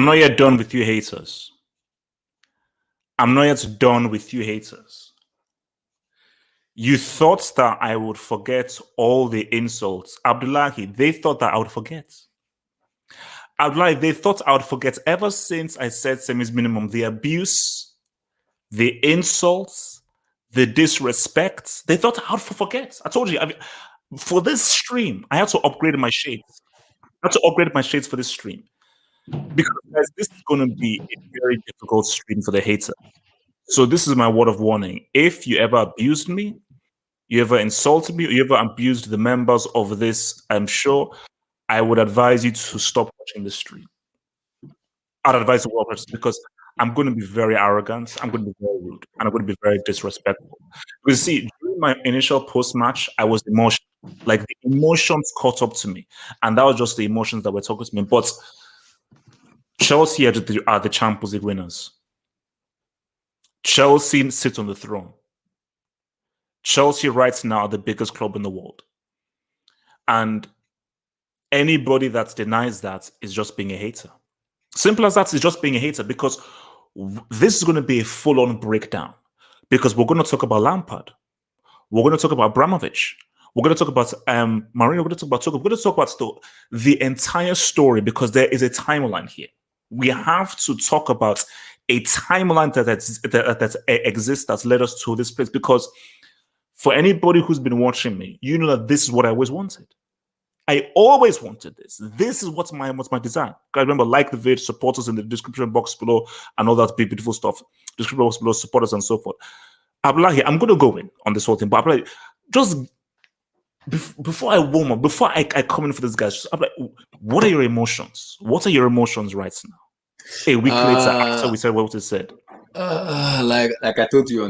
I'm not yet done with you haters. I'm not yet done with you haters. You thought that I would forget all the insults. Abdullahi, they thought that I would forget. Abdullahi, they thought I would forget ever since I said semis minimum. The abuse, the insults, the disrespect. They thought I would forget. I told you, for this stream, I had to upgrade my shades. I had to upgrade my shades for this stream. Because guys, this is going to be a very difficult stream for the hater. So this is my word of warning. If you ever abused me, you ever insulted me, or you ever abused the members of this, I'm sure I would advise you to stop watching the stream. I'd advise the world because I'm going to be very arrogant, I'm going to be very rude, and I'm going to be very disrespectful. Because see, during my initial post-match, I was emotional. Like the emotions caught up to me. And that was just the emotions that were talking to me. But Chelsea are the Champions League winners. Chelsea sits on the throne. Chelsea right now are the biggest club in the world. And anybody that denies that is just being a hater. Simple as that, is just being a hater, because this is going to be a full-on breakdown. Because we're going to talk about Lampard. We're going to talk about Abramovich. We're going to talk about Mourinho. We're going to talk about Tuchel. We're going to talk about the entire story, because there is a timeline here. We have to talk about a timeline that exists that led us to this place. Because for anybody who's been watching me, you know that this is what I always wanted. I always wanted this. This is what's my design. I remember, like the video, support us in the description box below, and all that beautiful stuff. Description box below, support us and so forth. Abdullahi, I'm going to go in on this whole thing, but Abdullahi, just before I warm up, before I come in for this, guys, I'm like, what are your emotions? What are your emotions right now? A week later, after we said what we said. Like I told you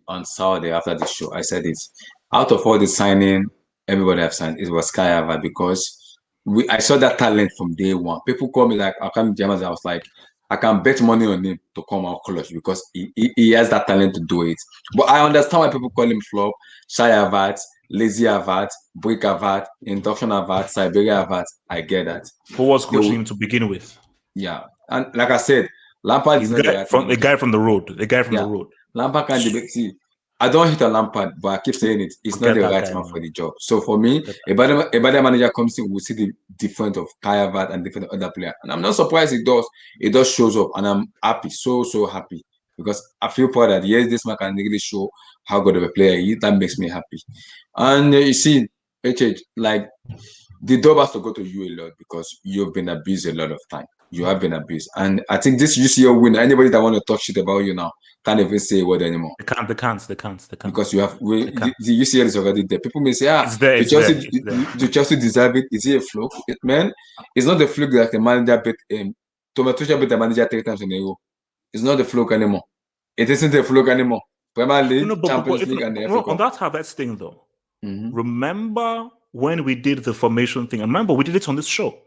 on Saturday after the show, I said it. Out of all the signing, everybody have signed, it was Kai Havertz, because I saw that talent from day one. People call me like, I was like, I can bet money on him to come out clutch, because he has that talent to do it. But I understand why people call him flop, shy Havertz, lazy Havertz, brick Havertz, induction Havertz, Siberia Havertz. I get that. Who was coaching him to begin with? Yeah, and like I said, Lampard is the guy from the road. The guy from the road. Lampard can debate. See, I don't hate a Lampard, but I keep saying it. He's not the right man for the job. So for me, a better manager comes in, we see the difference of Kai Havertz and different other players. And I'm not surprised it does. It does shows up, and I'm happy, so happy, because I feel proud that yes, this man can really show how good of a player he is. That makes me happy. And you see, HH, like the job has to go to you a lot, because you've been abused a lot of time. You have been abused, and I think this UCL win. Anybody that want to talk shit about you now can't even say a word anymore. They can't. Because you have the UCL is already there. People may say, do Chelsea deserve it? Is it a fluke? Man, it's not the fluke that the manager beat Tuchel beat the manager 3 times in a row. It's not the fluke anymore. It isn't a fluke anymore. Premier League, Champions League, and the FA Cup. On that Havertz thing though, remember when we did the formation thing? And remember, we did it on this show.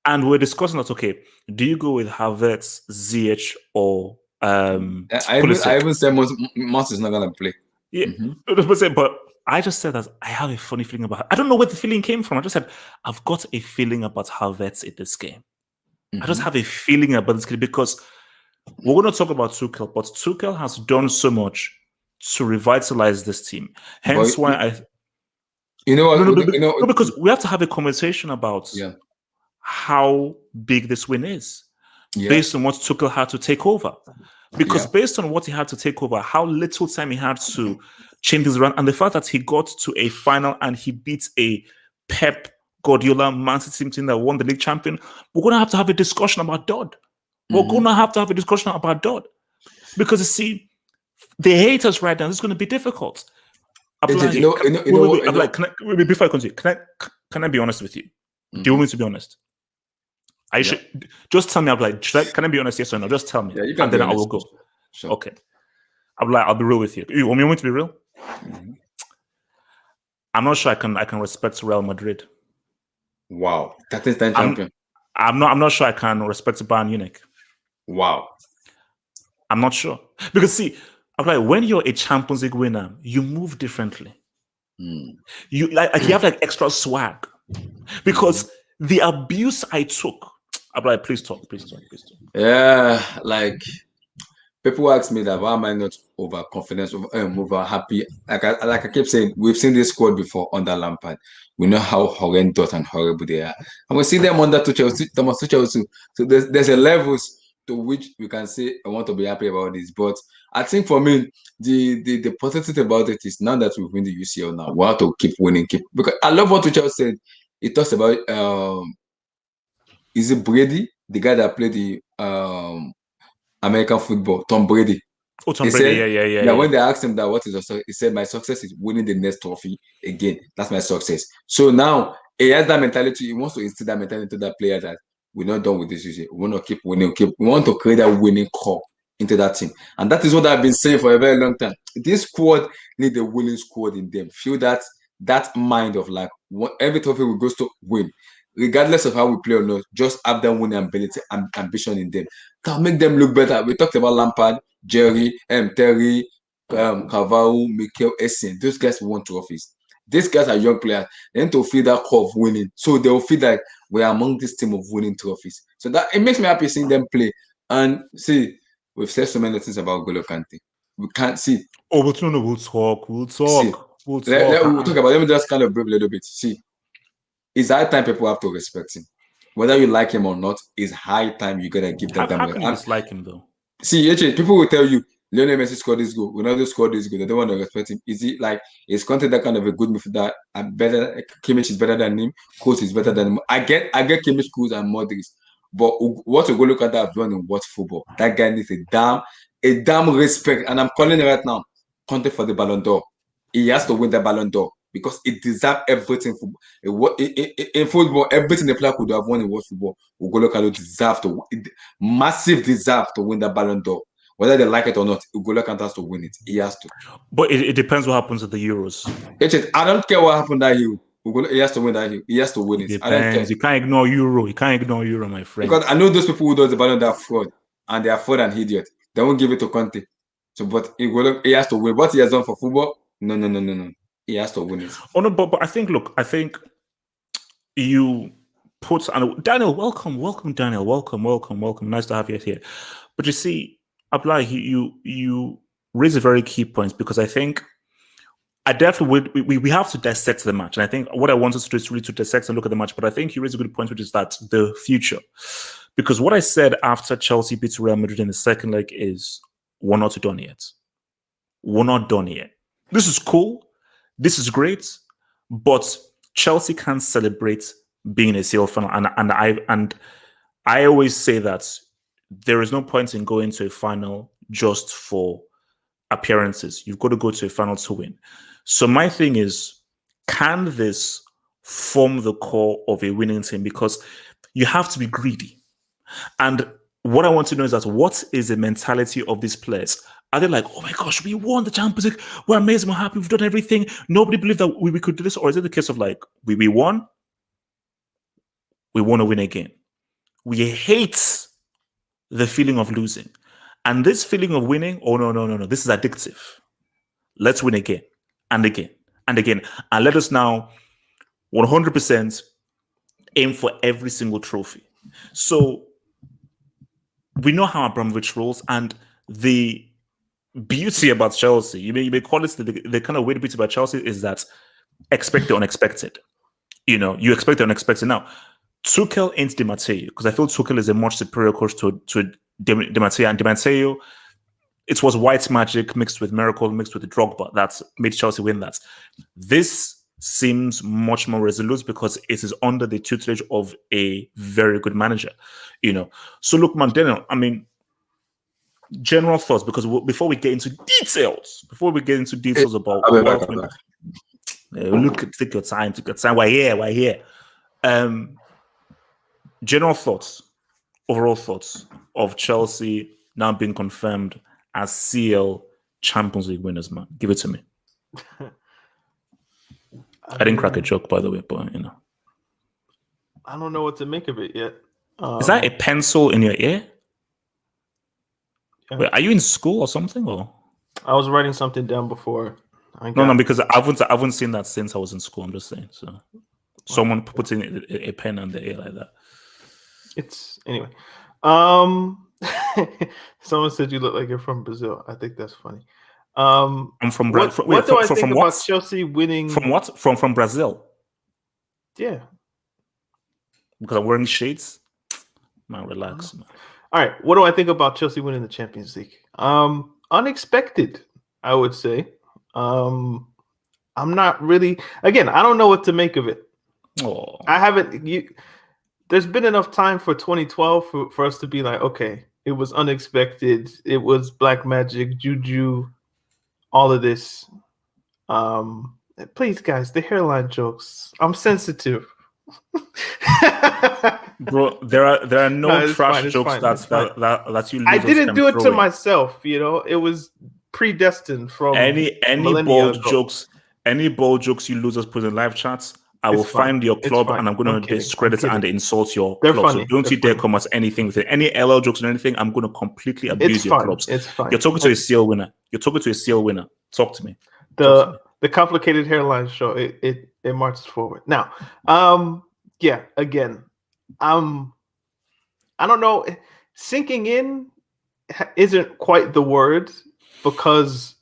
And we're discussing that, okay, do you go with Havertz, Ziyech, or I even said Mount is not going to play. Yeah, but I just said that I have a funny feeling about it. I don't know where the feeling came from. I just said, I've got a feeling about Havertz in this game. I just have a feeling about this game, because we're going to talk about Tuchel, but Tuchel has done so much to revitalize this team. Hence why because we have to have a conversation about how big this win is, based on what Tuchel had to take over. Because based on what he had to take over, how little time he had to change this around, and the fact that he got to a final and he beat a Pep Guardiola Man City team that won the league champion, we're going to have a discussion about Dodd. We're going to have a discussion about Dodd. Because you see, the haters right now, this is going to be difficult. Before I continue, can I be honest with you? Do you want me to be honest? I should just tell me. Can I be honest? Yes or no? Just tell me, and then I will go. Sure. Okay. I'll be real with you. You want me to be real? I'm not sure I can respect Real Madrid. Wow, that is 10 champion. I'm not sure I can respect Bayern Munich. Wow, I'm not sure, because see, when you're a Champions League winner, you move differently. You have extra swag, because the abuse I took. Abdullah, please talk. Yeah, like people ask me that why am I not overconfident, over happy? Like I keep saying, we've seen this squad before under Lampard. We know how horrendous and horrible they are, and we see them under Thomas Tuchel too. So there's a levels to which we can say I want to be happy about this. But I think for me, the positive about it is now that we've won the UCL now, we have to keep winning, because I love what Tuchel said. He talks about is it Brady, the guy that played the American football, Tom Brady. Oh, Tom Brady, yeah. When they asked him that what is your success, he said, my success is winning the next trophy again. That's my success. So now he has that mentality. He wants to instill that mentality into that player that we're not done with this. We want to keep winning. We want to create that winning core into that team. And that is what I've been saying for a very long time. This squad need a winning squad in them. Feel that mind of like every trophy we go to win. Regardless of how we play or not, just have that winning ability and ambition in them. Can make them look better. We talked about Lampard, Jerry, Terry, Carvalho, Mikel, Essien. Those guys want trophies. These guys are young players. They need to feel that core of winning. So they'll feel like we're among this team of winning trophies. So that it makes me happy seeing them play. And see, we've said so many things about Golo Kante. We can't see. Oh, but no, we'll talk. See, we'll talk about it. Let me just kind of brief a little bit. See, it's high time people have to respect him. Whether you like him or not, it's high time you gotta give that. How can you dislike him though? See, people will tell you Lionel Messi scored this goal, Ronaldo scored this goal. They don't want to respect him. Is it like is Conte that kind of a good midfielder? Better Kimmich is better than him. Kroos is better than him. I get Kimmich, Kroos, and Modric. But what you go look at that have done in what football? That guy needs a damn respect. And I'm calling it right now. Conte for the Ballon d'Or. He has to win the Ballon d'Or because it deserves everything. In football, everything the player could have won in world football, Ugolo Kante deserve to massive deserve to win the Ballon d'Or. Whether they like it or not, Ugolo Kante has to win it. He has to. But it depends what happens at the Euros. I don't care what happened that year. He has to win that. He has to win it. I don't care. You can't ignore Euro. You can't ignore Euro, my friend. Because I know those people who do the Ballon d'Or are fraud, and they are fraud and idiot. They won't give it to Conte. So, but he has to win. What he has done for football, no. He has to win it. Oh no, but I think you put Daniel. Welcome, Daniel. Welcome. Nice to have you here. But you see, Abdullah, you raise a very key point because I think I definitely we have to dissect the match, and I think what I want us to do is really to dissect and look at the match. But I think you raise a good point, which is that the future, because what I said after Chelsea beat Real Madrid in the second leg is we're not done yet. We're not done yet. This is cool. This is great, but Chelsea can't celebrate being a CL final, and I always say that there is no point in going to a final just for appearances. You've got to go to a final to win. So my thing is, can this form the core of a winning team? Because you have to be greedy. And what I want to know is that what is the mentality of these players? Are they like, oh my gosh, we won the Champions League, we're amazing, we're happy, we've done everything, nobody believed that we could do this? Or is it the case of like, we won, we want to win again? We hate the feeling of losing. And this feeling of winning, oh no, this is addictive. Let's win again and again and again. And let us now 100% aim for every single trophy. So we know how Abramovich rolls, and the beauty about Chelsea, you may call it the kind of weird beauty about Chelsea is that expect the unexpected. You expect the unexpected. Now, Tuchel ain't Di Matteo, because I feel Tuchel is a much superior coach to Di Matteo. And Di Matteo, it was white magic mixed with miracle, mixed with the Drogba that made Chelsea win that. This seems much more resolute because it is under the tutelage of a very good manager. So look, man, Daniel, I mean, general thoughts, because before we get into details about take your time. Why here? General thoughts, overall thoughts of Chelsea now being confirmed as CL Champions League winners, man. Give it to me. I didn't crack a joke, by the way, but I don't know what to make of it yet. Is that a pencil in your ear? Yeah. Wait, are you in school or something? Or I was writing something down before. No, because I haven't seen that since I was in school. I'm just saying. So someone put in a pen on the ear like that. It's anyway. Um, someone said you look like you're from Brazil. I think that's funny. I'm from Brazil. What do I think about Chelsea winning? From what? From Brazil? Yeah. Because I'm wearing shades. Man, relax, man. All right. What do I think about Chelsea winning the Champions League? Unexpected, I would say. I'm not really. Again, I don't know what to make of it. Oh. I haven't. There's been enough time for 2012 for us to be like, okay, it was unexpected. It was black magic, juju, all of this. Please, guys, the hairline jokes. I'm sensitive. Bro, there are no trash jokes that you. I didn't do it to myself. You know, it was predestined from any bold jokes. Any bold jokes you losers put in live chats, I will find your club and I'm going to discredit and insult your club. Funny. So don't you dare come at anything with it. Any LL jokes or anything, I'm going to completely abuse your clubs. It's fine. You're talking to a CL winner. Talk to me. The complicated hairline show. It marches forward. Now, yeah. Again, I don't know. Sinking in isn't quite the word because,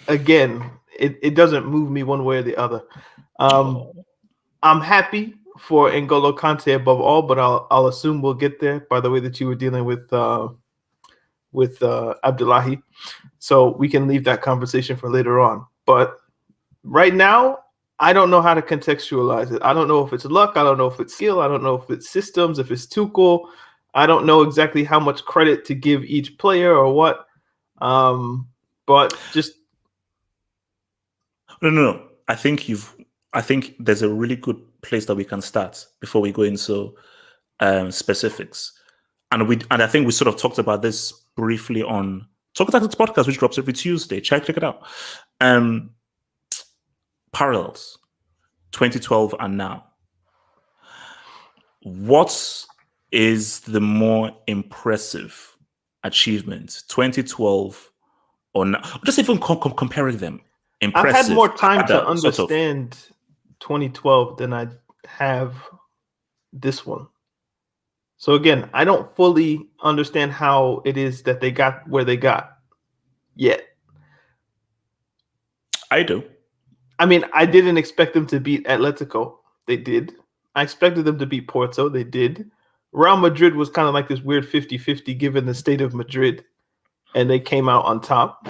again, it doesn't move me one way or the other. I'm happy for N'Golo Kante above all, but I'll assume we'll get there by the way that you were dealing with Abdullahi. So we can leave that conversation for later on. But right now, I don't know how to contextualize it. I don't know if it's luck. I don't know if it's skill. I don't know if it's systems, if it's Tuchel. I don't know exactly how much credit to give each player or what. But just No. I think there's a really good place that we can start before we go into specifics. And I think we sort of talked about this briefly on Talk Tactics podcast, which drops every Tuesday. Check it out. Parallels, 2012 and now. What is the more impressive achievement, 2012 or now? Just even comparing them. Impressive. I've had more time to understand 2012 than I have this one. So again, I don't fully understand how it is that they got where they got yet. I do. I mean, I didn't expect them to beat Atletico. They did. I expected them to beat Porto. They did. Real Madrid was kind of like this weird 50-50 given the state of Madrid, and they came out on top.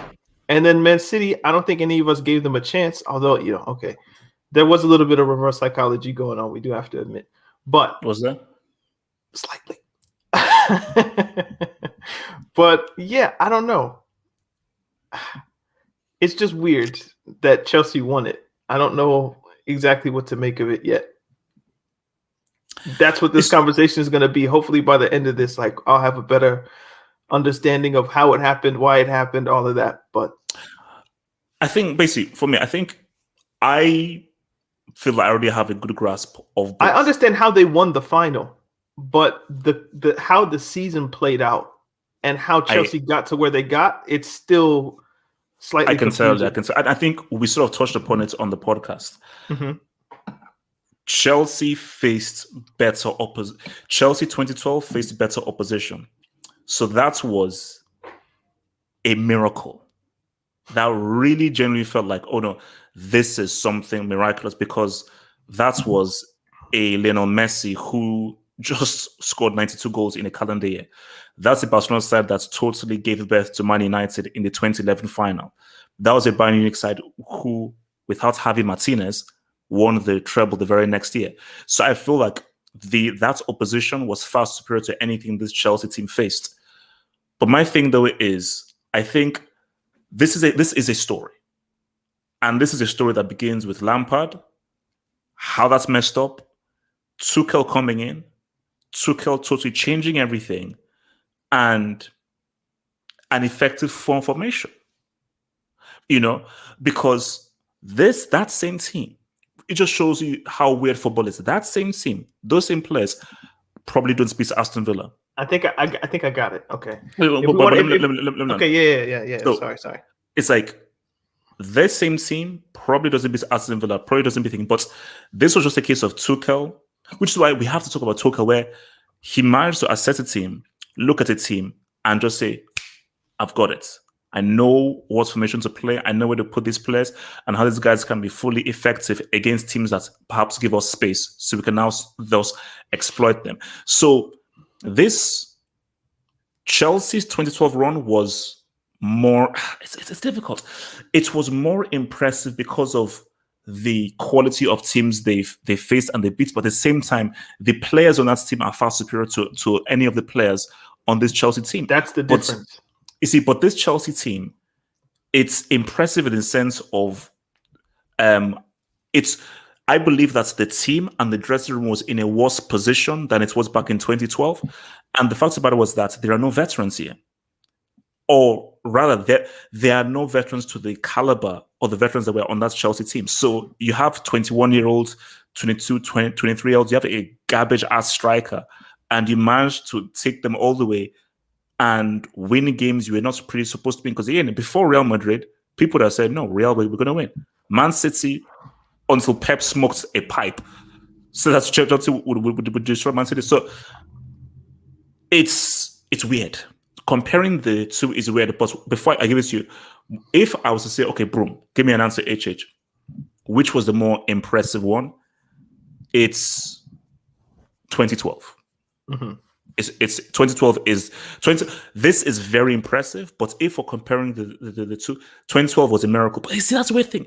And then Man City, I don't think any of us gave them a chance, although, okay, there was a little bit of reverse psychology going on, we do have to admit. But was there? Slightly. But yeah, I don't know. It's just weird that Chelsea won it. I don't know exactly what to make of it yet. That's what this conversation is going to be. Hopefully by the end of this, like, I'll have a better understanding of how it happened, why it happened, all of that. But I think basically for me, I feel like I already have a good grasp of both. I understand how they won the final, but the how the season played out and how Chelsea got to where they got, it's still slightly confusing. I can tell. I think we sort of touched upon it on the podcast. Mm-hmm. Chelsea faced better opposition. Chelsea 2012 faced better opposition. So that was a miracle. That really genuinely felt like, oh no, this is something miraculous, because that was a Lionel Messi who just scored 92 goals in a calendar year. That's a Barcelona side that totally gave birth to Man United in the 2011 final. That was a Bayern Munich side who, without Javi Martinez, won the treble the very next year. So I feel like that opposition was far superior to anything this Chelsea team faced. But my thing, though, is I think this is a story. And this is a story that begins with Lampard, how that's messed up, Tuchel coming in, Tuchel totally changing everything, and an effective form formation. Because that same team, it just shows you how weird football is. That same team, those same players, probably don't beat Aston Villa. I think I got it. Okay. Okay, yeah. So, sorry. It's like this same team probably doesn't beat Aston Villa, probably doesn't beat anything. But this was just a case of Tuchel, which is why we have to talk about Tuchel, where He managed to assess a team, look at a team, and just say, I've got it. I know what formation to play. I know where to put these players and how these guys can be fully effective against teams that perhaps give us space so we can now thus exploit them. So this Chelsea's 2012 run was more, it's difficult. It was more impressive because of the quality of teams they faced and they beat, but at the same time, the players on that team are far superior to any of the players on this Chelsea team. That's the difference. You see, but this Chelsea team, it's impressive in the sense of, I believe that the team and the dressing room was in a worse position than it was back in 2012. And the fact about it was that there are no veterans here. Or rather, there are no veterans to the caliber of the veterans that were on that Chelsea team. So you have 21-year-olds, 22, 23-year-olds, you have a garbage-ass striker, and you managed to take them all the way and win games you were not pretty supposed to win. Because again, before Real Madrid, people that said, no, Real, we're going to win. Man City, until Pep smoked a pipe, so that Chelsea would destroy Man City. So it's weird. Comparing the two is weird. But before I give it to you, if I was to say, okay, Broom, give me an answer, HH, which was the more impressive one? It's 2012. Mm-hmm. It's 2012 is 20. This is very impressive, but if we're comparing the two, 2012 was a miracle. But you see, that's the weird thing.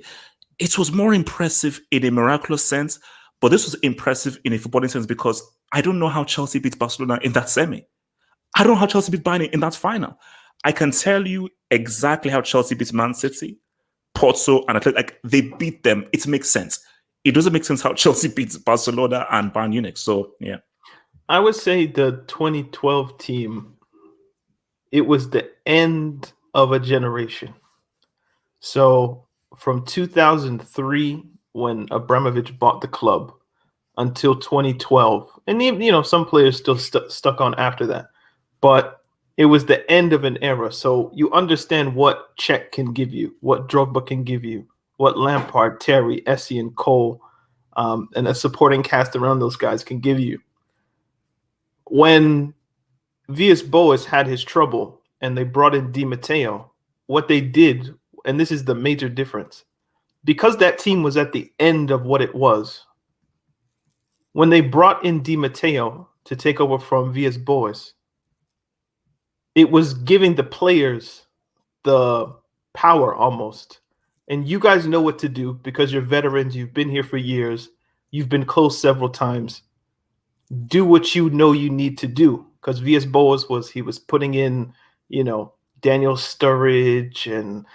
It was more impressive in a miraculous sense, but this was impressive in a footballing sense because I don't know how Chelsea beat Barcelona in that semi. I don't know how Chelsea beat Bayern in that final. I can tell you exactly how Chelsea beat Man City, Porto, and Atletico. Like, they beat them. It makes sense. It doesn't make sense how Chelsea beats Barcelona and Bayern Munich. So, yeah. I would say the 2012 team, it was the end of a generation. So from 2003, when Abramovich bought the club, until 2012, and even, some players still stuck on after that, but it was the end of an era. So you understand what Cech can give you, what Drogba can give you, what Lampard, Terry, Essie, and Cole, and a supporting cast around those guys can give you. When Villas-Boas had his trouble and they brought in Di Matteo, what they did, and this is the major difference, because that team was at the end of what it was, when they brought in Di Matteo to take over from Villas-Boas, it was giving the players the power almost. And you guys know what to do because you're veterans. You've been here for years. You've been close several times. Do what you know you need to do, because Villas-Boas was putting in, Daniel Sturridge and,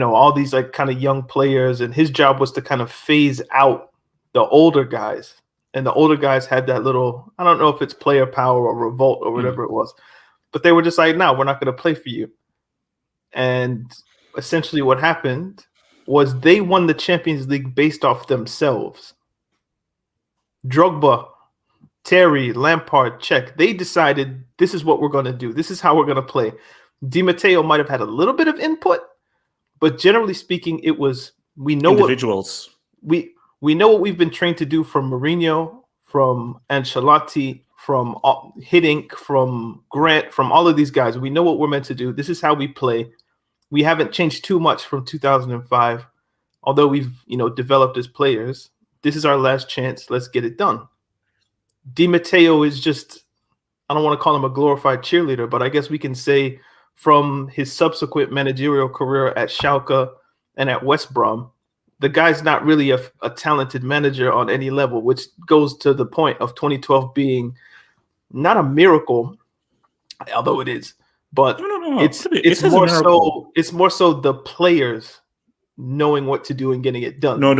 all these like kind of young players, and his job was to kind of phase out the older guys. And the older guys had that little, I don't know if it's player power or revolt or whatever it was, but they were just like, no, we're not going to play for you. And essentially what happened was they won the Champions League based off themselves. Drogba, Terry, Lampard, Cech, they decided this is what we're going to do. This is how we're going to play. Di Matteo might have had a little bit of input, but generally speaking, it was, we know individuals. We know what we've been trained to do from Mourinho, from Ancelotti, from Hiddink, from Grant, from all of these guys. We know what we're meant to do. This is how we play. We haven't changed too much from 2005, although we've developed as players. This is our last chance. Let's get it done. Di Matteo is just, I don't want to call him a glorified cheerleader, but I guess we can say from his subsequent managerial career at Schalke and at West Brom, the guy's not really a talented manager on any level, which goes to the point of 2012 being not a miracle, although it is, but no. It's more so the players knowing what to do and getting it done. No.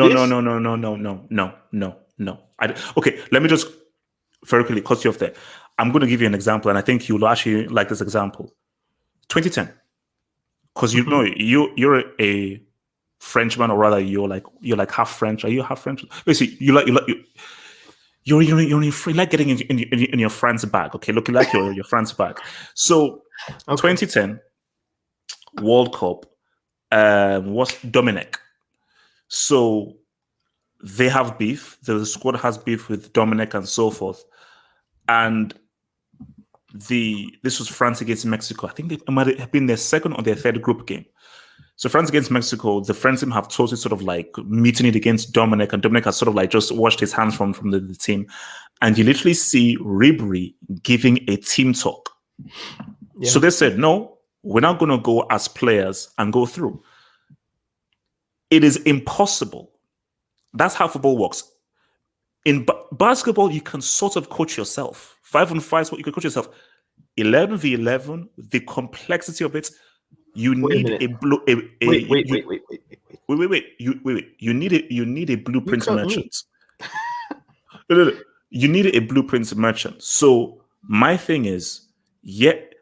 Okay, let me just very quickly cut you off there. I'm going to give you an example, and I think you'll actually like this example. 2010, because you're a Frenchman, or rather you're like half French. Are you half French? Basically, you like getting in your France bag. Okay, looking like your France bag. So, 2010 World Cup was Dominic. So they have beef. The squad has beef with Dominic and so forth. And this was France against Mexico. I think it might have been their second or their third group game. So France against Mexico, the French team have totally sort of like meeting it against Dominic, and Dominic has sort of like just washed his hands from the team. And you literally see Ribery giving a team talk. Yeah. So they said, no, we're not going to go as players and go through. It is impossible. That's how football works. In basketball, you can sort of coach yourself. 5-on-5 is what you can coach yourself. 11v11, the complexity of it, you need a blue. Wait. You need a blueprint merchant. You need a blueprint merchant. So my thing is,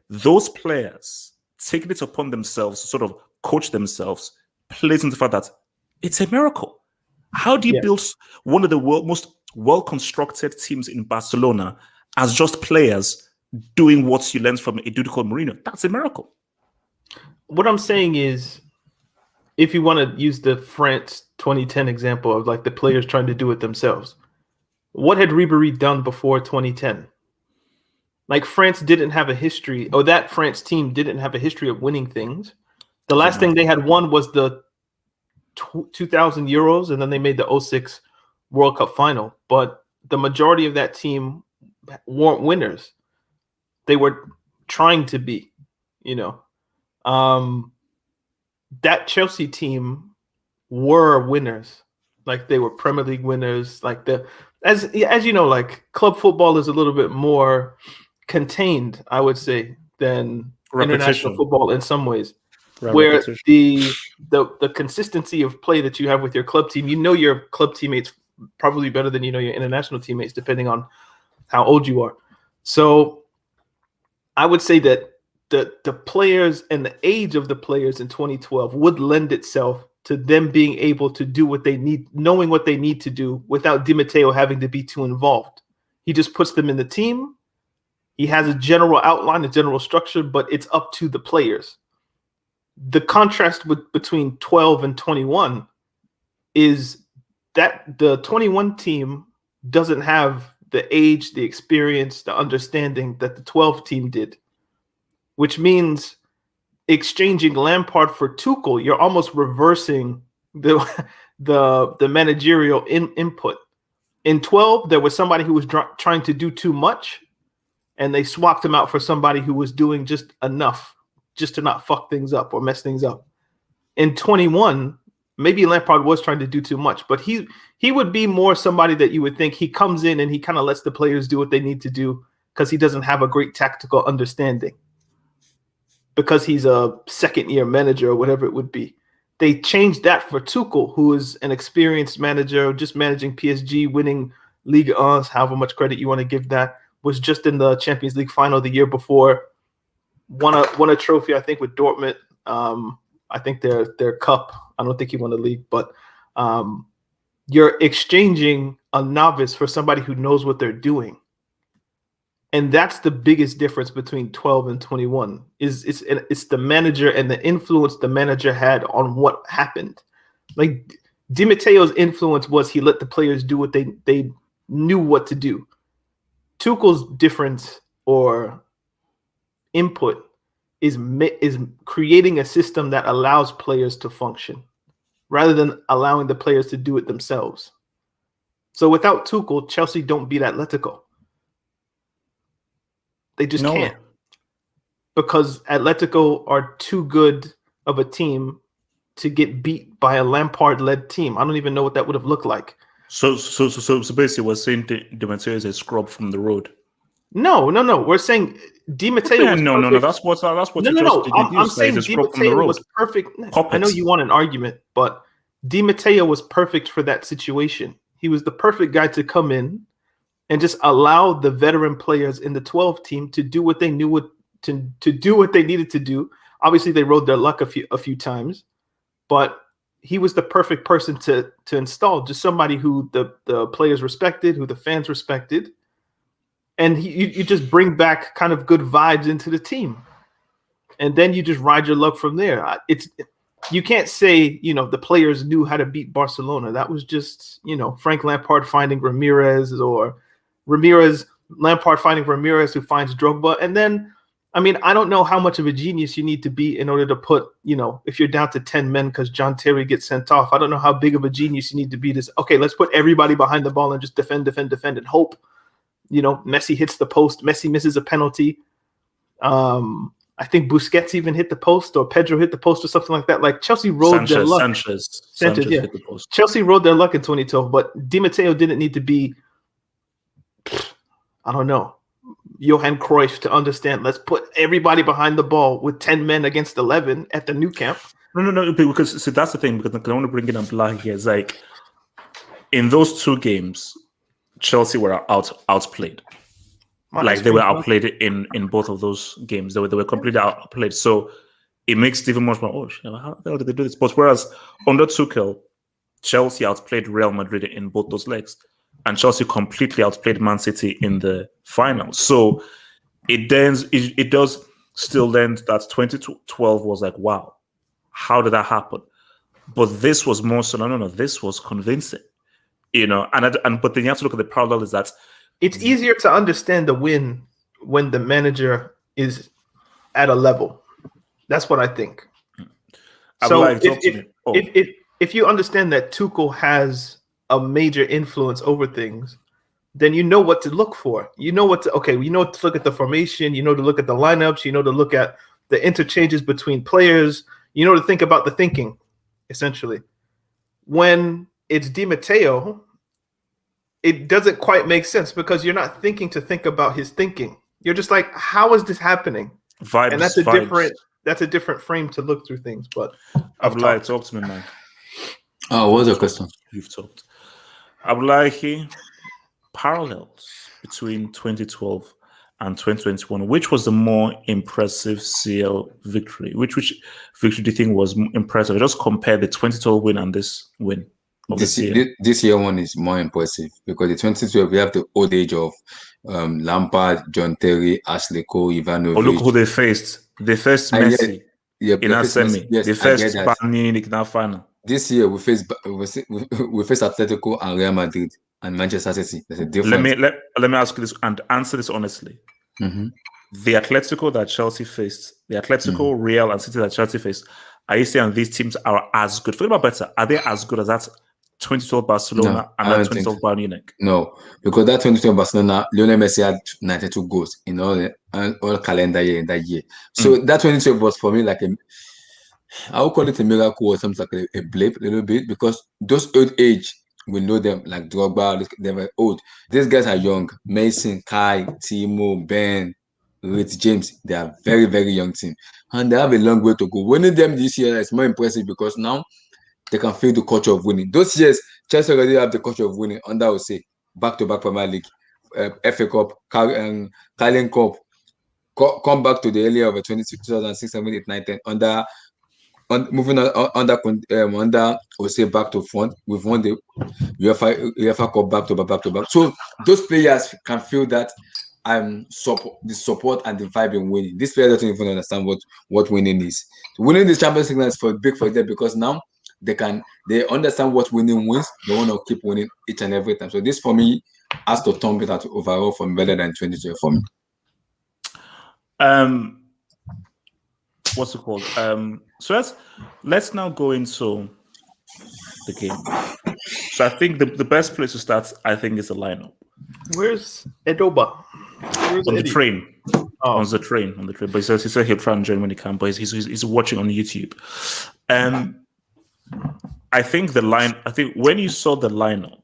those players taking it upon themselves to sort of coach themselves plays into the fact that it's a miracle. How do you build one of the most well-constructed teams in Barcelona as just players doing what you learned from a dude called Mourinho? That's a miracle. What I'm saying is, if you want to use the France 2010 example of like the players trying to do it themselves, what had Ribéry done before 2010? Like France didn't have a history, or that France team didn't have a history of winning things. The last thing they had won was the 2000 Euros, and then they made the 2006 World Cup final. But the majority of that team weren't winners. They were trying to be, that Chelsea team were winners. Like they were Premier League winners. Like as you know, like club football is a little bit more contained, I would say, than international football in some ways. Where the consistency of play that you have with your club team, your club teammates probably better than your international teammates, depending on how old you are. So I would say that the players and the age of the players in 2012 would lend itself to them being able to do what they need, knowing what they need to do without Di Matteo having to be too involved. He just puts them in the team. He has a general outline, a general structure, but it's up to the players. The contrast between 12 and 21 is that the 21 team doesn't have the age, the experience, the understanding that the 12 team did, which means exchanging Lampard for Tuchel, you're almost reversing the managerial input. In 12, there was somebody who was trying to do too much, and they swapped him out for somebody who was doing just enough, just to not fuck things up or mess things up. In 21, maybe Lampard was trying to do too much, but he would be more somebody that you would think he comes in and he kind of lets the players do what they need to do because he doesn't have a great tactical understanding, because he's a second-year manager or whatever it would be. They changed that for Tuchel, who is an experienced manager, just managing PSG, winning Ligue 1, however much credit you want to give that, was just in the Champions League final the year before, won a trophy, I think, with Dortmund. I think their cup. I don't think he won the league, but you're exchanging a novice for somebody who knows what they're doing. And that's the biggest difference between 12 and 21. It's the manager and the influence the manager had on what happened. Like Di Matteo's influence was he let the players do what they knew what to do. Tuchel's difference or input is creating a system that allows players to function rather than allowing the players to do it themselves. So without Tuchel, Chelsea don't beat Atletico. They just can't, because Atletico are too good of a team to get beat by a Lampard-led team. I don't even know what that would have looked like. So basically, we're saying Di Matteo is a scrub from the road. No. We're saying Di Matteo. Yeah, no. That's what I'm saying Di Matteo was perfect. I know you want an argument, but Di Matteo was perfect for that situation. He was the perfect guy to come in and just allow the veteran players in the 12 team to do what they knew to do what they needed to do. Obviously, they rode their luck a few times, but he was the perfect person to install, just somebody who the players respected, who the fans respected, and you just bring back kind of good vibes into the team, and then you just ride your luck from there. You can't say the players knew how to beat Barcelona. That was just Frank Lampard finding Ramirez, or Ramirez Lampard finding Ramirez, who finds Drogba, and then. I mean, I don't know how much of a genius you need to be in order to put, if you're down to 10 men because John Terry gets sent off. I don't know how big of a genius you need to be to, okay, let's put everybody behind the ball and just defend, and hope, Messi hits the post. Messi misses a penalty. I think Busquets even hit the post, or Pedro hit the post, or something like that. Like Chelsea rode their luck. Sanchez yeah. hit the post. Chelsea rode their luck in 2012, but Di Matteo didn't need to be, I don't know, Johan Cruyff to understand. Let's put everybody behind the ball with 10 men against 11 at the new camp. No, because see, that's the thing. Because I want to bring in Abdullah here. It's like in those two games, Chelsea were outplayed. They were outplayed in both of those games. They were completely outplayed. So it makes it even much more. How the hell did they do this? But whereas under Tuchel, Chelsea outplayed Real Madrid in both those legs. And Chelsea completely outplayed Man City in the final. So it does still then that 2012 was like, wow, how did that happen? But this was more so, no, this was convincing, but then you have to look at the parallel is that it's easier to understand the win when the manager is at a level. That's what I think. So if you understand that Tuchel has a major influence over things, then you know what to look for. You know to look at the formation, to look at the lineups, to look at the interchanges between players, to think about the thinking, essentially. When it's Di Matteo, it doesn't quite make sense because you're not thinking to think about his thinking. You're just like, how is this happening? Vibes, and that's a different frame to look through things. But Abdullah, talk to me, man. Oh, what's the question? You've talked. Abdullahi, parallels between 2012 and 2021. Which was the more impressive CL victory? Which victory do you think was impressive? Just compare the 2012 win and this win. This year one is more impressive because the 2012 we have the old age of Lampard, John Terry, Ashley Cole, Ivanovic. Oh, look who they faced. They faced Messi in our semi. Yes, they faced Bayern Munich in our final. This year we face Atletico and Real Madrid and Manchester City. There's a difference. Let me ask you this and answer this honestly. Mm-hmm. The Atletico that Chelsea faced, the Atletico, Real, and City that Chelsea faced, are you saying these teams are as good? Forget about better. Are they as good as that 2012 Barcelona and that 2012 Bayern Munich? No, because that 2012 Barcelona, Lionel Messi had 92 goals in all calendar year in that year. So that 2012 was for me like I would call it a miracle or something like a blip a little bit because those old age, we know them like Drogba, they were old. These guys are young. Mason, Kai, Timo, Ben, Rich James, they are very, very young team. And they have a long way to go. Winning them this year is more impressive because now they can feel the culture of winning. Those years, Chelsea already have the culture of winning under, I would say, back-to-back Premier League, FA Cup, Carling Cup, come back to the earlier of 2006, 7, 8, 9, 10, moving under, I would say, back to front. We've won the UEFA Cup back to back. So those players can feel that the support and the vibe in winning. This player doesn't even understand what winning is. Winning the Champions League is big for them because now they understand what winning means. They want to keep winning each and every time. So this for me has to turn better overall for me better than 2012 for me. What's it called? So let's now go into the game. So I think the best place to start, I think, is the lineup. Where's Edoba? On the train. Oh. On the train. But he said he'll try and join when he can, but he's watching on YouTube. I think when you saw the lineup,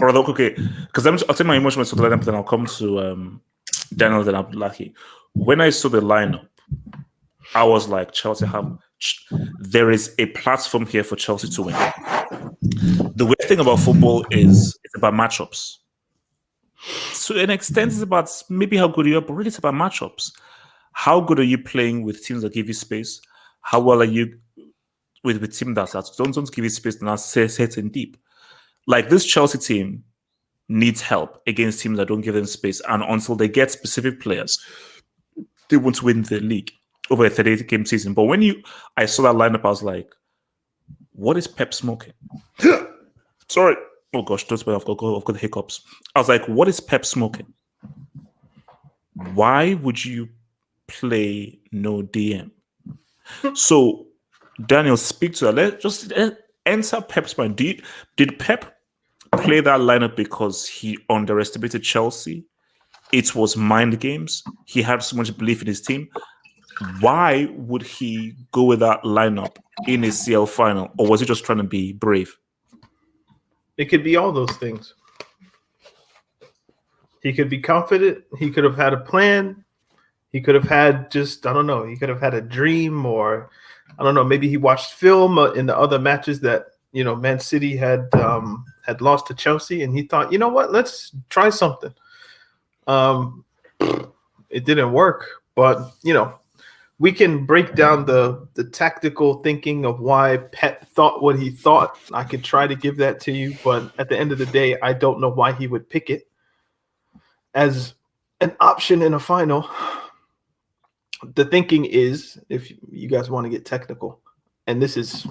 or okay, because I'll take my emotions to the lineup, then I'll come to Daniel and Abdullahi. When I saw the lineup, I was like, Chelsea there is a platform here for Chelsea to win. The weird thing about football is it's about matchups. To an extent, it's about maybe how good you are, but really it's about matchups. How good are you playing with teams that give you space? How well are you with teams that don't give you space and are setting deep? Like this Chelsea team needs help against teams that don't give them space, and until they get specific players, they won't win the league over a 38-game season. But when I saw that lineup, I was like, what is Pep smoking? Sorry. Oh gosh, that's where I've got hiccups. I was like, what is Pep smoking? Why would you play no DM? So, Daniel, speak to her. Let's just enter Pep's mind. Did Pep play that lineup because he underestimated Chelsea? It was mind games. He had so much belief in his team. Why would he go with that lineup in a CL final? Or was he just trying to be brave? It could be all those things. He could be confident. He could have had a plan. He could have had just, I don't know, he could have had a dream, or I don't know, maybe he watched film in the other matches that, Man City had lost to Chelsea, and he thought, you know what, let's try something. It didn't work, but, we can break down the tactical thinking of why Pep thought what he thought. I could try to give that to you, but at the end of the day, I don't know why he would pick it as an option in a final. The thinking is, if you guys want to get technical, and this is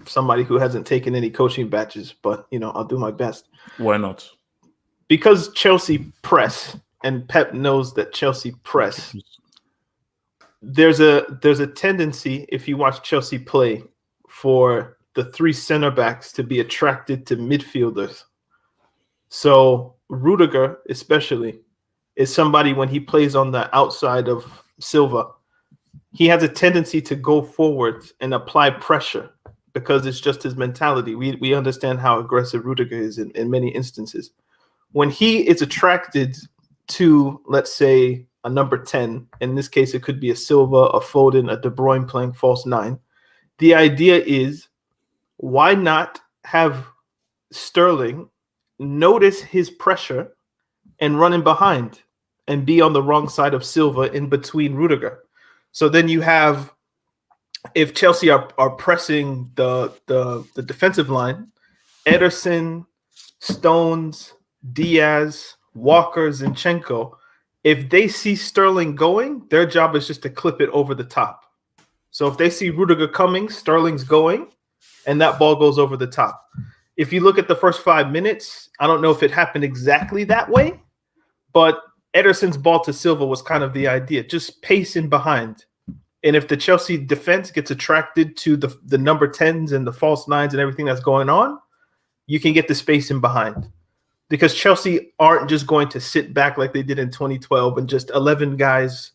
somebody who hasn't taken any coaching batches, but I'll do my best. Why not? Because Chelsea press, and Pep knows that Chelsea press. There's a tendency, if you watch Chelsea play, for the three center backs to be attracted to midfielders. So Rudiger, especially, is somebody when he plays on the outside of Silva, he has a tendency to go forward and apply pressure because it's just his mentality. We understand how aggressive Rudiger is in many instances. When he is attracted to, let's say, a number 10, in this case, it could be a Silva, a Foden, a De Bruyne playing false 9. The idea is, why not have Sterling notice his pressure and run in behind and be on the wrong side of Silva in between Rudiger? So then you have, if Chelsea are pressing the defensive line, Ederson, Stones, Diaz, Walker, Zinchenko, if they see Sterling going, their job is just to clip it over the top. So if they see Rudiger coming, Sterling's going, and that ball goes over the top. If you look at the first 5 minutes, I don't know if it happened exactly that way, but Ederson's ball to Silva was kind of the idea, just pacing behind. And if the Chelsea defense gets attracted to the number 10s and the false 9s and everything that's going on, you can get the space in behind. Because Chelsea aren't just going to sit back like they did in 2012 and just 11 guys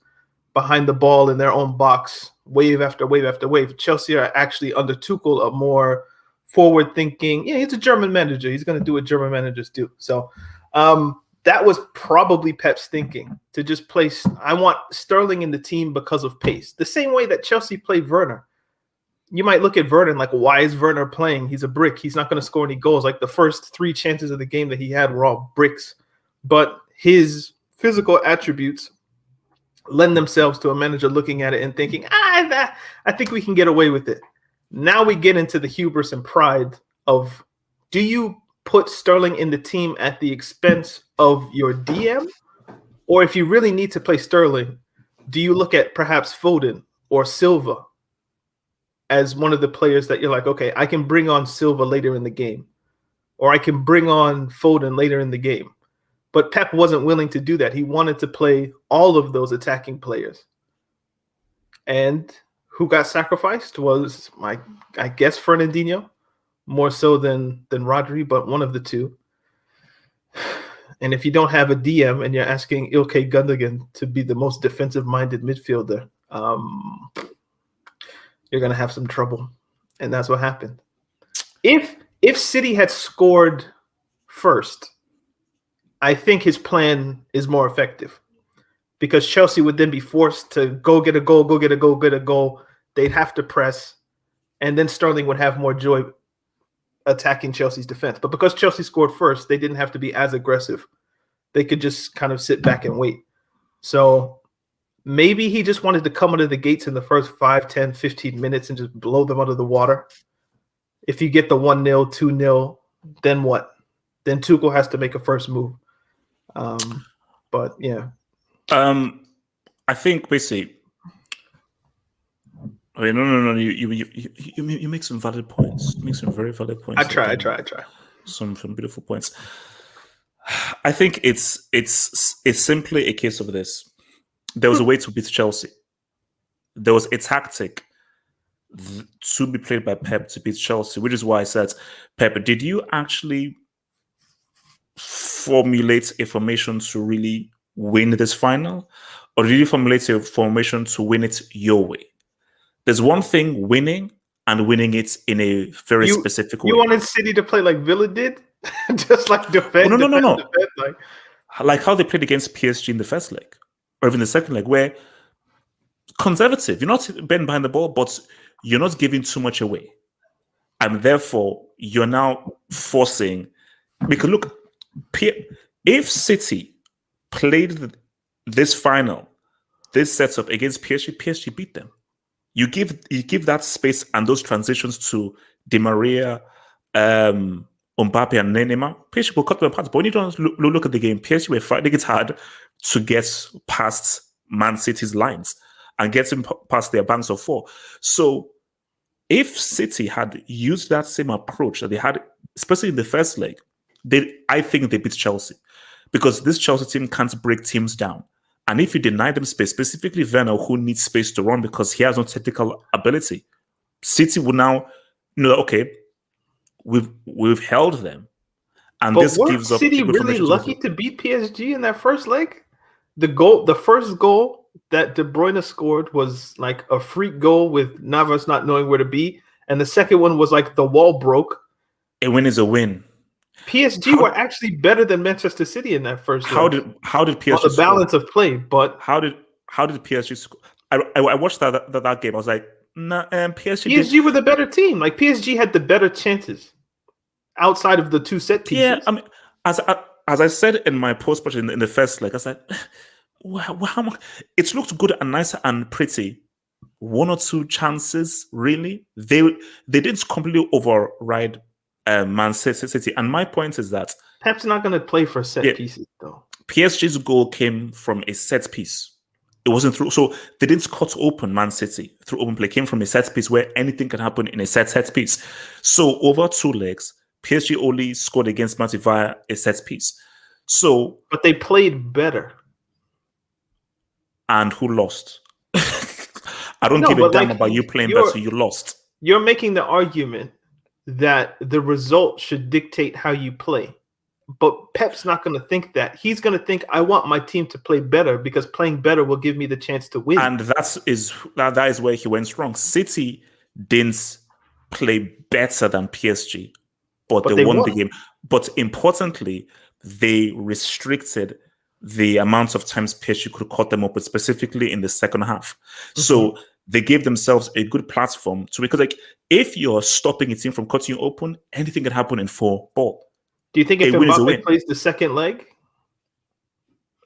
behind the ball in their own box, wave after wave after wave. Chelsea are actually, under Tuchel, a more forward-thinking. Yeah, he's a German manager. He's going to do what German managers do. So that was probably Pep's thinking, to just place, I want Sterling in the team because of pace. The same way that Chelsea played Werner. You might look at Werner like, why is Werner playing? He's a brick. He's not going to score any goals. Like the first 3 chances of the game that he had were all bricks. But his physical attributes lend themselves to a manager looking at it and thinking, I think we can get away with it. Now we get into the hubris and pride of, do you put Sterling in the team at the expense of your DM? Or if you really need to play Sterling, do you look at perhaps Foden or Silva as one of the players that you're like, okay, I can bring on Silva later in the game, or I can bring on Foden later in the game? But Pep wasn't willing to do that. He wanted to play all of those attacking players. And who got sacrificed was, I guess, Fernandinho, more so than Rodri, but one of the two. And if you don't have a DM and you're asking Ilkay Gundogan to be the most defensive-minded midfielder, you're going to have some trouble. And that's what happened. If City had scored first, I think his plan is more effective, because Chelsea would then be forced to go get a goal. They'd have to press, and then Sterling would have more joy attacking Chelsea's defense. But because Chelsea scored first, they didn't have to be as aggressive. They could just kind of sit back and wait. So maybe he just wanted to come out of the gates in the first 5, 10, 15 minutes and just blow them out of the water. If you get the 1-0, 2-0, then what? Then Tuchel has to make a first move. But yeah. I think basically, no. You make some valid points. You make some very valid points. I try. some beautiful points. I think it's simply a case of this. There was a way to beat Chelsea. There was a tactic to be played by Pep to beat Chelsea, which is why I said, Pep, did you actually formulate a formation to really win this final, or did you formulate a formation to win it your way? There's one thing winning and winning it in a very specific way. You wanted City to play like Villa did? Just like defend, no. defend, like how they played against PSG in the first leg, or even the second leg, where conservative, you're not bending behind the ball, but you're not giving too much away. And therefore, you're now forcing, because look, if City played this final, this setup against PSG beat them. You give that space and those transitions to Di Maria, Mbappe, and Neymar. PSG will cut them apart. But when you don't look at the game, PSG were finding it hard to get past Man City's lines and get him past their banks of four. So if City had used that same approach that they had, especially in the first leg, I think they beat Chelsea, because this Chelsea team can't break teams down. And if you deny them space, specifically Werner, who needs space to run because he has no technical ability, City will now know, okay, we've held them, and but this gives up. City really lucky to beat PSG in that first leg. The first goal that De Bruyne scored was like a freak goal with Navas not knowing where to be, and the second one was like the wall broke. A win is a win. PSG were actually better than Manchester City in that first leg. How did PSG on the balance of play? But how did PSG score? I watched that game. I was like, nah, PSG were the better team. Like PSG had the better chances outside of the two set pieces. Yeah, I mean, as I said in my post in the first leg, I said, wow, it looked good and nice and pretty. One or two chances, really. They didn't completely override Man City. And my point is that Pep's not going to play for set pieces, though. PSG's goal came from a set piece. It wasn't through, so they didn't cut open Man City through open play. It came from a set piece where anything can happen in a set piece. So over two legs, PSG only scored against Man City via a set piece. So, but they played better. And who lost? I don't give a damn about you playing better. You lost. You're making the argument that the result should dictate how you play. But Pep's not going to think that. He's going to think, I want my team to play better because playing better will give me the chance to win. And that is where he went wrong. City didn't play better than PSG, but they won the game. But importantly, they restricted the amount of times PSG could cut them up with, specifically in the second half. Mm-hmm. So they gave themselves a good platform to, because like if you're stopping a team from cutting you open, anything can happen in football. Do you think if Mbappe plays the second leg,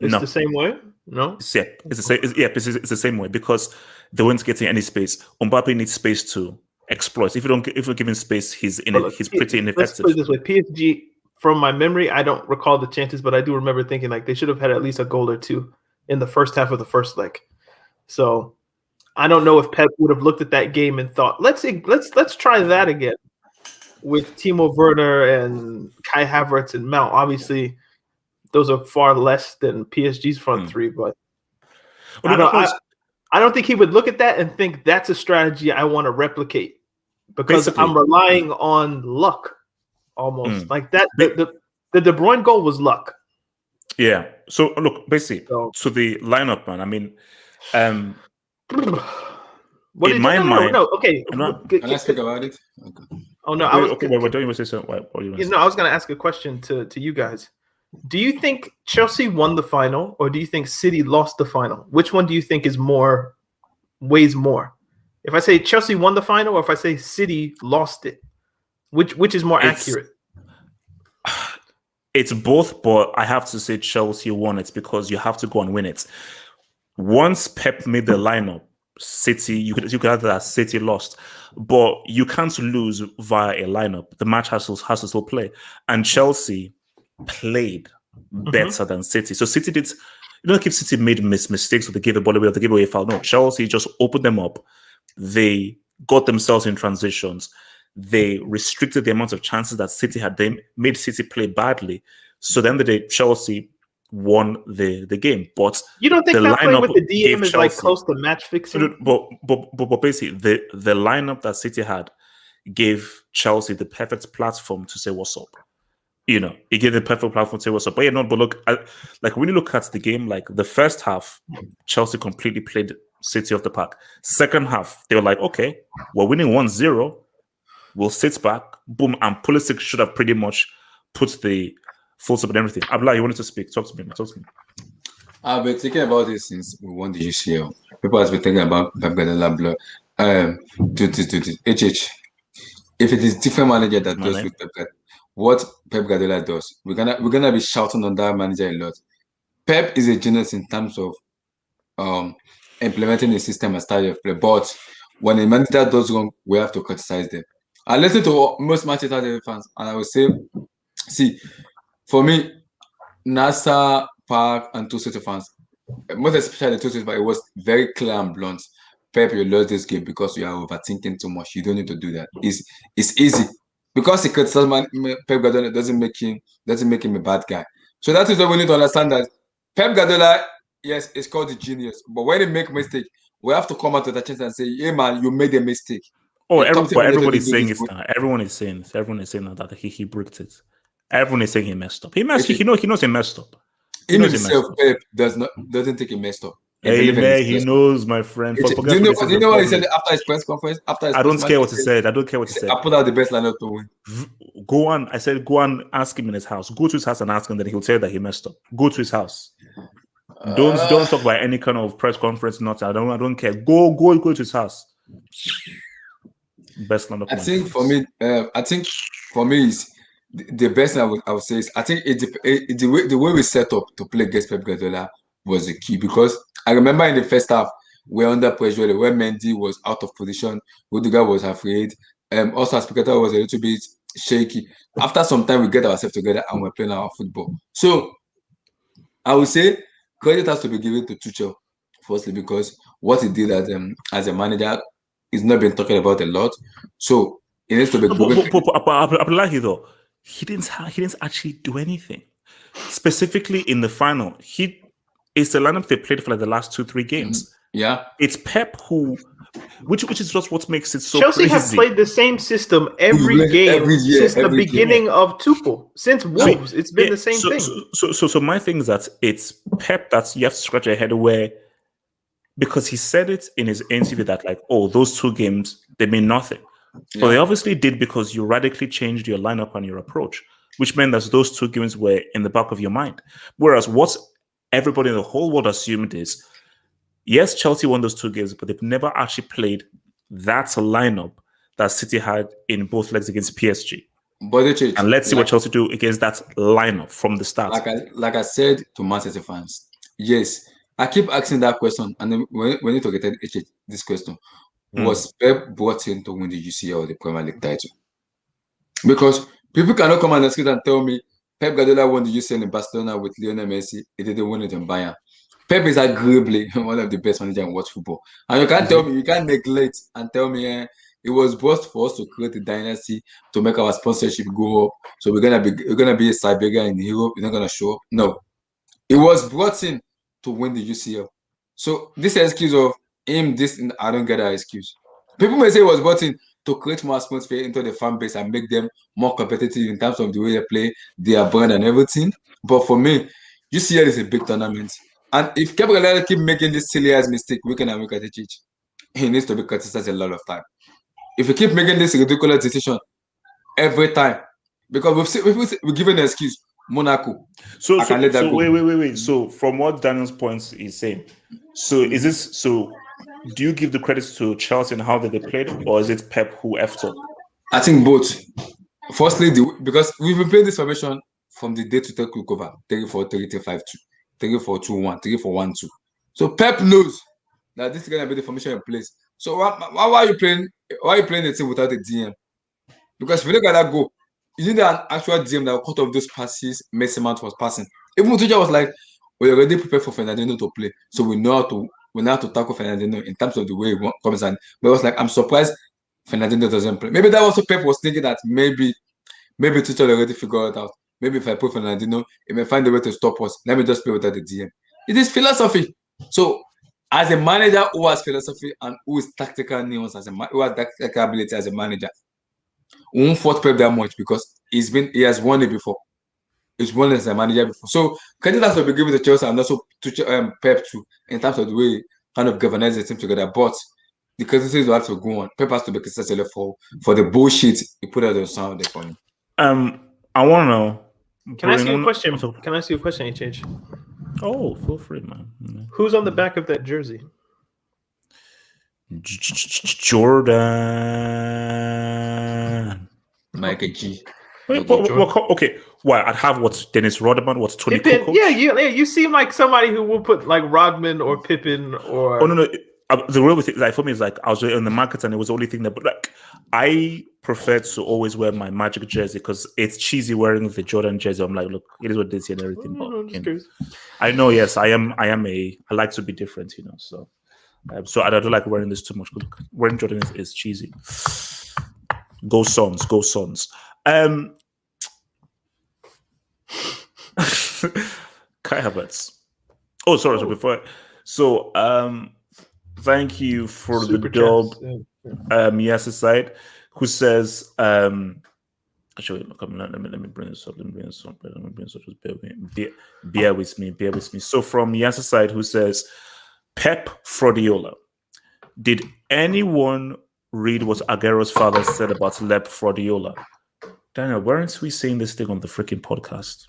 it's no. the same way? No? It's the same way, because they weren't getting any space. Mbappe needs space to exploit. If you're giving space, he's pretty ineffective. Let's put it this way. PSG, from my memory, I don't recall the chances, but I do remember thinking like they should have had at least a goal or two in the first half of the first leg. So I don't know if Pep would have looked at that game and thought, let's try that again with Timo Werner and Kai Havertz and Mount. Obviously, those are far less than PSG's front three, but I don't think he would look at that and think that's a strategy I want to replicate, because basically, I'm relying on luck almost. Like that. The De Bruyne goal was luck. Yeah. So look, basically, to the lineup, man. I mean, what in my mind? No. Okay. Can I speak about it? Okay. Oh no, I was okay. What do you want to say? What do you want to say? No, I was going to ask a question to you guys. Do you think Chelsea won the final, or do you think City lost the final? Which one do you think weighs more? If I say Chelsea won the final, or if I say City lost it, which is more accurate? It's both, but I have to say Chelsea won it, because you have to go and win it. Once Pep made the lineup, City, you could have that City lost, but you can't lose via a lineup. The match has to still play, and Chelsea played better than City. So City did. You don't keep City made mistakes, or they gave the ball away, or they gave away a foul. No, Chelsea just opened them up. They got themselves in transitions. they restricted the amount of chances that City had. They made City play badly. So then the day Chelsea won the game. But you don't think the not playing lineup with the gave DM is Chelsea, like close to match fixing? But basically, the lineup that City had gave Chelsea the perfect platform to say what's up. You know, it gave the perfect platform to say what's up. But yeah, no, but look, like when you look at the game, like the first half, Chelsea completely played City off the park. Second half, they were like, okay, we're winning 1-0. We'll sit back, boom, and Pulisic should have pretty much put the full stop and everything. Abdullah, you wanted to speak. Talk to me. I've been thinking about this since we won the UCL. People have been thinking about Pep Guardiola. HH. If it is different manager that does with Pep Guardiola, what Pep Guardiola does, we're gonna be shouting on that manager a lot. Pep is a genius in terms of implementing a system and style of play, but when a manager does wrong, we have to criticize them. I listen to most Manchester United fans, and I will say, see, for me, NASA, Park, and two City fans, most especially the two City fans, it was very clear and blunt. Pep, you lost this game because you are overthinking too much. You don't need to do that. It's easy because he criticizes Pep Guardiola doesn't make him a bad guy. So that is what we need to understand, that Pep Guardiola, yes, is called the genius, but when he make mistake, we have to come out to the chance and say, "Hey man, you made a mistake." Oh, everybody's saying it now. Everyone is saying now that he bricked it. Everyone is saying he messed up. He knows he messed up. He himself, Pep doesn't think he messed up. He knows, my friend. Do you know what he said after his press conference? I don't care what he said. I don't care what he said. I put out the best lineup to win. Go on. I said, go and ask him in his house. Go to his house and ask him. Then he'll tell you that he messed up. Go to his house. Don't talk about any kind of press conference. Not. I don't care. Go to his house. Best lineup. I think for me is the best thing I would say is, I think the way we set up to play against Pep Guardiola was the key, because I remember in the first half we're under pressure when Mendy was out of position, Rudiger was afraid, also Aspilicueta was a little bit shaky. After some time we get ourselves together and we're playing our football. So I would say credit has to be given to Tuchel, firstly, because what he did as a manager is not been talking about a lot. So it needs to be Abdullahi, though, he didn't actually do anything. Specifically in the final, it's the lineup they played for like the last 2-3 games. Yeah, it's Pep which is just what makes it so Chelsea crazy. have played the same system every game since the beginning of Tuchel. Since Wolves, it's been the same thing. So my thing is that it's Pep that you have to scratch your head away, because he said it in his interview that like, oh, those 2 games, they mean nothing. Yeah. But they obviously did, because you radically changed your lineup and your approach, which meant that those 2 games were in the back of your mind. Whereas what everybody in the whole world assumed is, yes, Chelsea won those 2 games, but they've never actually played that lineup that City had in both legs against PSG. And let's see what Chelsea do against that lineup from the start. Like I said to Manchester fans, yes, I keep asking that question, and then we need to get this question. Was Pep brought in to win the UCL or the Premier League title? Because people cannot come on the street and tell me Pep Guardiola won the UCL in Barcelona with Lionel Messi. He didn't win it in Bayern. Pep is arguably one of the best managers in world football. And you can't tell me, you can't neglect and tell me it was brought for us to create a dynasty, to make our sponsorship go up. So we're gonna be a Siberia in Europe. It's not gonna show up. No. It was brought in to win the UCL. So this excuse of him, I don't get that excuse. People may say it was brought in to create more atmosphere into the fan base and make them more competitive in terms of the way they play, their brand and everything. But for me, UCL is a big tournament. And if Pep Guardiola keep making this silly ass mistake week in and week at each, he needs to be criticized a lot of time. If you keep making this ridiculous decision every time, because we've given an excuse, Monaco. So wait. So from what Daniel's point is saying, do you give the credits to Chelsea and how they played, or is it Pep who effed up? I think both. Firstly, because we've been playing this formation from the day to take over 3-4-3, 3-5-2, 3-4-2-1, 3-4-1-2. So Pep knows that this is gonna be the formation in place. So why are you playing? Why are you playing the team without a DM? Because if you look at that goal, you need an actual DM that will cut off those passes Mason Mount was passing. Even Tuchel was like, "We're already prepared for Fernandinho to play, so we know how to tackle Fernandinho in terms of the way he comes." And but I was like, I'm surprised Fernandinho doesn't play. Maybe that was what Pep was thinking, that maybe Tuchel already figured it out. Maybe if I put Fernandinho, he may find a way to stop us. Let me just play without the DM. It is philosophy. So, as a manager who has philosophy and who is tactical nuance who has tactical ability as a manager, we won't fault Pep that much because he has won it before. He's won as a manager before. So credit has to be given to Chelsea and also to Pep too, in terms of the way kind of galvanize the team together. But the criticism have to go on. Pep has to be criticized for the bullshit he put out on Sunday for him. I want to know. Can I ask you a question? Can I ask you a question, HH? Oh, feel free, man. Who's on the back of that jersey? Jordan. Michael G. Okay. Why? I'd have what's Dennis Rodman, what's Tony Kukoc? Yeah, you seem like somebody who will put like Rodman or Pippen or. Oh no. The real thing, like for me, is like I was on the market and it was the only thing that. But like, I prefer to always wear my Magic jersey because it's cheesy wearing the Jordan jersey. I'm like, look, it is what it is and everything. I know, yes, I like to be different, So, so I don't like wearing this too much. Wearing Jordan is cheesy. Go Suns. Kai Havertz. Oh, sorry. So before, thank you for Super the dub. Yes, aside, who says, actually, let me bring this up. Just bear with me. So from Yes aside, who says, Pep Guardiola. Did anyone read what Aguero's father said about Pep Guardiola? Daniel, weren't we saying this thing on the freaking podcast?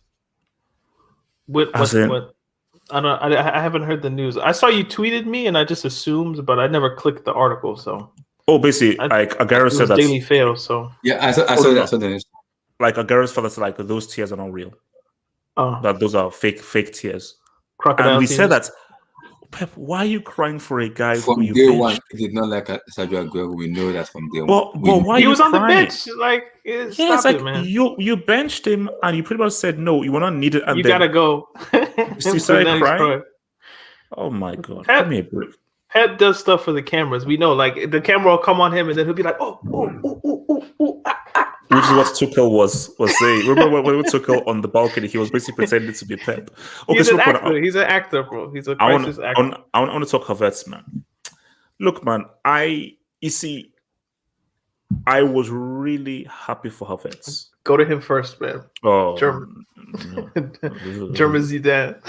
What? I don't. I haven't heard the news. I saw you tweeted me, and I just assumed, but I never clicked the article. So. Oh, basically, like Aguero said that Daily Fail. So. Yeah, I saw that. Like Aguero's father said, like those tears are not real. Oh. That those are fake tears. Crocodile and we tears. said that. Pep, why are you crying for a guy from who you day benched? one? He did not like Sergio Aguero. We know that from day one. But why he was crying? on the bench? Like, stop like it, man. You benched him, and you pretty much said no. You were not needed, and you then gotta go. You started crying. Oh my god! Give me a break. Pep does stuff for the cameras. We know, like the camera will come on him, and then he'll be like, "Oh, Which is what Tuchel was saying. Remember when Tuchel on the balcony, he was basically pretending to be Pep. Okay, he's an actor. He's an actor, bro. He's a crisis actor. I want to talk Havertz, man. Look, man, you see, I was really happy for Havertz. Go to him first, man. Oh, German. No. German Zidane.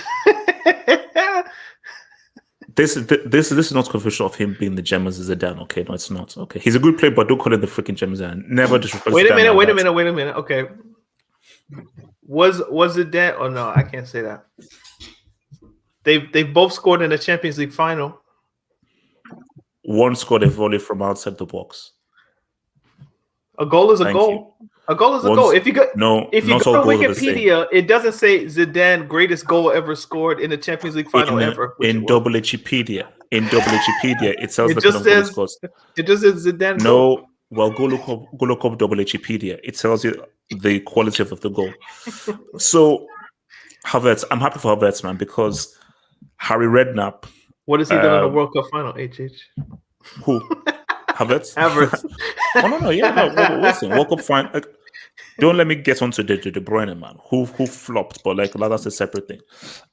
This is not confession of him being the German Zidane. Okay, no, it's not. Okay, he's a good player, but don't call him the freaking German Zidane. Never disrespect. Wait a minute. Okay, was it that? Oh no, I can't say that. They've both scored in the Champions League final. One scored a volley from outside the box. A goal is a goal. A goal is a goal. If you go to Wikipedia, it doesn't say Zidane greatest goal ever scored in the Champions League final ever. In WHpedia, it tells it just says Zidane. No, goal. Well, go look up WHpedia. It tells you the quality of the goal. So Havertz, I'm happy for Havertz, man, because Harry Redknapp. What has he done in the World Cup final? HH. Who? Havertz. Oh no, yeah, no. Listen, World Cup final. Like, don't let me get onto the De Bruyne, man, who flopped, but like that's a separate thing.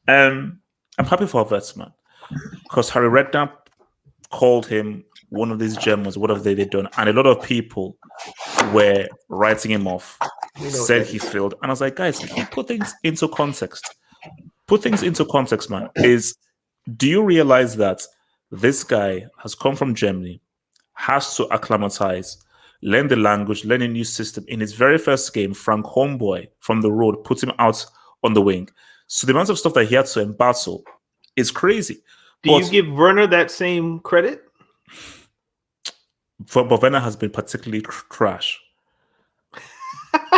I'm happy for Havertz, man, because Harry Redknapp called him one of these Germans. What have they done? And a lot of people were writing him off, said he failed, and I was like, guys, put things into context. Put things into context, man. Do you realize that this guy has come from Germany, has to acclimatize, learn the language, learn a new system. In his very first game, Frank Homeboy from the road put him out on the wing. So the amount of stuff that he had to battle is crazy. Do you give Werner that same credit? But Werner has been particularly trash.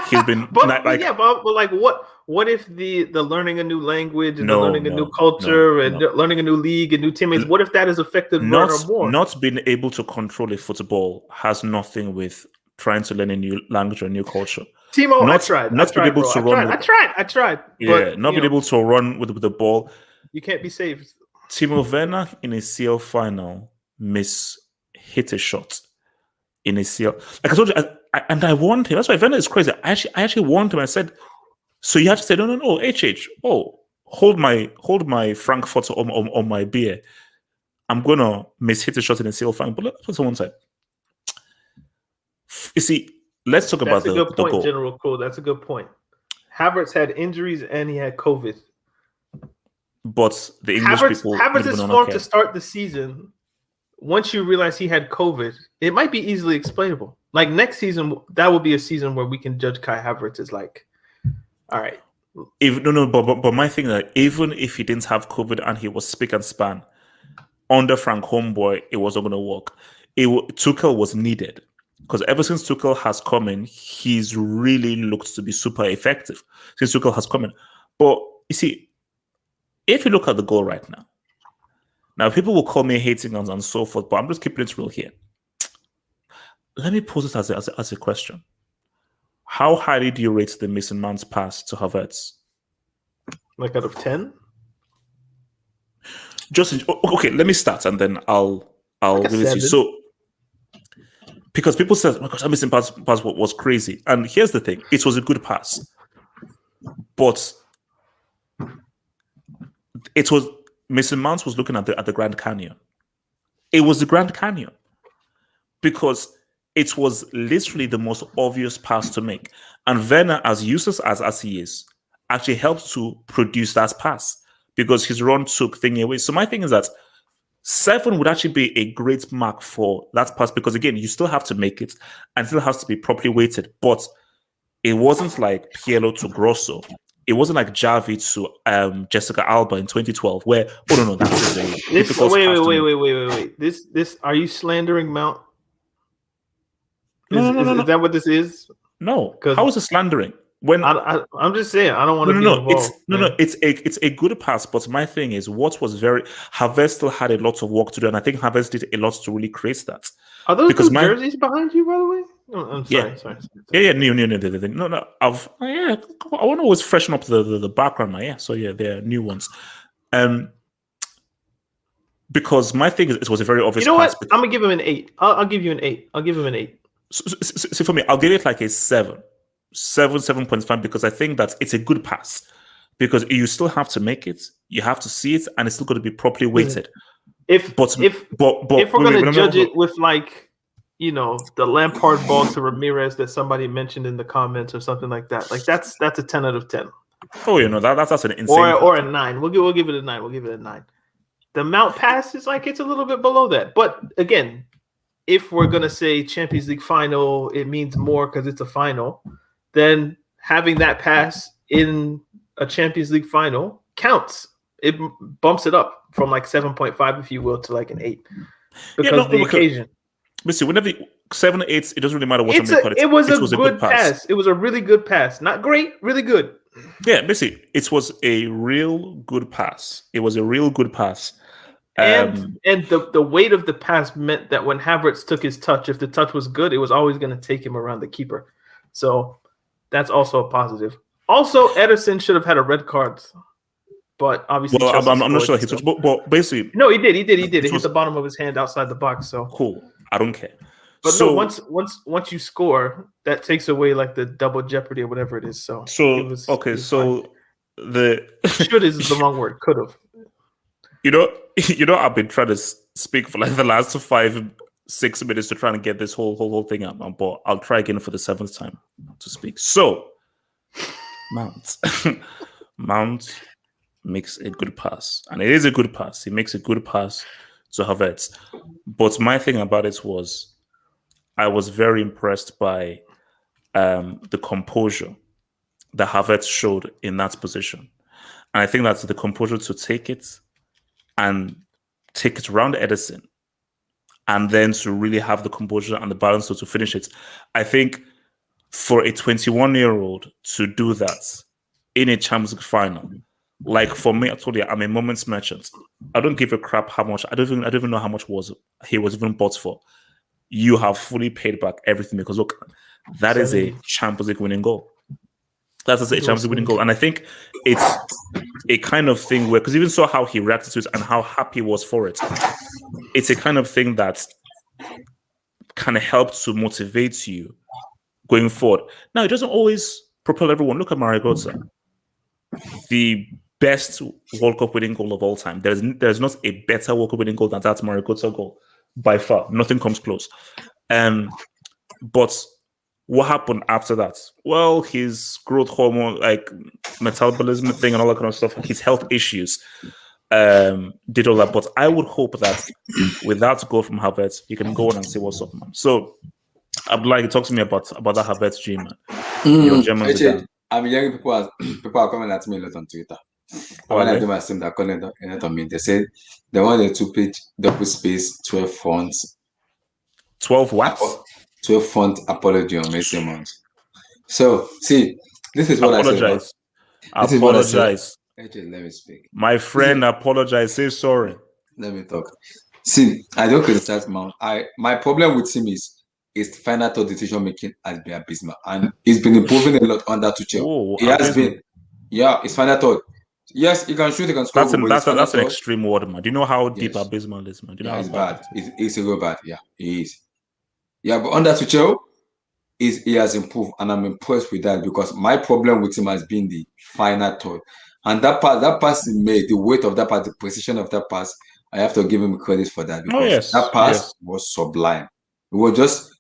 He's been but like what if the learning a new language and learning a new culture and learning a new league and new teammates, what if that is affected Werner more? Not being able to control a football has nothing with trying to learn a new language or a new culture. Timo, I tried. Yeah, not being able to run with the ball. You can't be saved. Timo Werner in a CL final hit a shot. in a CL. Like I told you, I warned him. That's why Werner is crazy. I actually warned him. I said, so you have to say, no, HH. Oh, hold my Frankfurt on my beer. I'm gonna hit a shot in a CL final. But that's what someone said. You see, let's talk about That's a good point, goal. General Cole. That's a good point. Havertz had injuries and he had COVID. But the English people, Havertz's form to start the season, once you realize he had COVID, it might be easily explainable. Like next season, that will be a season where we can judge Kai Havertz as like, all right. But my thing is that even if he didn't have COVID and he was spick and span, under Frank Homeboy, it wasn't going to work. Tuchel was needed because ever since Tuchel has come in, he's really looked to be super effective since Tuchel has come in. But you see, if you look at the goal right now people will call me hating and so forth, but I'm just keeping it real here. Let me pose it as a question. How highly do you rate the Mason Mount's pass to Havertz? Like out of 10? Okay, let me start and then I'll like give it to you. So, because people said, "My gosh, that Mason pass was crazy," and here's the thing: it was a good pass, but it was Mason Mount was looking at the Grand Canyon. It was the Grand Canyon because it was literally the most obvious pass to make, and Werner, as useless as he is, actually helped to produce that pass because his run took thing away. So my thing is that 7 would actually be a great mark for that pass because, again, you still have to make it and it still has to be properly weighted. But it wasn't like Pirlo to Grosso. It wasn't like Javi to Jessica Alba in 2012 where, no, that is a difficult Wait. This are you slandering Mount? No. Is that what this is? No. How is it slandering? When I'm just saying, I don't want to be involved. It's a good pass, but my thing is, Havertz still had a lot of work to do, and I think Havertz did a lot to really create that. Are those jerseys behind you, by the way? Oh, I'm sorry. Yeah, new. No. I want to always freshen up the background, man. Yeah, so yeah, they're new ones. Because my thing is, it was a very obvious. You know pass. what? I'm gonna give him an 8. I'll give you an 8. I'll give him an 8. So for me, I'll give it like a 7. 7.5 because I think that it's a good pass because you still have to make it, you have to see it, and it's still going to be properly weighted. If we're going to judge it with like the Lampard ball to Ramirez that somebody mentioned in the comments or something like that, like that's a 10 out of 10. Oh, that's an insane or a 9. We'll give it a 9. We'll give it a 9. The Mount pass is like it's a little bit below that, but again, if we're going to say Champions League final, it means more because it's a final. Then having that pass in a Champions League final counts. It bumps it up from like 7.5, if you will, to like an 8 because the occasion. But see, whenever 7 or 8, it doesn't really matter what somebody called it. It was a good pass. It was a really good pass. Not great, really good. Yeah, basically, it was a real good pass. It was a real good pass. And the weight of the pass meant that when Havertz took his touch, if the touch was good, it was always going to take him around the keeper. So that's also a positive. Also, Ederson should have had a red card, but obviously, I'm not sure he touched. But basically, no, he did. It hit the bottom of his hand outside the box. So cool. I don't care. But so, no, once you score, that takes away like the double jeopardy or whatever it is. So the should is the wrong word. Could have. I've been trying to speak for like the last 5-6 minutes to try and get this whole thing out, but I'll try again for the 7th time to speak. So, Mount makes a good pass, and it is a good pass. He makes a good pass to Havertz. But my thing about it was, I was very impressed by the composure that Havertz showed in that position, and I think that's the composure to take it around Ederson, and then to really have the composure and the balance to finish it. I think for a 21-year-old to do that in a Champions League final, like for me, I told you, I'm a moments merchant. I don't give a crap how much. I don't even know how much he was even bought for. You have fully paid back everything because look, that is a Champions League winning goal. That is a Champions League winning goal, and I think it's a kind of thing where, because even saw how he reacted to it and how happy he was for it. It's a kind of thing that can help to motivate you going forward. Now, it doesn't always propel everyone. Look at Mario Götze, the best World Cup winning goal of all time. There's not a better World Cup winning goal than that Mario Götze goal by far. Nothing comes close. But what happened after that? Well, his growth hormone, like metabolism thing and all that kind of stuff, his health issues did all that. But I would hope that with that goal from Havertz, you can go on and say what's up, man. So Abdullah, talk to me about that Havertz G, man. Your Germans again. I'm hearing people are coming at me a lot on Twitter. When I do my stream, they're calling it on me. They said they want a 2-page double space 12 fonts. 12 what? 12 font apology on Mason Mount. So see, this is what apologize. I said. Apologize. Let me speak. My friend, apologize. Say sorry. Let me talk. See, I don't criticize Mount. My problem with him is his final thought decision making has been abysmal, and he's been improving a lot under Tuchel. He has been, his final thought. Yes, he can shoot, he can score. That's an extreme word, man. Do you know how deep abysmal is, man? Do you know how it's bad. It's a real bad. Yeah, he is. Yeah, but under Tuchel, he has improved, and I'm impressed with that because my problem with him has been the final thought. And that pass he made, the weight of that pass, the precision of that pass, I have to give him credit for that because that pass was sublime. We were just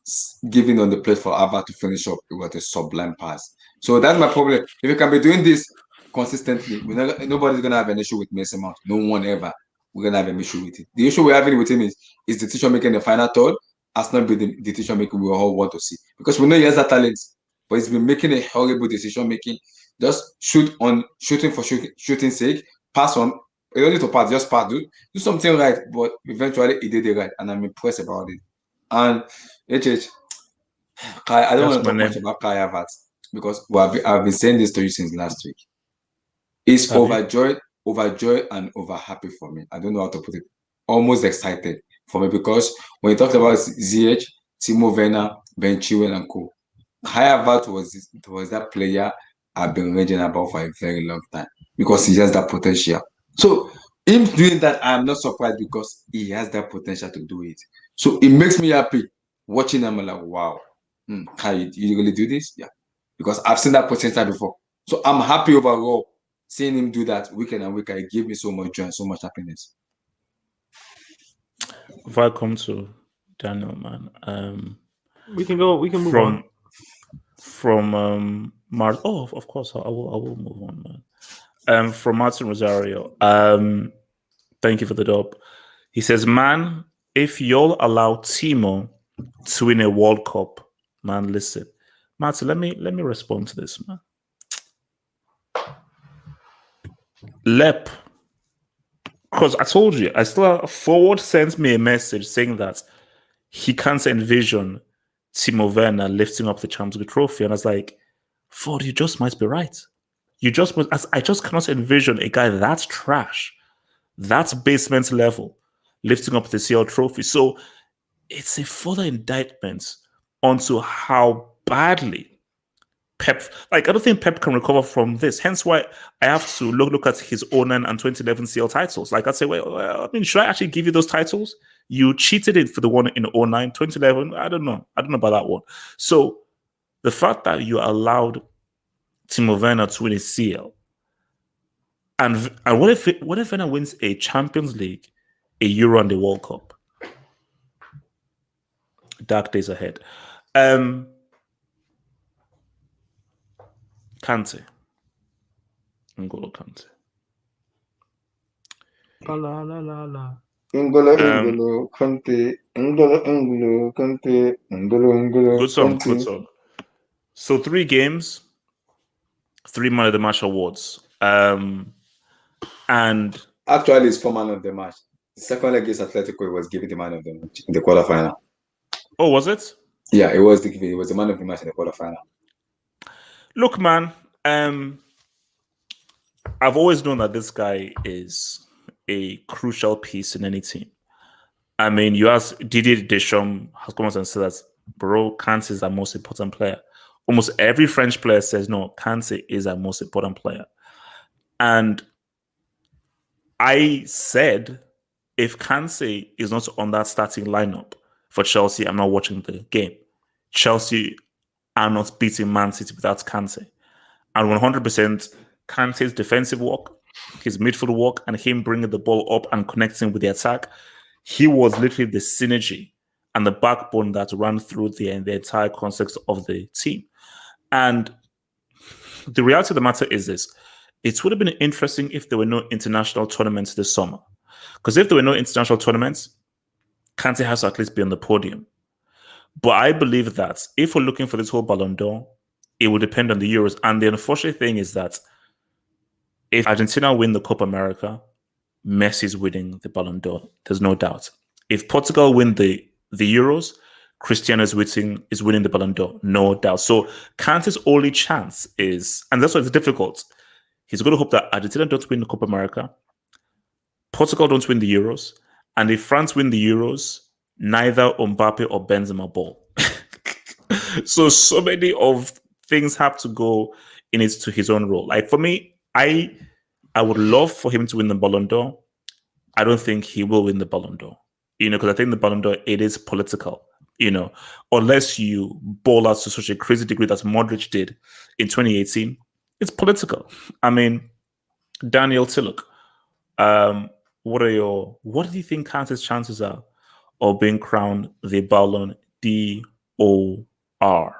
giving on the plate for Havertz to finish up. It was a sublime pass. So that's my problem. If you can be doing this consistently, nobody's gonna have an issue with Mason Mount. No one ever. We're gonna have an issue with it. The issue we're having with him is the decision making the final third has not been the decision making we all want to see. Because we know he has that talent, but he's been making a horrible decision making. Just shooting for shooting sake, pass on. You don't need to pass, just pass. Do something right, but eventually he did it right, and I'm impressed about it. And I don't want to talk much about Kai Havertz because I've been saying this to you since last week. It's overjoyed and over happy for me. I don't know how to put it. Almost excited for me because when you talked about ZH, Timo Werner, Ben Chilwell, and co, Kai Havertz was that player I've been raging about for a very long time because he has that potential. So him doing that, I'm not surprised because he has that potential to do it. So it makes me happy watching him. I'm like, wow, can you really do this? Yeah, because I've seen that potential before. So I'm happy overall seeing him do that week in and week out. It gave me so much joy and so much happiness. If I come to Daniel, man, we can move on from Mars. Oh, of course, I will move on, man. From Martin Rosario. Thank you for the dub. He says, man, if you'll allow Timo to win a World Cup, man, listen. Martin, let me respond to this, man. Lep, because I told you, Forward sent me a message saying that he can't envision Timo Werner lifting up the Champions League trophy. And I was like, Ford, you just might be right. I just cannot envision a guy that's trash, that's basement level, lifting up the CL trophy. So it's a further indictment onto how badly Pep, I don't think Pep can recover from this. Hence why I have to look at his 09 and 2011 CL titles. Like I'd say, well, should I actually give you those titles? You cheated it for the one in 09, 2011. I don't know about that one. So the fact that you allowed Timo Werner to win a CL, and what if Werner wins a Champions League, a Euro, and a World Cup? Dark days ahead. Kante. N'Golo Kante. La la la la. N'Golo Kante. N'Golo Kante. Good song. So 3 games, 3 man of the match awards. And actually, it's 4 man of the match. The second leg against Atletico was given the man of the match in the quarterfinal. Oh, was it? Yeah, it was the man of the match in the quarterfinal. Look, man, I've always known that this guy is a crucial piece in any team. I mean, you ask Didier Deschamps has come out and said that, bro, Kante is our most important player. Almost every French player says, no, Kante is our most important player. And I said, if Kante is not on that starting lineup, for Chelsea, I'm not watching the game. Chelsea are not beating Man City without Kante. And 100% Kante's defensive work, his midfield work, and him bringing the ball up and connecting with the attack, he was literally the synergy and the backbone that ran through the entire context of the team. And the reality of the matter is this. It would have been interesting if there were no international tournaments this summer. Because if there were no international tournaments, Kante has to at least be on the podium. But I believe that if we're looking for this whole Ballon d'Or, it will depend on the Euros. And the unfortunate thing is that if Argentina win the Copa America, Messi's winning the Ballon d'Or. There's no doubt. If Portugal win the Euros, Cristiano is winning the Ballon d'Or. No doubt. So Kante's only chance is, and that's why it's difficult, he's going to hope that Argentina don't win the Copa America, Portugal don't win the Euros, and if France win the Euros, neither Mbappe or Benzema ball. So many of things have to go in it to his own role. Like for me, I would love for him to win the Ballon d'Or. I don't think he will win the Ballon d'Or. Because I think the Ballon d'Or, it is political. Unless you ball out to such a crazy degree that Modric did in 2018, it's political. I mean, Daniel Tiluk, what do you think Kante's chances are of being crowned the Ballon d'Or?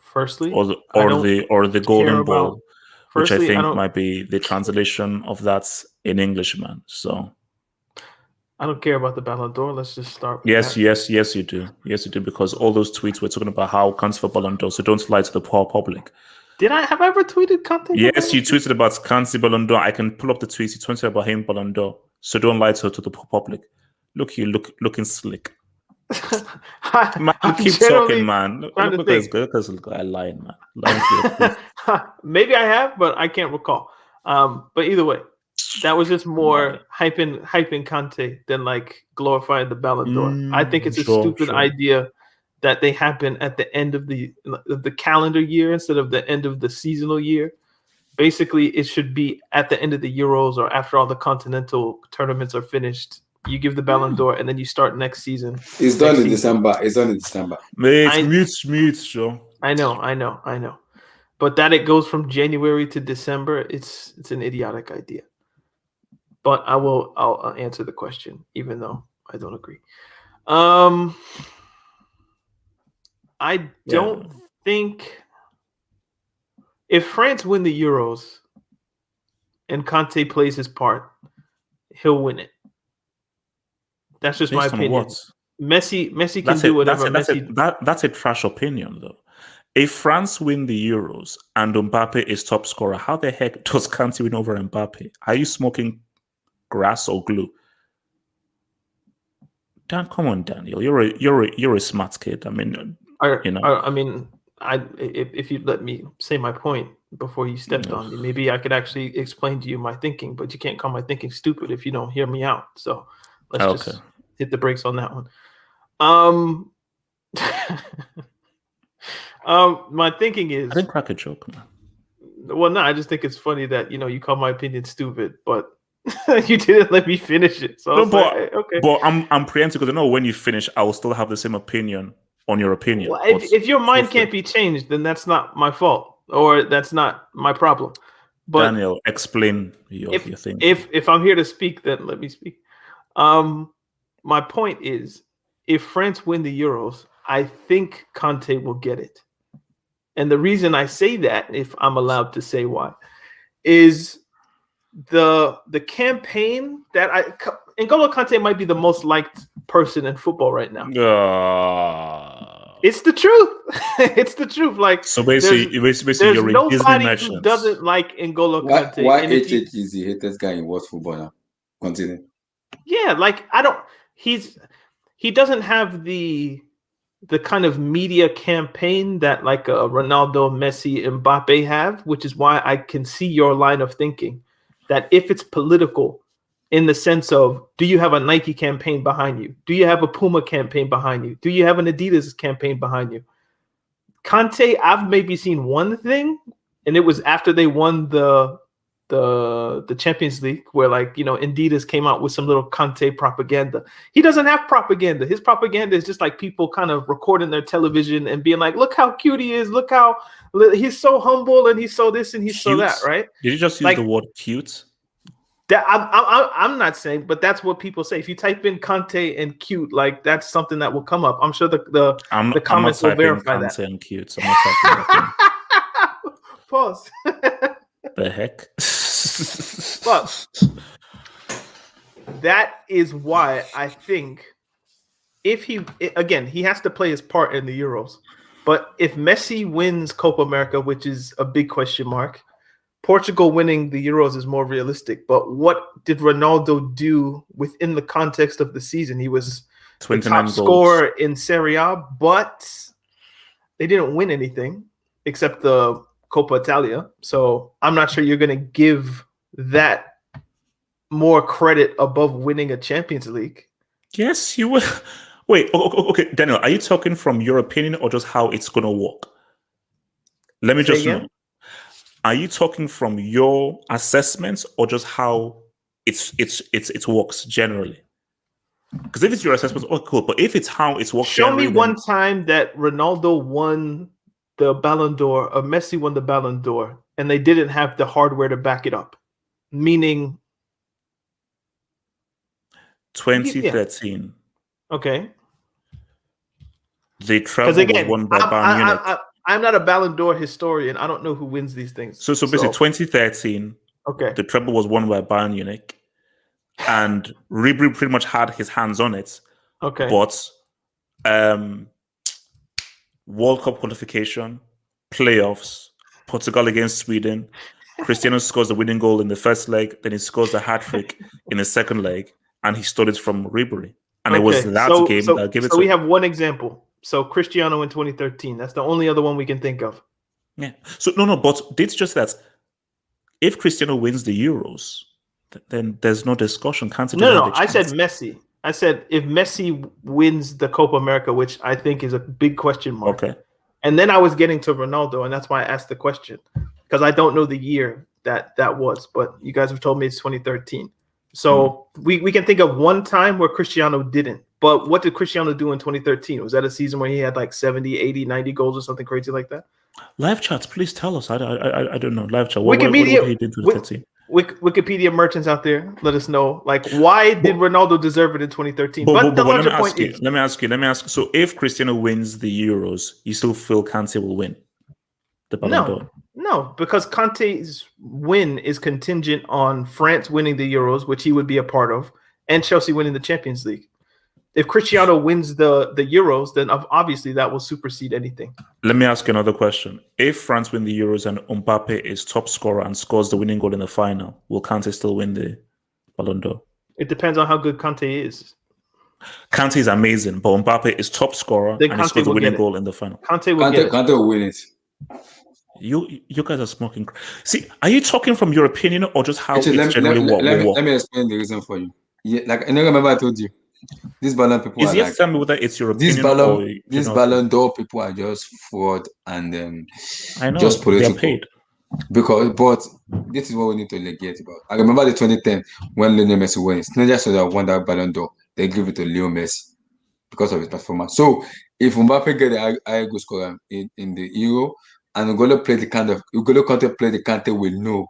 Firstly, or the Golden Ball, which I think might be the translation of that in English, man. So I don't care about the Ballon d'Or. Let's just start with yes, that. Yes, you do. Yes, you do, because all those tweets were talking about how Kante's for Ballon d'Or, so don't lie to the poor public. Have I ever tweeted Kante? Yes, you tweeted about Kante's Ballon d'Or. I can pull up the tweets. You tweeted about him Ballon d'Or, so don't lie to the poor public. Look, you looking slick. Man, keep talking, man. Look at this guy. Look at this guy lying, man. Maybe I have, but I can't recall. But either way, that was just more hyping Kante than like glorifying the Ballon d'Or. I think it's a stupid idea that they happen at the end of the calendar year instead of the end of the seasonal year. Basically, it should be at the end of the Euros or after all the continental tournaments are finished. You give the Ballon d'Or and then you start next season. It's done in December. It's mute, sure. I know. But that it goes from January to December, it's an idiotic idea. But I'll answer the question, even though I don't agree. I don't think if France win the Euros and Kante plays his part, he'll win it. That's just my opinion. What? Messi can do whatever. That's a trash opinion, though. If France win the Euros and Mbappe is top scorer, how the heck does Kante win over Mbappe? Are you smoking grass or glue? Dan, come on, Daniel. You're a smart kid. I mean, if you let me say my point before you stepped on me, maybe I could actually explain to you my thinking. But you can't call my thinking stupid if you don't hear me out. So let's just hit the brakes on that one. My thinking is, I didn't crack a joke, man. Well, no, I just think it's funny that you call my opinion stupid, but you didn't let me finish it. So okay. But I'm preempting because I know when you finish, I will still have the same opinion on your opinion. Well, if your mind can't be changed, then that's not my fault, or that's not my problem. But Daniel, explain your thing. If I'm here to speak, then let me speak. My point is, if France win the Euros, I think Kante will get it. And the reason I say that, if I'm allowed to say why, is the campaign that N'Golo Kante might be the most liked person in football right now. It's the truth. It's the truth. Like, so basically you're nobody who doesn't like N'Golo Kante. Why HH is the hatest guy in world football now? Continue. Yeah, like he doesn't have the kind of media campaign that like a Ronaldo, Messi, Mbappe have, which is why I can see your line of thinking that if it's political in the sense of, do you have a Nike campaign behind you? Do you have a Puma campaign behind you? Do you have an Adidas campaign behind you? Kante, I've maybe seen one thing, and it was after they won the the Champions League, where Adidas came out with some little Conte propaganda. He doesn't have propaganda. His propaganda is just like people kind of recording their television and being like, "Look how cute he is. Look how he's so humble and he's so this and he's so that." Right? Did you just use the word cute? That I'm not saying, but that's what people say. If you type in Conte and cute, that's something that will come up. I'm sure the comments will verify that. Conte and cute. I'm not typing that in. Pause. The heck? But that is why I think if he has to play his part in the Euros. But if Messi wins Copa America, which is a big question mark, Portugal winning the Euros is more realistic. But what did Ronaldo do within the context of the season? He was the top scorer in Serie A, but they didn't win anything except the Coppa Italia. So I'm not sure you're going to give that more credit above winning a Champions League. Yes, you will. Wait, okay, Daniel, are you talking from your opinion or just how it's going to work? Let me just know. Are you talking from your assessments or just how it works generally? Because if it's your assessments, cool. But if it's how it works, show me one time that Ronaldo won the Ballon d'Or or Messi won the Ballon d'Or and they didn't have the hardware to back it up. Meaning 2013. Yeah. Okay. The treble was won by Bayern Munich. I'm not a Ballon d'Or historian. I don't know who wins these things. So basically 2013, okay, the treble was won by Bayern Munich. And Ribery pretty much had his hands on it. Okay. But World Cup qualification, playoffs, Portugal against Sweden. Cristiano scores the winning goal in the first leg, then he scores the hat-trick in the second leg, and he stole it from Ribery. And it was that game that gave it to him. So we have one example. So Cristiano in 2013. That's the only other one we can think of. Yeah. So no, but it's just that if Cristiano wins the Euros, then there's no discussion. No. I said Messi. I said if Messi wins the Copa America, which I think is a big question mark. Okay. And then I was getting to Ronaldo, and that's why I asked the question. Because I don't know the year that was, but you guys have told me it's 2013. So we can think of one time where Cristiano didn't. But what did Cristiano do in 2013? Was that a season where he had like 70, 80, 90 goals or something crazy like that? Live chats, please tell us. I don't know. Live chat. Wikipedia, what he did in 2013? Wikipedia merchants out there, let us know. Like, why did Ronaldo deserve it in 2013? But the larger point is... Let me ask you. So if Cristiano wins the Euros, you still feel Kante will win the Ballon d'Or? No, because Kante's win is contingent on France winning the Euros, which he would be a part of, and Chelsea winning the Champions League. If Cristiano wins the Euros, then obviously that will supersede anything. Let me ask you another question. If France win the Euros and Mbappe is top scorer and scores the winning goal in the final, will Kante still win the Ballon d'Or? It depends on how good Kante is. Kante is amazing, but Mbappe is top scorer and he scores the winning goal in the final. Kante will win it. You guys are smoking. See, are you talking from your opinion or just how it's generally works? Let me explain the reason for you. Yeah, like I remember I told you. These Ballon people is yet to tell me whether it's your opinion these Ballon d'Or people are just fraud and I know, just political. They're paid. But this is what we need to get about. I remember the 2010 when Lionel Messi won it. It's not just so that won that Ballon d'Or. They give it to Leo Messi because of his performance. So if Mbappe get a high goal scorer in the Euro and we're going to play the kind of play the Kante we know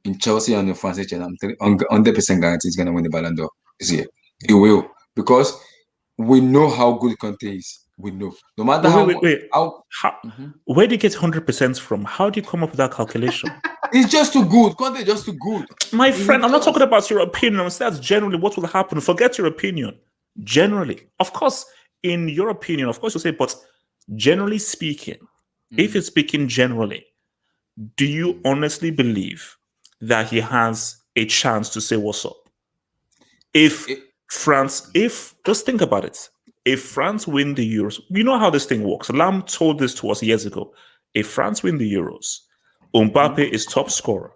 in Chelsea and in France, and I'm telling 100% guarantee he's going to win the Ballon d'Or this year. He will. Because we know how good Kante is. We know. No matter where do you get 100% from? How do you come up with that calculation? It's just too good. Kante is just too good. My friend, I'm not talking about your opinion. I'm saying that's generally what will happen. Forget your opinion. Generally. Of course, in your opinion, of course you say, but generally speaking, if you're speaking generally, do you honestly believe that he has a chance to say what's up? Just think about it. If France win the Euros, you know how this thing works. Lam told this to us years ago. If France win the Euros, Mbappe is top scorer.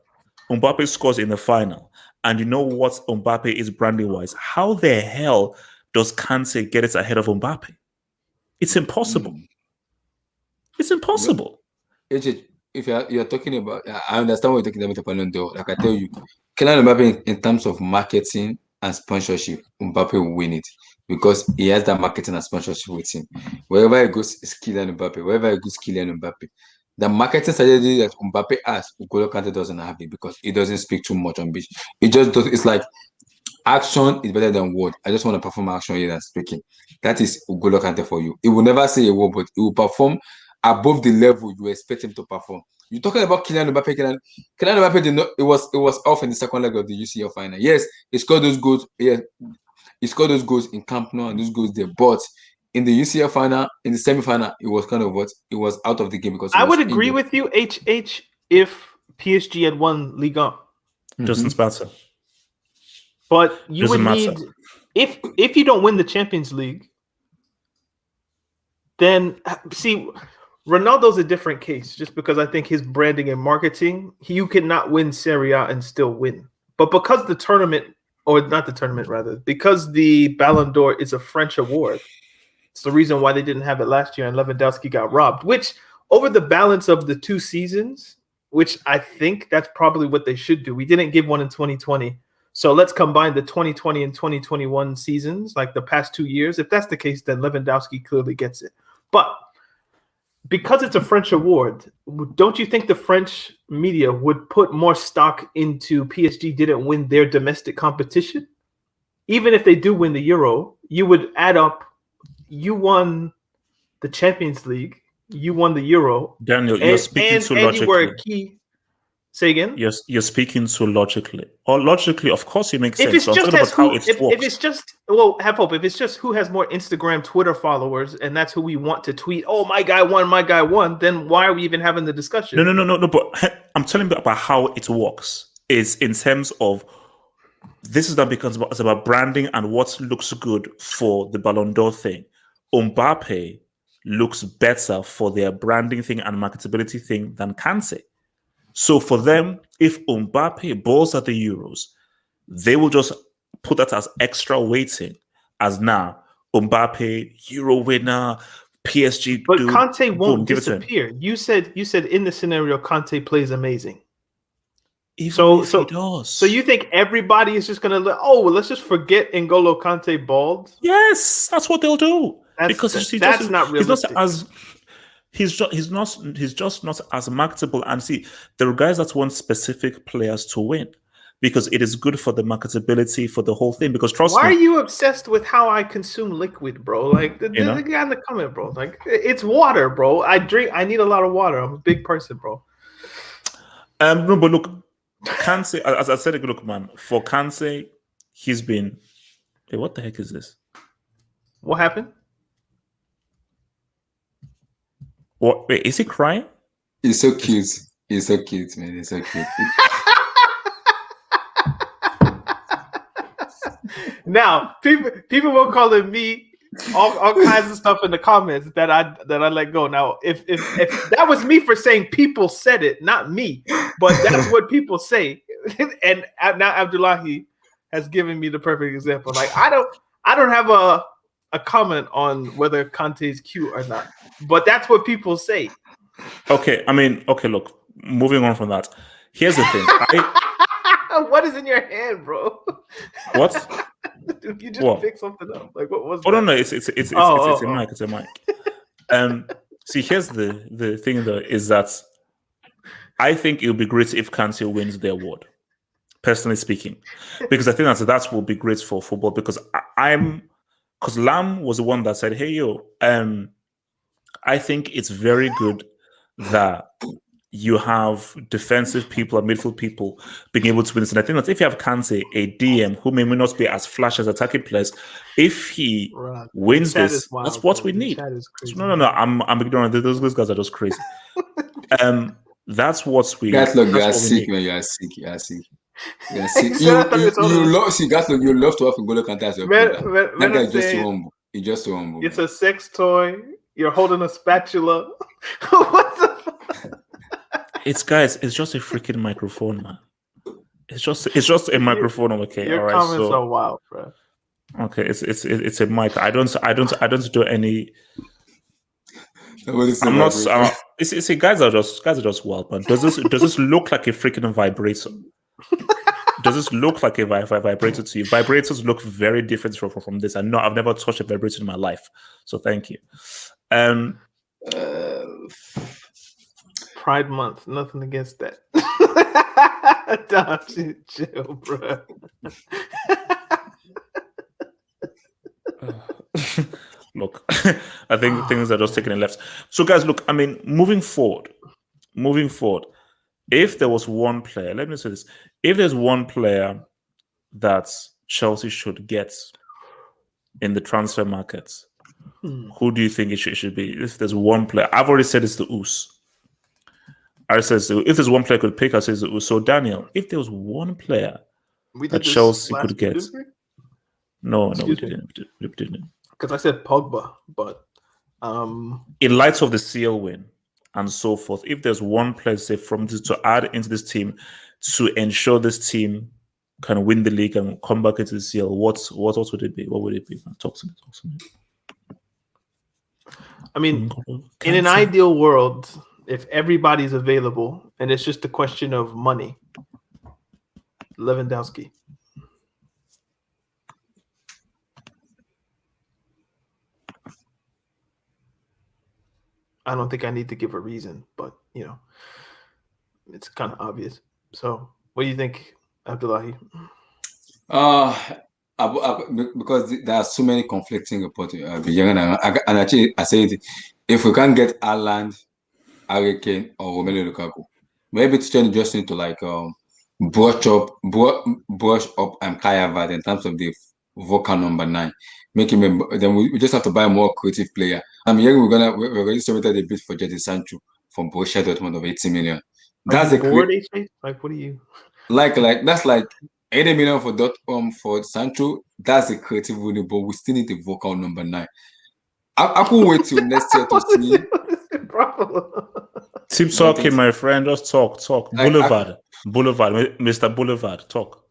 Mbappe scores in the final. And you know what Mbappe is branding-wise? How the hell does Kante get it ahead of Mbappe? It's impossible. It's impossible. AJ, if you're talking about, I understand what you're talking about Ballon d'Or. Like I tell you, Kylian Mbappe in terms of marketing and sponsorship, Mbappe will win it because he has that marketing and sponsorship with him. Wherever he goes, it's Kylian Mbappe. Wherever he goes, Kylian Mbappe. The marketing strategy that Mbappe has, N'Golo Kante doesn't have it because he doesn't speak too much on beach. It just does. It's like action is better than word. I just want to perform action here than speaking. That is N'Golo Kante for you. He will never say a word, but he will perform above the level you expect him to perform. You're talking about Kylian Mbappe. Kylian Mbappe did not. It was off in the second leg of the UCL final. Yes, he scored those goals. Yes, he scored those goals in Camp Nou and those goals there. But in the UCL final, in the semi-final, it was kind of what it was out of the game because I would agree with you, HH, if PSG had won Ligue 1. Doesn't matter. But you would need if you don't win the Champions League, then see, Ronaldo's a different case just because I think his branding and marketing, you cannot win Serie A and still win. But because the tournament, or not the tournament rather, because the Ballon d'Or is a French award, it's the reason why they didn't have it last year and Lewandowski got robbed, which over the balance of the 2 seasons, which I think that's probably what they should do. We didn't give one in 2020. So let's combine the 2020 and 2021 seasons, like the past 2 years. If that's the case, then Lewandowski clearly gets it. But because it's a French award, don't you think the French media would put more stock into PSG didn't win their domestic competition? Even if they do win the Euro, you would add up, you won the Champions League, you won the Euro. Daniel, you're speaking too logically. You were a key. Say again? You're speaking so logically. Or logically, of course, it makes sense. If it's just if it's just, well, have hope. If it's just who has more Instagram, Twitter followers, and that's who we want to tweet, oh, my guy won, then why are we even having the discussion? No. But I'm telling you about how it works. Is in terms of this is that becomes it's about branding and what looks good for the Ballon d'Or thing. Mbappe looks better for their branding thing and marketability thing than Kante. So for them, if Mbappe balls at the Euros, they will just put that as extra weighting as now Mbappe Euro winner, PSG. But Kante won't disappear. You said in the scenario Kante plays amazing. So he does. So you think everybody is just gonna let's just forget N'Golo Kante bald? Yes, that's what they'll do. Because that's not realistic. He's just not as marketable. And see, there are guys that want specific players to win because it is good for the marketability for the whole thing. Because trust me, why are you obsessed with how I consume liquid, bro? Like the guy in the comment, bro. Like it's water, bro. I need a lot of water. I'm a big person, bro. No, but look, Kante, as I said, look, man, for Kante, he's been. Hey, what the heck is this? What happened? What? Wait, is he crying? He's so cute. He's so cute, man. He's so cute. Now, people will call it me all kinds of stuff in the comments that I let go. Now, if that was me for saying people said it, not me, but that's what people say. And now Abdullahi has given me the perfect example. Like I don't have a comment on whether Kante is cute or not, but that's what people say. Okay, look, moving on from that. Here's the thing. What is in your hand, bro? What? Dude, you just picked something up. Like what was that? No, it's a mic. It's a mic. See, here's the thing though, is that I think it would be great if Kante wins the award. Personally speaking. Because I think that will be great for football because because Lam was the one that said, hey, yo, I think it's very good that you have defensive people and midfield people being able to win this. And I think that if you have Kante, a DM who may not be as flash as attacking players, if he wins this, wild, that's what we need. No, I'm ignoring those guys are just crazy. That's what we. Guys, look, you are sick, man. You are sick. You are sick. You love to have N'Golo Kante as your brother. That guy is just too humble. He's just too humble. It's a sex toy. You're holding a spatula. What the fuck? It's just a freaking microphone, man. It's just a microphone. Okay, your all right. Comments are wild, bro. Okay, it's a mic. I don't do any. see, guys are just wild, man. Does this look like a freaking vibrator? Does this look like a vibrator to you? Vibrators look very different from this. I know I've never touched a vibrator in my life, so thank you. Pride Month, nothing against that. Dom, chill, bro. Look, I think things are just taking a left. So, guys, look. I mean, moving forward, if there was one player, let me say this: if there's one player that Chelsea should get in the transfer market, who do you think it should be? If there's one player, I've already said it's the Oos. I said if there's one player I could pick, I say it's the Oos. So, Daniel, if there was one player that Chelsea could get, no, we didn't. Because I said Pogba, but in light of the CL win and so forth, if there's one player, say, from this to add into this team to ensure this team can win the league and come back into the CL, what would it be? What would it be? Talk to me. I mean, in an ideal world, if everybody's available and it's just a question of money, Lewandowski. I don't think I need to give a reason, but it's kind of obvious. So, what do you think, Abdullahi? Because there are so many conflicting reports, and actually, I say it, if we can't get Haaland, Harry Kane, or Romelu Lukaku, maybe it's just need to brush up and Kai Havertz in terms of the vocal number 9. Make him then we just have to buy a more creative player. I'm hearing we're already submitted a bid for Jadon Sancho from Borussia Dortmund of 80 million. That's a board, like what do you like that's like 80 million for Sancho. That's a creative winning, but we still need the vocal number 9. I could wait till next year to see. Keep talking, my friend. Just talk. Boulevard, Mr. Boulevard, talk.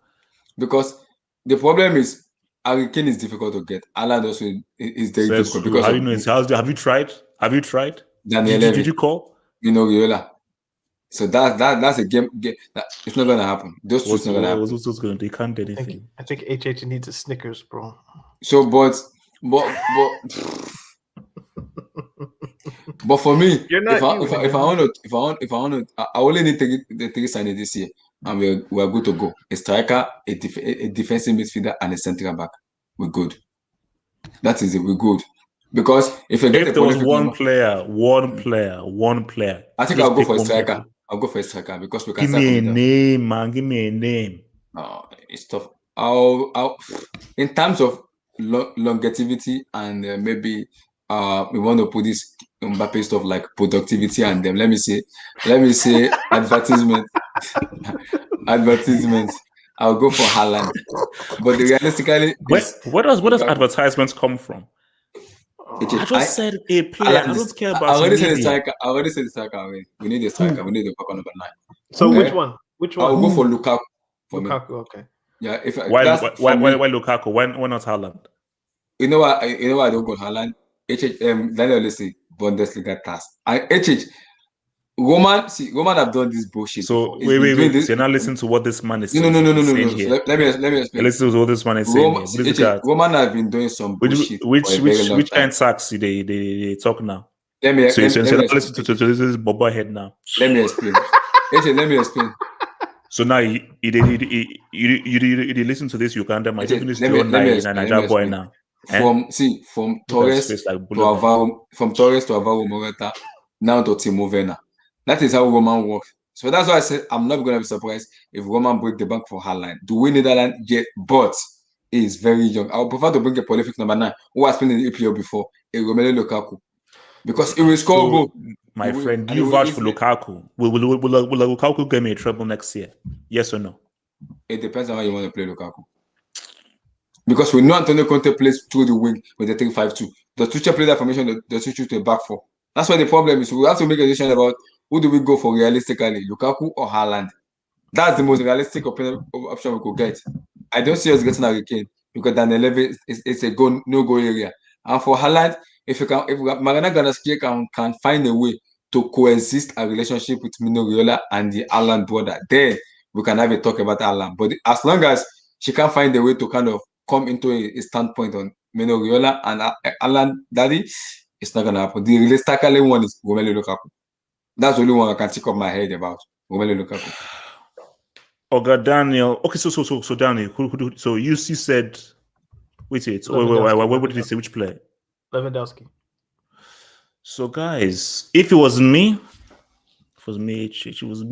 Because the problem is, Harry Kane is difficult to get. Haaland also is very difficult. Because how do you know? Have you tried? Did you call? Guardiola. So that's a game. It's not gonna happen. Those two not gonna happen. They can't do anything. I think HH needs a Snickers, bro. So, but for me, if I want to, I only need the 3 signings this year, and we're good to go. A striker, a defensive midfielder, and a central back. We're good. That is it. We're good. Because if there was one player, I think I'll go for a striker. I'll go for a striker because we can. Give me a name, man. Give me a name. Oh, it's tough. In terms of longevity and maybe we want to put this Mbappe stuff like productivity and them. Let me say advertisement. I'll go for Haaland. But realistically, where does advertisements come from? I just said a player. I don't care about. I already said the striker. We need a striker. We need a back number 9. So which one? I'll go for Lukaku. Lukaku, okay. Yeah. Why Lukaku? Why not Haaland? You know why I don't go Haaland? Daniel, listen, Bundesliga task. Roman have done this bullshit. So wait. So you're not listening to what this man is saying. No. So let me explain. Listen to what this man is saying. Roman have been doing some bullshit. Which kind of tax they talk now? Let me listen to this Boba head now. Let me explain. Let me explain. So now you listen to this Uganda man. Even this Nigeria boy now. From Torres to Alvaro Morata now to Timo Werner. That is how Roman works. So that's why I said I'm not going to be surprised if Roman break the bank for Haaland. Do we need Haaland yet? But he is very young. I would prefer to bring a prolific number 9 who has been in the EPL before, a Romelu Lukaku, because he will score goal. My friend, do you vouch for Lukaku? Will Lukaku get me a treble next year? Yes or no? It depends on how you want to play Lukaku. Because we know Antonio Conte plays through the wing with the 3-5-2. The Tuchel play that formation, the switch to a back 4. That's why the problem is we have to make a decision about who do we go for realistically, Lukaku or Haaland. That's the most realistic option we could get. I don't see us getting Harry Kane because Daniel Levy is a no-go area. And for Haaland, if Mariana Ganaski can find a way to coexist a relationship with Mino Raiola and the Alan brother, then we can have a talk about Alan. But as long as she can't find a way to kind of come into a standpoint on Mino Raiola and Alan Daddy, it's not gonna happen. The realistically one is Romelu Lukaku. That's the only one I can think of my head about Romelu Lukaku. Oga Daniel. Okay, so Daniel, so you said, wait, what did he say? Which player? Lewandowski. So guys, if it was me, I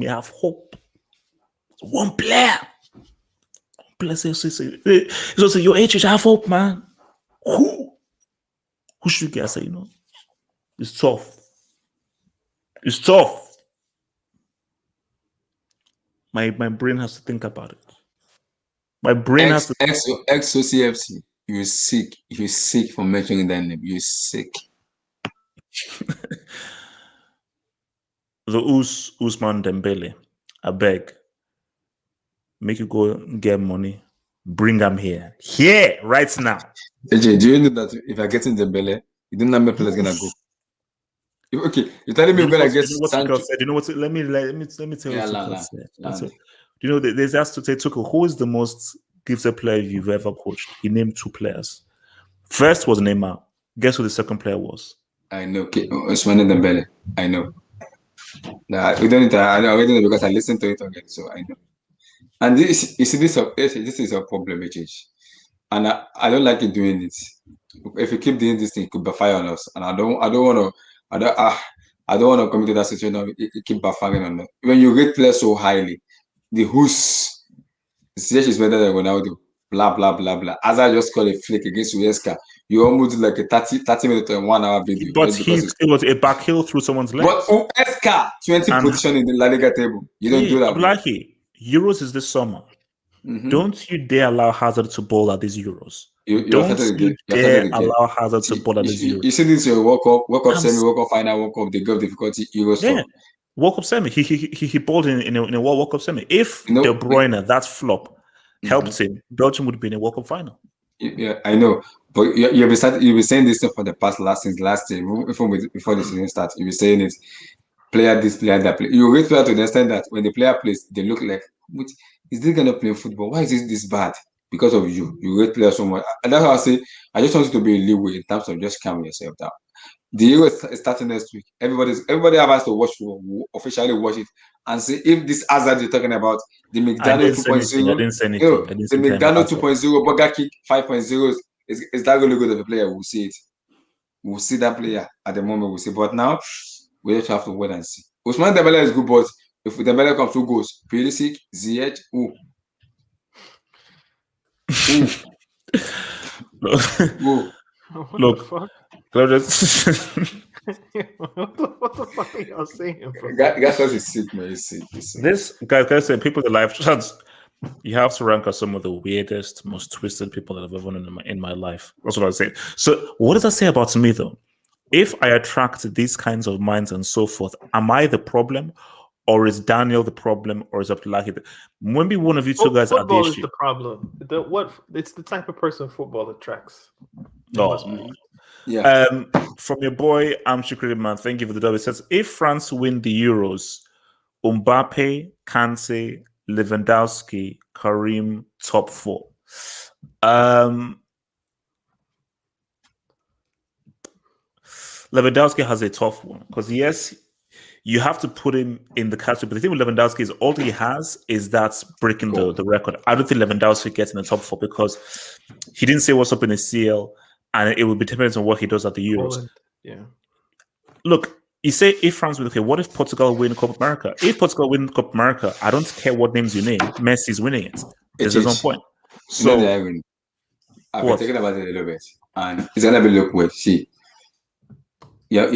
have hope. One player. So your HH, I have hope, man. Who should get say, it's tough. It's tough. My brain has to think about it. My brain has to XOCFC. You're sick. You're sick for mentioning that name. You're sick. The Usman Dembele, I beg. Make you go get money. Bring them here. Here, right now. AJ, do you know that if you're getting Dembele, you don't know how many players gonna go? Okay, you're telling me we're gonna get Sancho. You know what? Let me tell you what said. You know, there's asked to say, who is the most gifted player you've ever coached? He named 2 players. First was Neymar. Guess who the second player was? I know. Okay, Ousmane Dembele. I know. Nah, we don't need to. I already know because I listened to it again, so I know. And this is a problem, HH. And I don't like you doing it. If you keep doing this thing, it could backfire on us. And I don't want to come into that situation. It keep backfiring on us. When you rate players so highly, the who's Ziyech is better than Ronaldo. Blah blah blah blah. As I just called a flick against Uesca, you almost do like a 30 minute and 1 hour video. But it was a back heel through someone's legs. But Uesca 20 position in the La Liga table. You don't do that. Blackie, Euros is this summer. Mm-hmm. Don't you dare allow Hazard to ball at these Euros. Don't you dare allow Hazard to ball at these Euros. You see this World Cup semi, World Cup final, World Cup, the girl difficulty Euros. Yeah. World Cup semi. He balled in a World Cup semi. If De Bruyne, that flop, helped him, Belgium would be in a World Cup final. Yeah, I know. But you've been saying this thing for the past last year, before the season starts. You've been saying it. Player this, player that. You wait player to understand that when the player plays, they look like, is this gonna play football? Why is this bad? Because of you. You rate players so much. And that's how I say, I just want you to be a leeway in terms of just calming yourself down. The Euro is starting next week. Everybody has to officially watch it and see if this Hazard you're talking about, the McDaniel 2.0. I didn't say anything. The McDaniel 2.0, Burger Kick 5.0 is that really good of a player? We'll see it. We'll see that player at the moment. We'll see. But now we just have to wait and see. Ousmane Dembele is good, but if Dembele comes 2 goals, Pulisic, Ziyech, Look. What the fuck are y'all saying, bro? That's what is sick, man. It's sick. This guys say people in the live chats, you have to rank as some of the weirdest, most twisted people that I've ever known in my life. That's what I say. So what does that say about me though? If I attract these kinds of minds and so forth, am I the problem? Or is Daniel the problem? Or is Abdullahi maybe one of you two guys are the issue? Football is the problem. It's the type of person football attracts. Yeah. From your boy, I'm Shukri Man. Thank you for the dub. It says, if France win the Euros, Mbappe, Kante, Lewandowski, Karim, top 4. Lewandowski has a tough one because yes, you have to put him in the category. But the thing with Lewandowski is all he has is that's breaking the record. I don't think Lewandowski gets in the top 4 because he didn't say what's up in his CL, and it will be dependent on what he does at the Euros. Poland. Yeah. Look, you say if France win, okay, what if Portugal win Copa America? If Portugal win Copa America, I don't care what names you name. Messi's winning it. There's no point. So I've been thinking about it a little bit, and it's gonna be look wait. See, yeah.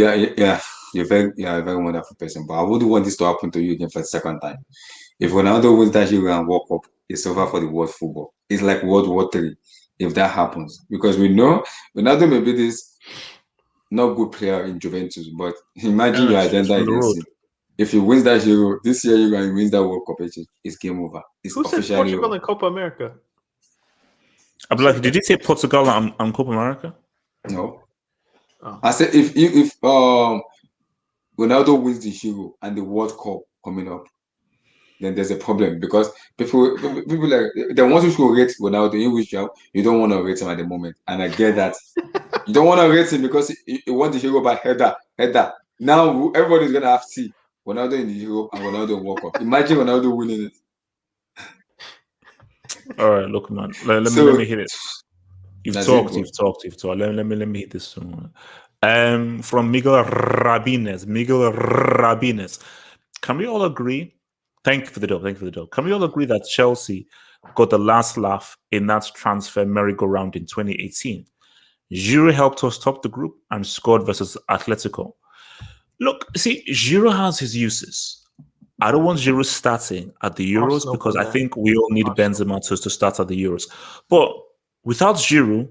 You're a very wonderful person, but I wouldn't want this to happen to you again for the second time. If Ronaldo wins that Euro and World Cup, it's over for the world football. It's like World War III if that happens, because we know Ronaldo may be this not good player in Juventus, but imagine your agenda against him. If he wins that Euro this year, and he wins that World Cup, it's game over. It's who said Portugal and Copa America? Abdullah, did you say Portugal and Copa America? No. Oh. I said if Ronaldo wins the Euro and the World Cup coming up, then there's a problem because people like they want to rate Ronaldo in which you don't want to rate him at the moment, and I get that. You don't want to rate him because he won the Euro by header. Now everybody's gonna have to see Ronaldo in the Euro and Ronaldo in World Cup. Imagine Ronaldo winning it. All right, look, man. Let me hit it. You've talked. Let me hit this soon. From Miguel Rabines. Can we all agree? Thank you for the dope. Can we all agree that Chelsea got the last laugh in that transfer merry-go-round in 2018? Giroud helped us top the group and scored versus Atletico. Look, see, Giroud has his uses. I don't want Giroud starting at the Euros because I think we all need Benzema to start at the Euros. But without Giroud,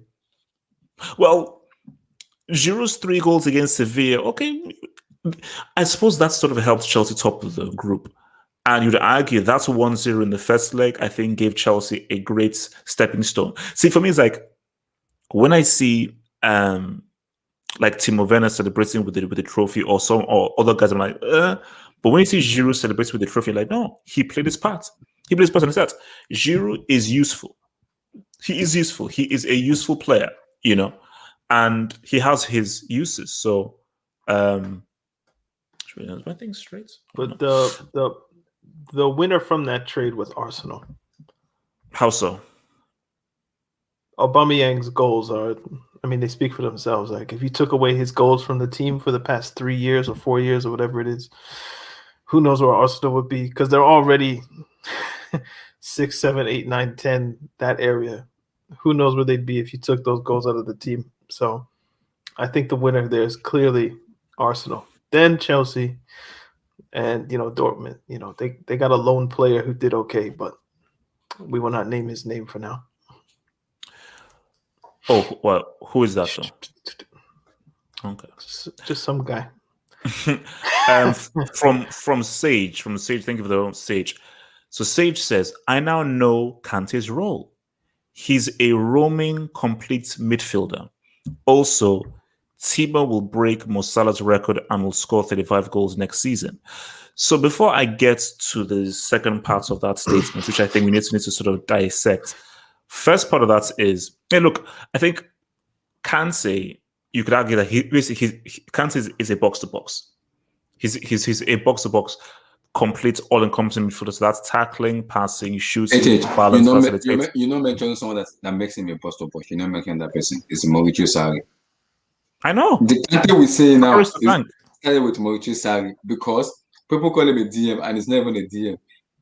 well, Giroud's 3 goals against Sevilla, okay, I suppose that sort of helped Chelsea top the group. And you'd argue that's 1-0 in the first leg, I think gave Chelsea a great stepping stone. See, for me, it's like when I see like Timo Werner celebrating with the trophy or other guys, I'm like, but when you see Giroud celebrating with the trophy, like, no, he played his part. He played his part on his set. Giroud is useful. He is useful. He is a useful player, you know, and he has his uses. So, is my thing straight? But the winner from that trade was Arsenal. How so? Aubameyang's goals are, I mean, they speak for themselves. Like, if you took away his goals from the team for the past 3 years or 4 years or whatever it is, who knows where Arsenal would be? Because they're already 6, 7, 8, 9, 10, that area. Who knows where they'd be if you took those goals out of the team? So I think the winner there is clearly Arsenal. Then Chelsea and, Dortmund. They got a lone player who did okay, but we will not name his name for now. Oh, well, who is that though? Okay, just some guy. From Sage, thank you for the Sage. So Sage says, I now know Kante's role. He's a roaming, complete midfielder. Also, Timo will break Mo Salah's record and will score 35 goals next season. So before I get to the second part of that statement, which I think we need to sort of dissect, first part of that is, hey, look, I think Kante, you could argue that Kante is a box-to-box. He's a box-to-box, complete, all-encompassing midfielder. So that's tackling, passing, shooting, balance, facilitating. You know, mention someone that makes him a box-to-box. You know, mention that person is Mauricio Sarri. I know. The Kante we say now is started with Mauricio Sarri because people call him a DM and it's not even a DM.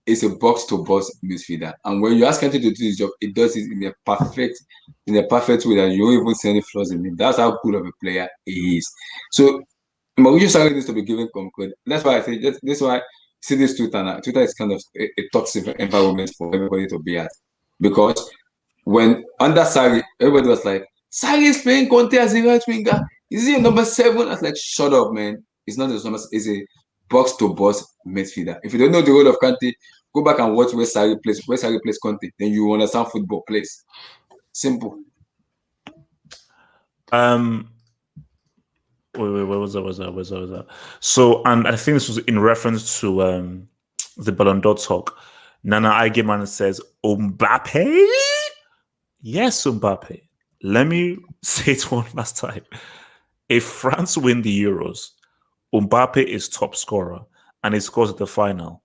It's a box-to-box midfielder. And when you ask Kante to do his job, it does it in a perfect way that you don't even see any flaws in him. That's how good of a player he is. So Mauricio Sarri needs to be given credit. That's why I say that's why I see this Twitter now. Twitter is kind of a toxic environment for everybody to be at. Because when under Sarri, everybody was like, Sarri is playing Conte as a right winger. Is he a number 7? I was like, shut up, man. It's not a number. It's a box-to-box midfielder. If you don't know the role of Conte, go back and watch where Sarri plays Conte. Then you understand football plays. Simple. Wait, where was that? So, and I think this was in reference to the Ballon d'Or talk. Nana Aigeman says, Mbappe? Yes, Mbappe. Let me say it one last time. If France win the Euros, Mbappe is top scorer and he scores at the final.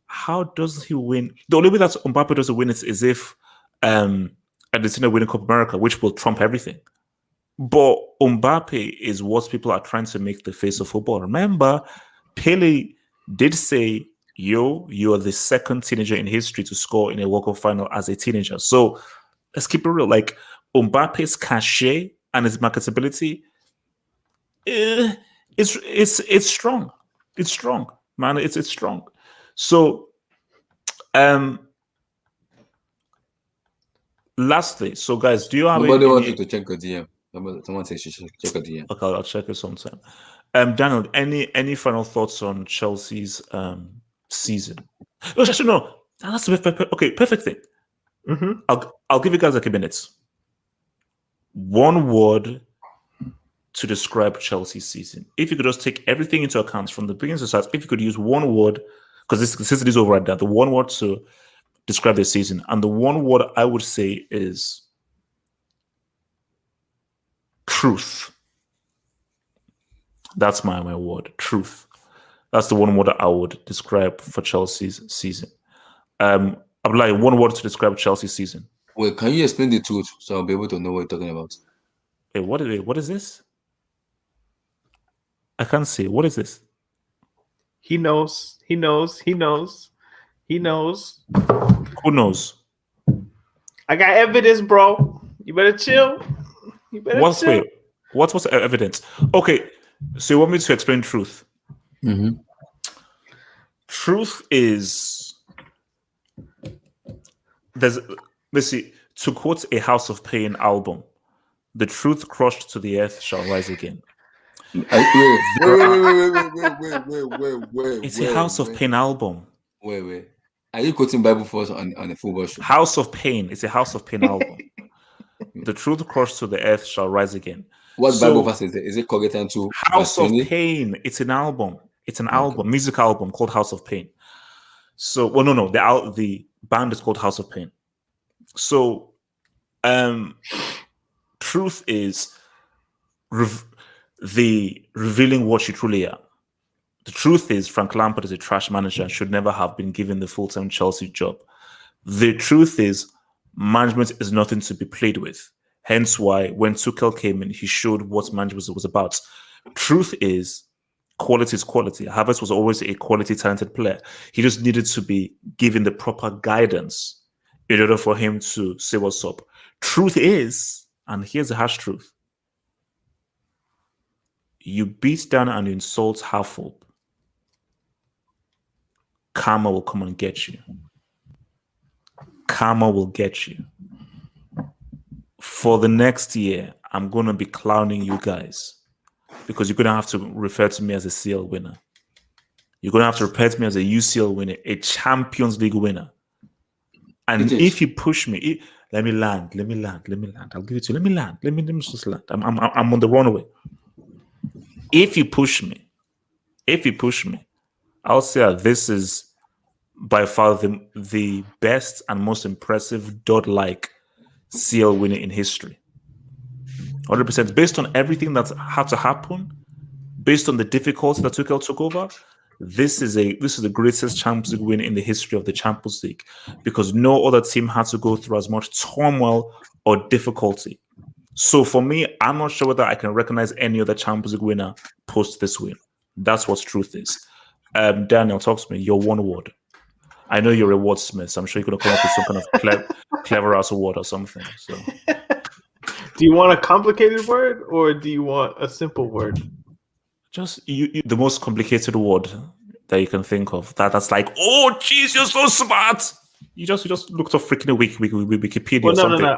How does he win? The only way that Mbappe doesn't win is if Argentina win Copa America, which will trump everything. But Mbappe is what people are trying to make the face of football. Remember, Pele did say, you're the second teenager in history to score in a World Cup final as a teenager. So let's keep it real. Like, Mbappe's cachet and his marketability, it's strong. It's strong, man. It's strong. So, lastly, so guys, do you have Nobody wants you to check a DM. Someone says you should check a DM. Okay, I'll check it sometime. Daniel, any final thoughts on Chelsea's season? Oh, actually, no. That's okay. Perfect thing. I'll give you guys like a minute. One word to describe Chelsea's season. If you could just take everything into account from the beginning to start, if you could use one word, because this season is over right now, the one word to describe the season, and the one word I would say is truth. That's my word, truth. That's the one word I would describe for Chelsea's season. I'd like one word to describe Chelsea's season. Wait, can you explain the truth so I'll be able to know what you're talking about? What is this? I can't see. What is this? He knows. He knows. He knows. He knows. Who knows? I got evidence, bro. You better chill. You better chill. What's evidence? Okay, so you want me to explain truth? Mm-hmm. Truth is let's see, to quote a House of Pain album, the truth crushed to the earth shall rise again. Wait. It's a House of Pain album. Wait. Are you quoting Bible for us on a football show? House of Pain. It's a House of Pain album. The truth crushed to the earth shall rise again. What Bible verse is it? Is it Colossians 2? House of Pain. It's an album. It's an album, music album called House of Pain. So, well, no, the band is called House of Pain. So, truth is the revealing what you truly are. The truth is Frank Lampard is a trash manager and should never have been given the full-time Chelsea job. The truth is management is nothing to be played with. Hence why when Tuchel came in, he showed what management was about. Truth is quality is quality. Havertz was always a quality, talented player. He just needed to be given the proper guidance in order for him to say what's up. Truth is, and here's the harsh truth, you beat down and insult Havertz, karma will come and get you. Karma will get you. For the next year, I'm going to be clowning you guys because you're going to have to refer to me as a CL winner. You're going to have to refer to me as a UCL winner, a Champions League winner. And if you push me, let me land. I'll give it to you. Let me land. Let me just land. I'm on the runway. If you push me, I'll say that this is by far the best and most impressive dot-like CL winner in history. 100%. Based on everything that's had to happen, based on the difficulty that Tuchel took over, this is the greatest Champions League win in the history of the Champions League because no other team had to go through as much turmoil or difficulty. So for me, I'm not sure whether I can recognize any other Champions League winner post this win. That's what truth is. Daniel, talk to me. Your one word. I know you're a wordsmith, so I'm sure you're going to come up with some kind of clever ass word or something. So, do you want a complicated word or do you want a simple word? Just the most complicated word that you can think of. That's like, oh, jeez, you're so smart. You just looked up freaking Wikipedia or something. No.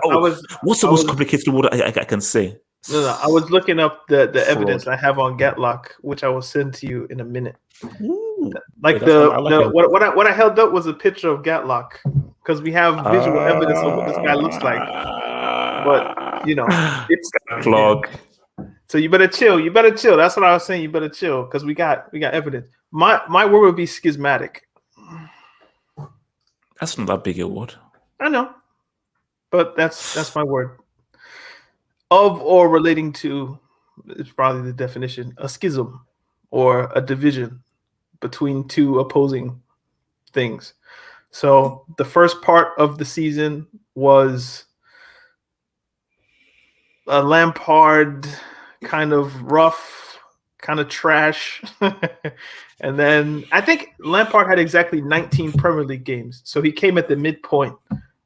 What's the most complicated word I can say? No. I was looking up the evidence I have on Gatlock, which I will send to you in a minute. Ooh. Like what I held up was a picture of Gatlock because we have visual evidence of what this guy looks like. But it's clock. So you better chill. That's what I was saying. You better chill because we got evidence. My word would be schismatic. That's not that big a word. I know, but that's my word. Of or relating to is probably the definition. A schism or a division between two opposing things. So the first part of the season was a Lampard kind of rough, kind of trash. And then I think Lampard had exactly 19 Premier League games. So he came at the midpoint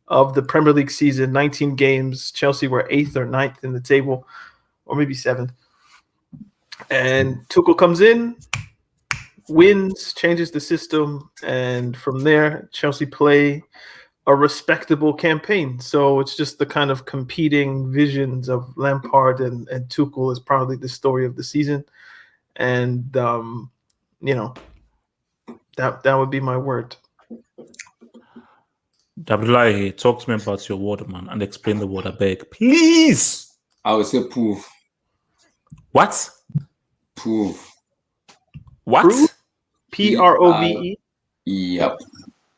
of the Premier League season, 19 games. Chelsea were 8th or 9th in the table, or maybe 7th. And Tuchel comes in, wins, changes the system, and from there, Chelsea play a respectable campaign. So it's just the kind of competing visions of Lampard and Tuchel is probably the story of the season. And, that would be my word. Abdullahi, talk to me about your word, man, and explain the word, I beg. Please! I would say proof. What? Prove. What? Prove? Prove. Yep.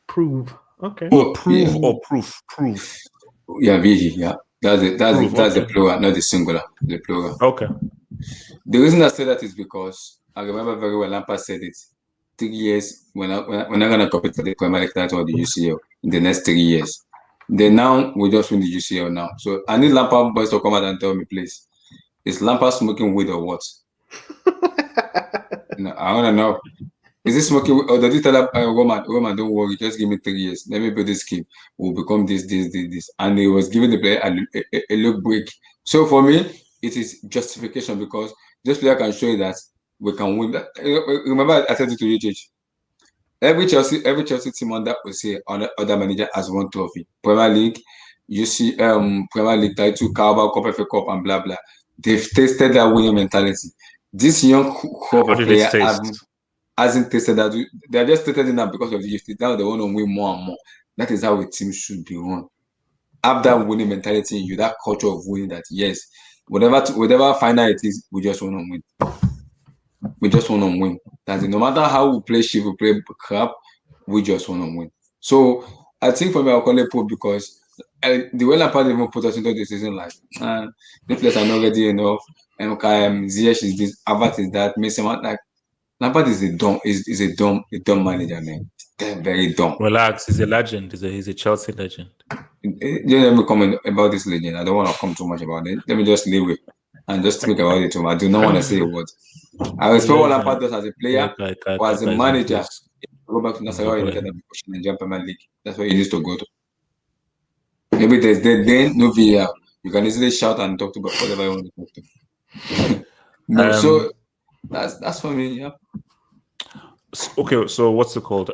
Prove. Okay. Prove Yeah. or proof? Proof. Yeah, VE, yeah. That's Prove, the okay. plural, not the singular. The plural. Okay. The reason I say that is because I remember very well Lampard said it. 3 years we're not gonna compete for the Premier League title or the UCL in the next 3 years. Then now we just win the UCL now. So I need Lampard boys to come out and tell me, please, is Lampard smoking weed or what? I wanna know. Is this smoking weed, or did he tell Roman, don't worry, just give me 3 years. Let me build this scheme. We'll become this. And he was giving the player a look break. So for me, it is justification because this player can show you that we can win. Remember, I said it to you, Chich. Every Chelsea team under other manager has won trophy. Premier League, you see, Premier League title, Carabao Cup, FA Cup, and blah blah. They've tasted that winning mentality. This young crop How of did it player taste? hasn't tasted that. They are just tasted it now because of the gift. Now they want to win more and more. That is how a team should be run. Have that winning mentality in you, that culture of winning. That yes, whatever final it is, we just want to win. We just want to win. That's it. No matter how we play shit, we play crap, we just want to win. So I think for me, I'll call it Pope because the way Lampard even put us into the season, like, the players are not ready enough. Ziyech is this, Havertz is that, Mason Mount, like, Lampard is a dumb manager, man. Very dumb. Relax. He's a legend. He's a Chelsea legend. Just let me comment about this legend. I don't want to come too much about it. Let me just leave it and just speak about it too much. I do not want to say a word. I respect what Lampard does as a player, but as a manager, go back to Nasarawa United and push the Nigerian Premier League. That's where he needs to go to. Maybe there's then no VAR. You can easily shout and talk to whatever you want to talk to. No, so that's for me. Yeah. Okay, so what's it called?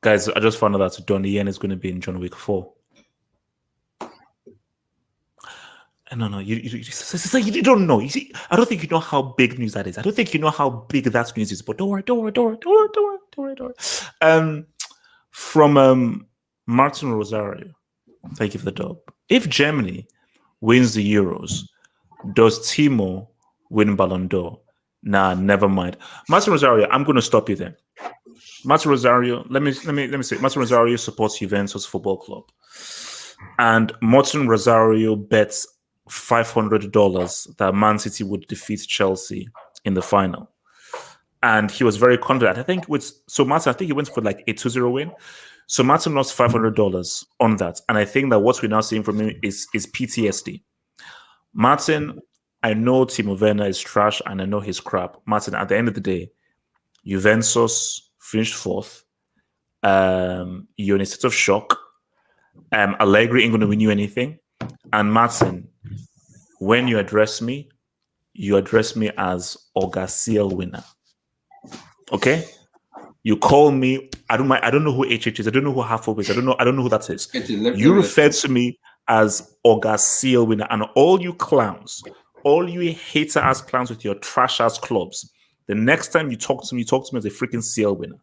Guys, I just found out that Donnie Yen is going to be in John Wick 4. No, you don't know. You see, I don't think you know how big news that is. I don't think you know how big that news is. But don't worry. From Martin Rosario, thank you for the dub. If Germany wins the Euros, does Timo win Ballon d'Or? Nah, never mind. Martin Rosario, I'm going to stop you there. Martin Rosario, let me say, Martin Rosario supports Juventus Football Club, and Martin Rosario bets $500 that Man City would defeat Chelsea in the final, and he was very confident. I think Martin, he went for like a 2-0 win. So Martin lost $500 on that, and I think that what we're now seeing from him is PTSD. Martin, I know Timo Werner is trash, and I know he's crap. Martin, at the end of the day, Juventus finished 4th. You're in a state of shock. Allegri ain't going to win you anything. And Martin, when you address me as Ogaciel winner. Okay? You call me. I don't know who HH is. I don't know who Halfhope is. I don't know who that is. You refer to me as Ogaciel winner, and all you clowns, all you hater ass clowns with your trash ass clubs. The next time you talk to me as a freaking CL winner.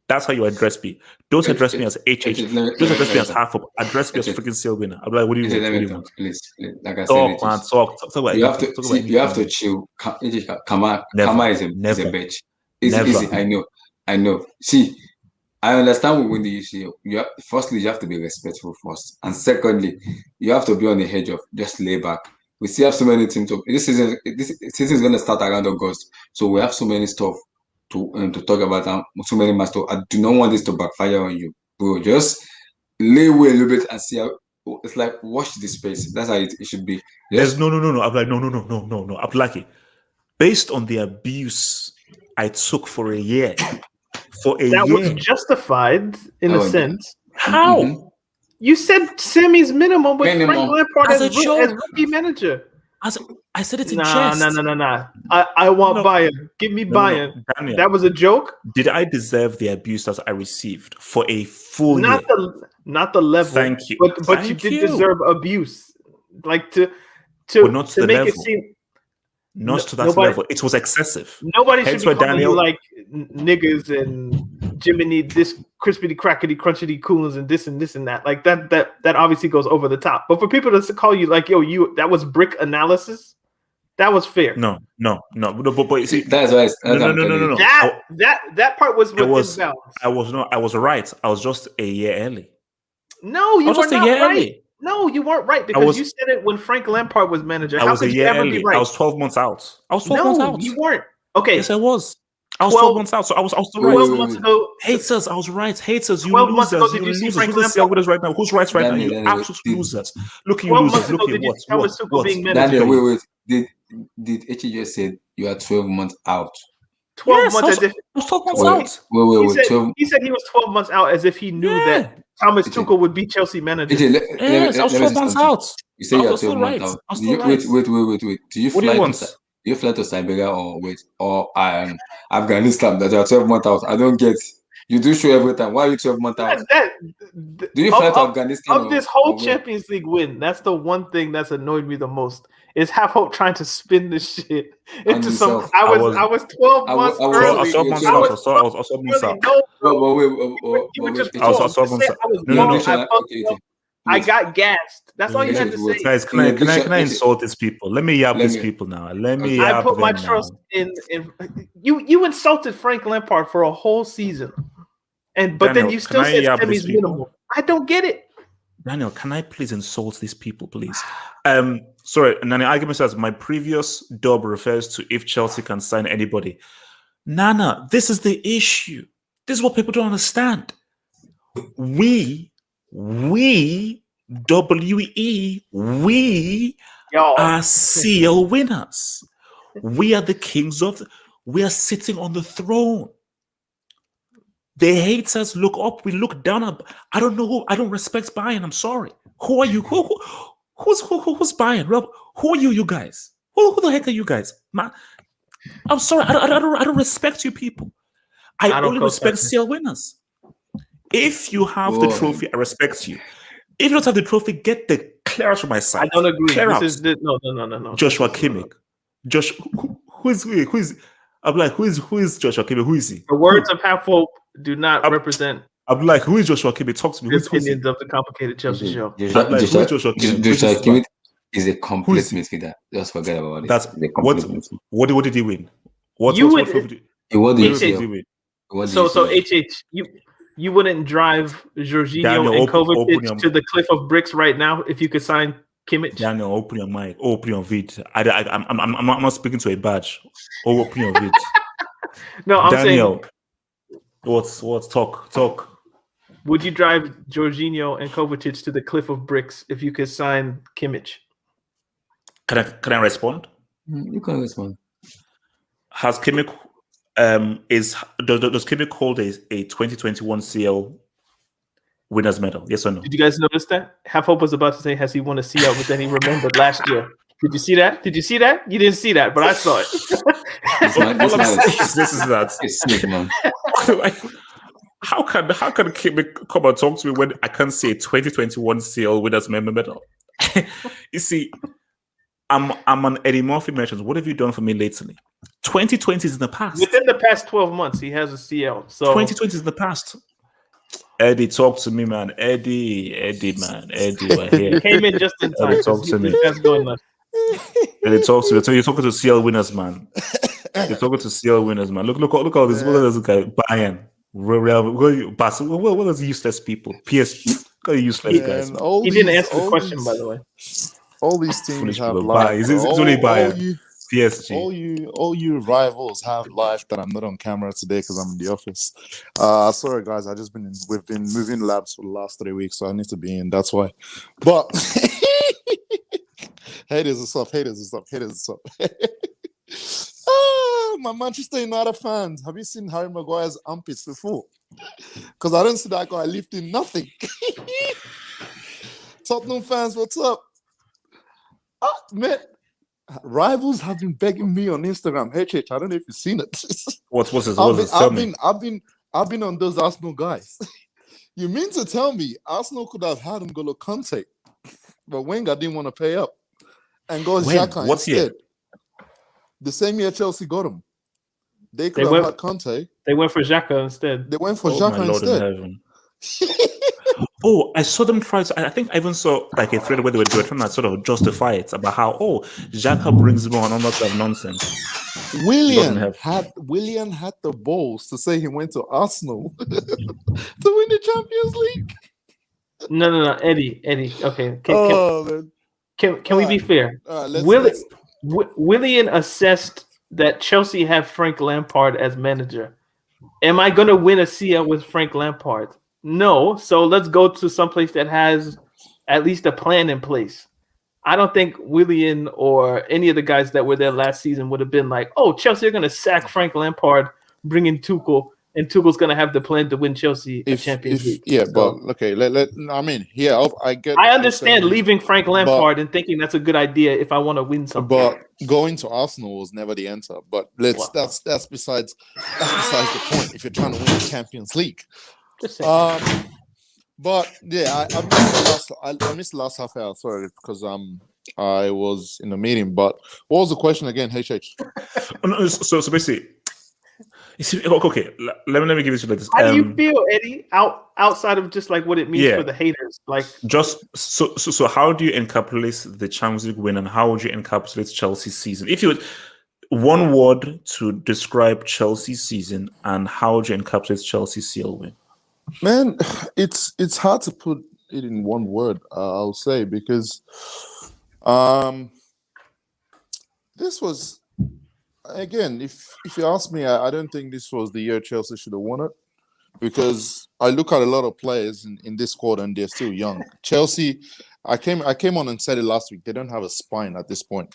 That's how you address me. Don't address me as HH. Don't address me as Halfhope. Address me as freaking CL winner. I'm like, what do you want? Please. Like I said, talk about you have to chill. Kama is a bitch. It's easy. I know. See, I understand we win the UCL. Firstly, you have to be respectful first. And secondly, you have to be on the edge of just lay back. We still have so many teams. This season is going to start around August. So we have so many stuff to talk about. So many matches. I do not want this to backfire on you. Bro, just lay away a little bit and see how it's like. Watch the space. That's how it should be. There's no. I'm like, no. I'm like, based on the abuse I took for a year. That was justified in a sense. How? Mm-hmm. You said Sammy's minimum with Frank Lampard as rookie manager. I said it in jest. Nah. I want Bayern. Give me Bayern. Daniel, that was a joke. Did I deserve the abuse that I received for a full year? Not the level. Thank you. But you did deserve abuse. Like to not to make level. It seem. Not to that level. It was excessive. Nobody should be calling you like niggas and Jiminy, this crispity, crackety, crunchity, coolers, and this and that. Like that obviously goes over the top. But for people to call you like, yo, that was brick analysis. That was fair. No, but you see, That's why. no. That part was within bounds. I was right. I was just a year early. No, you were not right. Early. No, you weren't right because you said it when Frank Lampard was manager. How could you ever be right? I was 12 months out. No, you weren't. Okay. Yes, I was. I was 12 months out, so I was still right. 12 months ago. Haters, I was right. Haters, you 12 losers. months ago, did you see Frank Who's Lampard? with us right now? Who's right now? You absolute losers. Look at you losers. Look at what? Daniel, wait. Did H just said you are 12 months out? 12 months I was 12 months out. Wait. He said he was 12 months out as if he knew that Thomas Tuchel would be Chelsea manager. I was 12 months out. You say you're 12 months out. Wait. Do you fly to Siberia or Afghanistan that you're 12 months out? I don't get. You do show every time. Why are you 12 months out? Do you fly to Afghanistan? Of this whole Champions League win, that's the one thing that's annoyed me the most. Is Half Hope trying to spin this shit into some. I was 12 months early. I was 12 months out. I was 12 months out. I got gassed. That's all you had to say. Guys, can I insult these people? Let me yab these people now. I put my trust in you insulted Frank Lampard for a whole season. But then you still said Semi's minimal. I don't get it. Daniel, can I please insult these people, please? Sorry, Nani, argument says my previous dub refers to if Chelsea can sign anybody. Nana, this is the issue. This is what people don't understand. We are CL winners. We are the kings we are sitting on the throne. The haters look up, we look down. I don't know who. I don't respect Bayern. I'm sorry. Who are you? Who's Bayern? Who are you guys? Who the heck are you guys? Man, I'm sorry. I don't respect you people. I only respect CL winners. If you have the trophy, I respect you. If you don't have the trophy, get the clear out from my side. I don't agree. Clear out. No. Joshua Kimmich. Who is? I'm like, who is Joshua Kimmich? Who is he? The words of Half Hope do not represent. I'm like, who is Joshua Kimmich? Talk to me. The opinions of the complicated Chelsea show. Joshua Kimmich is a complete midfielder. Just forget about it. That's what did he win? What did he win? So HH, you wouldn't drive Jorginho and Kovacic to the cliff of bricks right now if you could sign Kimmich? Daniel, open your mic, open your vid. I'm not speaking to a badge. Open your vid. No, I'm Daniel, saying. What's talk? Would you drive Jorginho and Kovacic to the cliff of bricks if you could sign Kimmich? Can I respond? You can respond. Has Kimmich does Kimmich hold a 2021 CL winners medal? Yes or no? Did you guys notice that? Half Hope was about to say, has he won a CL, but then he remembered last year. Did you see that? You didn't see that, but I saw it. This is that. It's sick, man. How can Kimmich come and talk to me when I can't see a 2021 CL winners medal? You see, I'm on Eddie Murphy mentions. What have you done for me lately? 2020 is in the past. Within the past 12 months, he has a CL. So 2020 is in the past. Eddie, talk to me, man. Eddie, man. Eddie, we're here. Came in just in time. Eddie, talk to me. Eddie, talk to me. So you're talking to CL winners, man. You're talking to CL winners, man. Look all this. Look at this guy. Bayern. What are these useless people? PSG. Look at useless guys. He didn't answer the question, by the way. All these teams have life. It's only Bayern. PSG. All you rivals have life that I'm not on camera today because I'm in the office. Sorry guys, we've been moving labs for the last 3 weeks, so I need to be in. That's why. But haters and stuff. My Manchester United fans, have you seen Harry Maguire's armpits before? Because I don't see that guy lifting nothing. Tottenham fans, what's up? Man, rivals have been begging me on Instagram. HH, I don't know if you've seen it. What's this? I've been on those Arsenal guys. You mean to tell me Arsenal could have had N'Golo Kante, but Wenger didn't want to pay up and go Xhaka instead? Year? The same year Chelsea got him. They could have had Kante. They went for Xhaka instead. They went for Xhaka instead. Oh, I saw them try to. I think I even saw like a thread where they were trying to sort of justify it about how Xhaka brings him on all that type of nonsense. Willian had the balls to say he went to Arsenal to win the Champions League. No, Eddie. Okay, can we be fair? Willian assessed that Chelsea have Frank Lampard as manager. Am I going to win a CL with Frank Lampard? No. So let's go to someplace that has at least a plan in place. I don't think Willian or any of the guys that were there last season would have been like, oh, Chelsea are going to sack Frank Lampard, bring in Tuchel, and Tuchel's going to have the plan to win Chelsea a Champions League. Yeah, so, but okay, I get. I understand leaving Frank Lampard and thinking that's a good idea if I want to win something. But going to Arsenal was never the answer. But that's besides the point. If you're trying to win the Champions League, but yeah, I missed the last half hour. Sorry, because I was in a meeting. But what was the question again, HH? So basically. Okay, let me give it to you like this. How do you feel, Eddie? Outside of just like what it means for the haters, like just so how do you encapsulate the Champions League win, and how would you encapsulate Chelsea's season? If you would one word to describe Chelsea's season, and how would you encapsulate Chelsea's CL win? Man, it's hard to put it in one word. I'll say because this was. Again, if you ask me, I don't think this was the year Chelsea should have won it, because I look at a lot of players in this squad and they're still young. Chelsea, I came on and said it last week. They don't have a spine at this point.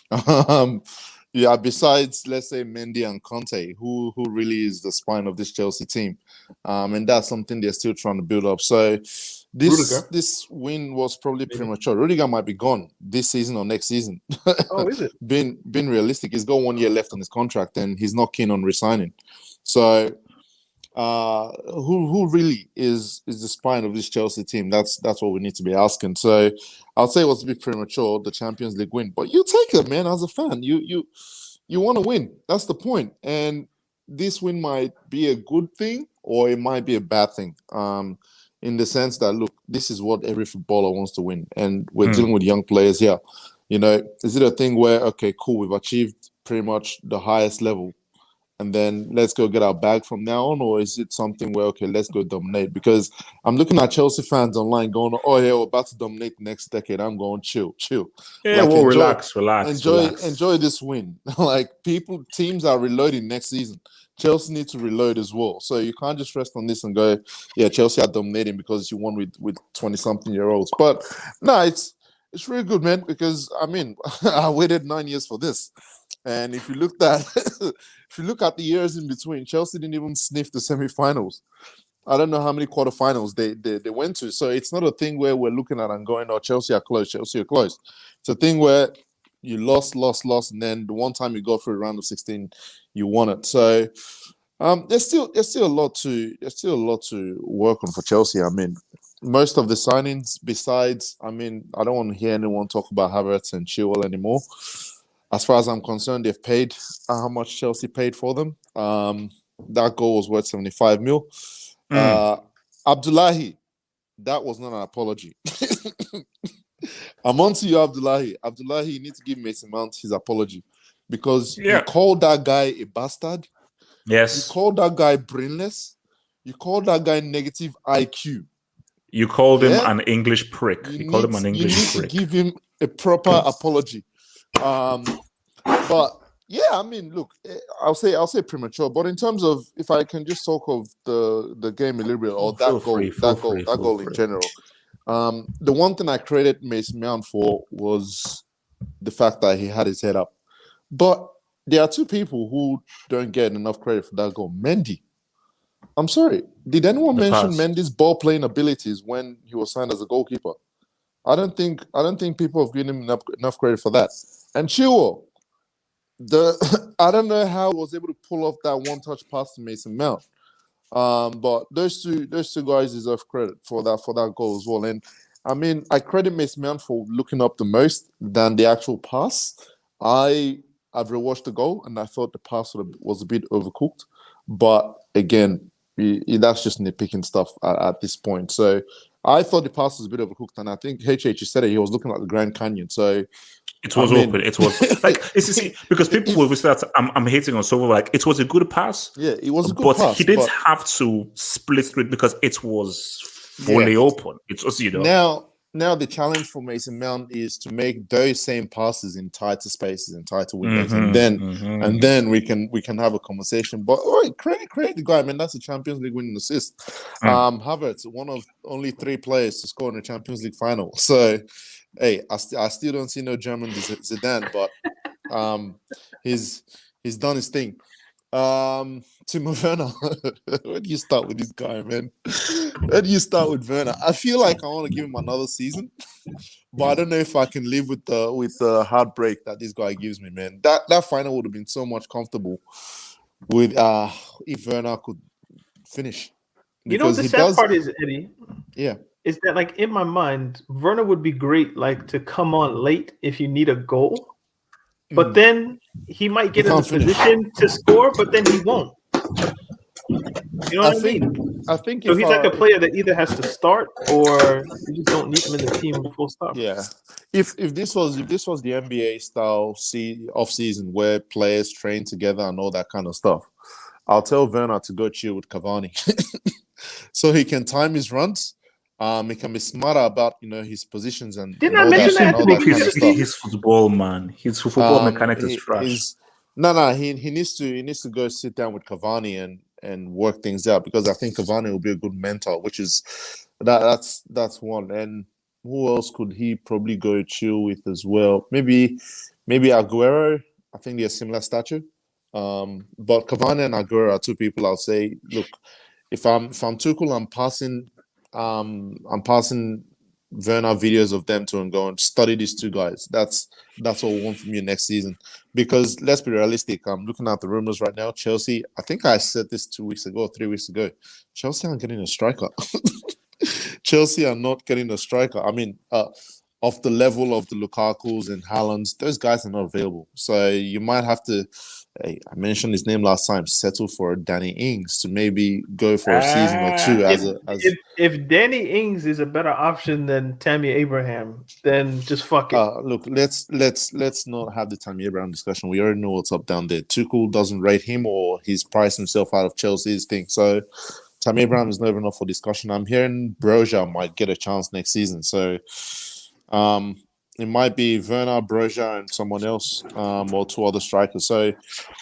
Besides, let's say Mendy and Conte, who really is the spine of this Chelsea team, and that's something they're still trying to build up. So this win was probably premature. Rudiger might be gone this season or next season. Oh, is it? Being realistic, he's got 1 year left on his contract and he's not keen on resigning. So who really is the spine of this Chelsea team? That's what we need to be asking. So I'll say it was a bit premature, the Champions League win, but you take it, man. As a fan, you want to win. That's the point. And this win might be a good thing or it might be a bad thing. In the sense that, look, this is what every footballer wants to win, and we're dealing with young players here. You know, is it a thing where, okay, cool, we've achieved pretty much the highest level, and then let's go get our bag from now on, or is it something where, okay, let's go dominate? Because I'm looking at Chelsea fans online going, oh yeah, we're about to dominate the next decade. I'm going chill. Yeah, like, relax. Enjoy this win. Like teams are reloading next season. Chelsea needs to reload as well. So you can't just rest on this and go, yeah, Chelsea are dominating because you won with 20-something-year-olds. But no, it's really good, man, because I mean, I waited 9 years for this. And if you look at the years in between, Chelsea didn't even sniff the semi-finals. I don't know how many quarterfinals they went to. So it's not a thing where we're looking at and going, oh, Chelsea are close. It's a thing where you lost, and then the one time you go through a round of 16, you won it. So there's still a lot to work on for Chelsea. I mean, most of the signings, besides, I mean, I don't want to hear anyone talk about Havertz and Chilwell anymore. As far as I'm concerned, they've paid how much Chelsea paid for them. That goal was worth 75 mil. Abdullahi, that was not an apology. I'm on to you, Abdullahi. Abdullahi, you need to give Mason Mount his apology, because you called that guy a bastard. Yes. You called that guy brainless. You called that guy negative IQ. You called him an English prick. You called him an English prick. You need to give him a proper apology. But yeah, I mean, look, I'll say premature. But in terms of, if I can just talk of the game a little bit, or that goal in general. The one thing I credited Mason Mount for was the fact that he had his head up. But there are two people who don't get enough credit for that goal. Mendy. I'm sorry. Did anyone mention Mendy's ball playing abilities when he was signed as a goalkeeper? I don't think people have given him enough credit for that. And Chilwell, I don't know how he was able to pull off that one-touch pass to Mason Mount. But those two guys deserve credit for that goal as well. And I mean, I credit Mason Mount for looking up the most than the actual pass. I've rewatched the goal and I thought the pass was a bit overcooked. But again, that's just nitpicking stuff at this point. So I thought the pass was a bit overcooked, and I think HH said it. He was looking at the Grand Canyon, so it was open. It was like because people will say that I'm hating on Sova. Like it was a good pass. Yeah, it was a good but pass. He didn't have to split through it because it was fully open. It was Now the challenge for Mason Mount is to make those same passes in tighter spaces and tighter windows, and then we can have a conversation. But credit the guy, man. That's a Champions League winning assist. Havertz, one of only 3 players to score in a Champions League final. So, hey, I still don't see no German Zidane, but he's done his thing. Timo Werner, where do you start with this guy, man? Where do you start with Werner? I feel like I want to give him another season, but I don't know if I can live with the heartbreak that this guy gives me, man. That final would have been so much comfortable with if Werner could finish. You know what the sad part is, Eddie? Yeah. Is that like in my mind, Werner would be great like to come on late if you need a goal. But then he might get in a position to score, but then he won't. You know what I mean? I think so. He's like a player that either has to start or you just don't need him in the team full stop. Yeah. If this was the NBA style off season where players train together and all that kind of stuff, I'll tell Werner to go chill with Cavani, so he can time his runs. He can be smarter about his positions and. Didn't I mention that? He's football, man. His football mechanics is trash. No. He needs to go sit down with Cavani and work things out, because I think Cavani will be a good mentor. Which is that's one. And who else could he probably go chill with as well? Maybe Aguero. I think they're similar stature. But Cavani and Aguero are 2 people I'll say, look, if I'm Tuchel, I'm passing Werner videos of them 2 and going, study these 2 guys. That's what we want from you next season. Because let's be realistic. I'm looking at the rumors right now. Chelsea, I think I said this 2 weeks ago, 3 weeks ago. Chelsea aren't getting a striker. Chelsea are not getting a striker. I mean, of the level of the Lukaku's and Haalands, those guys are not available. So you might have to, I mentioned his name last time, settle for Danny Ings to maybe go for a season or 2 if Danny Ings is a better option than Tammy Abraham, then just fuck it. Look, let's not have the Tammy Abraham discussion. We already know what's up down there. Tuchel doesn't rate him, or he's priced himself out of Chelsea's thing. So Tammy Abraham is not even up for discussion. I'm hearing Broja might get a chance next season. So it might be Werner, Broja, and someone else, or 2 other strikers. So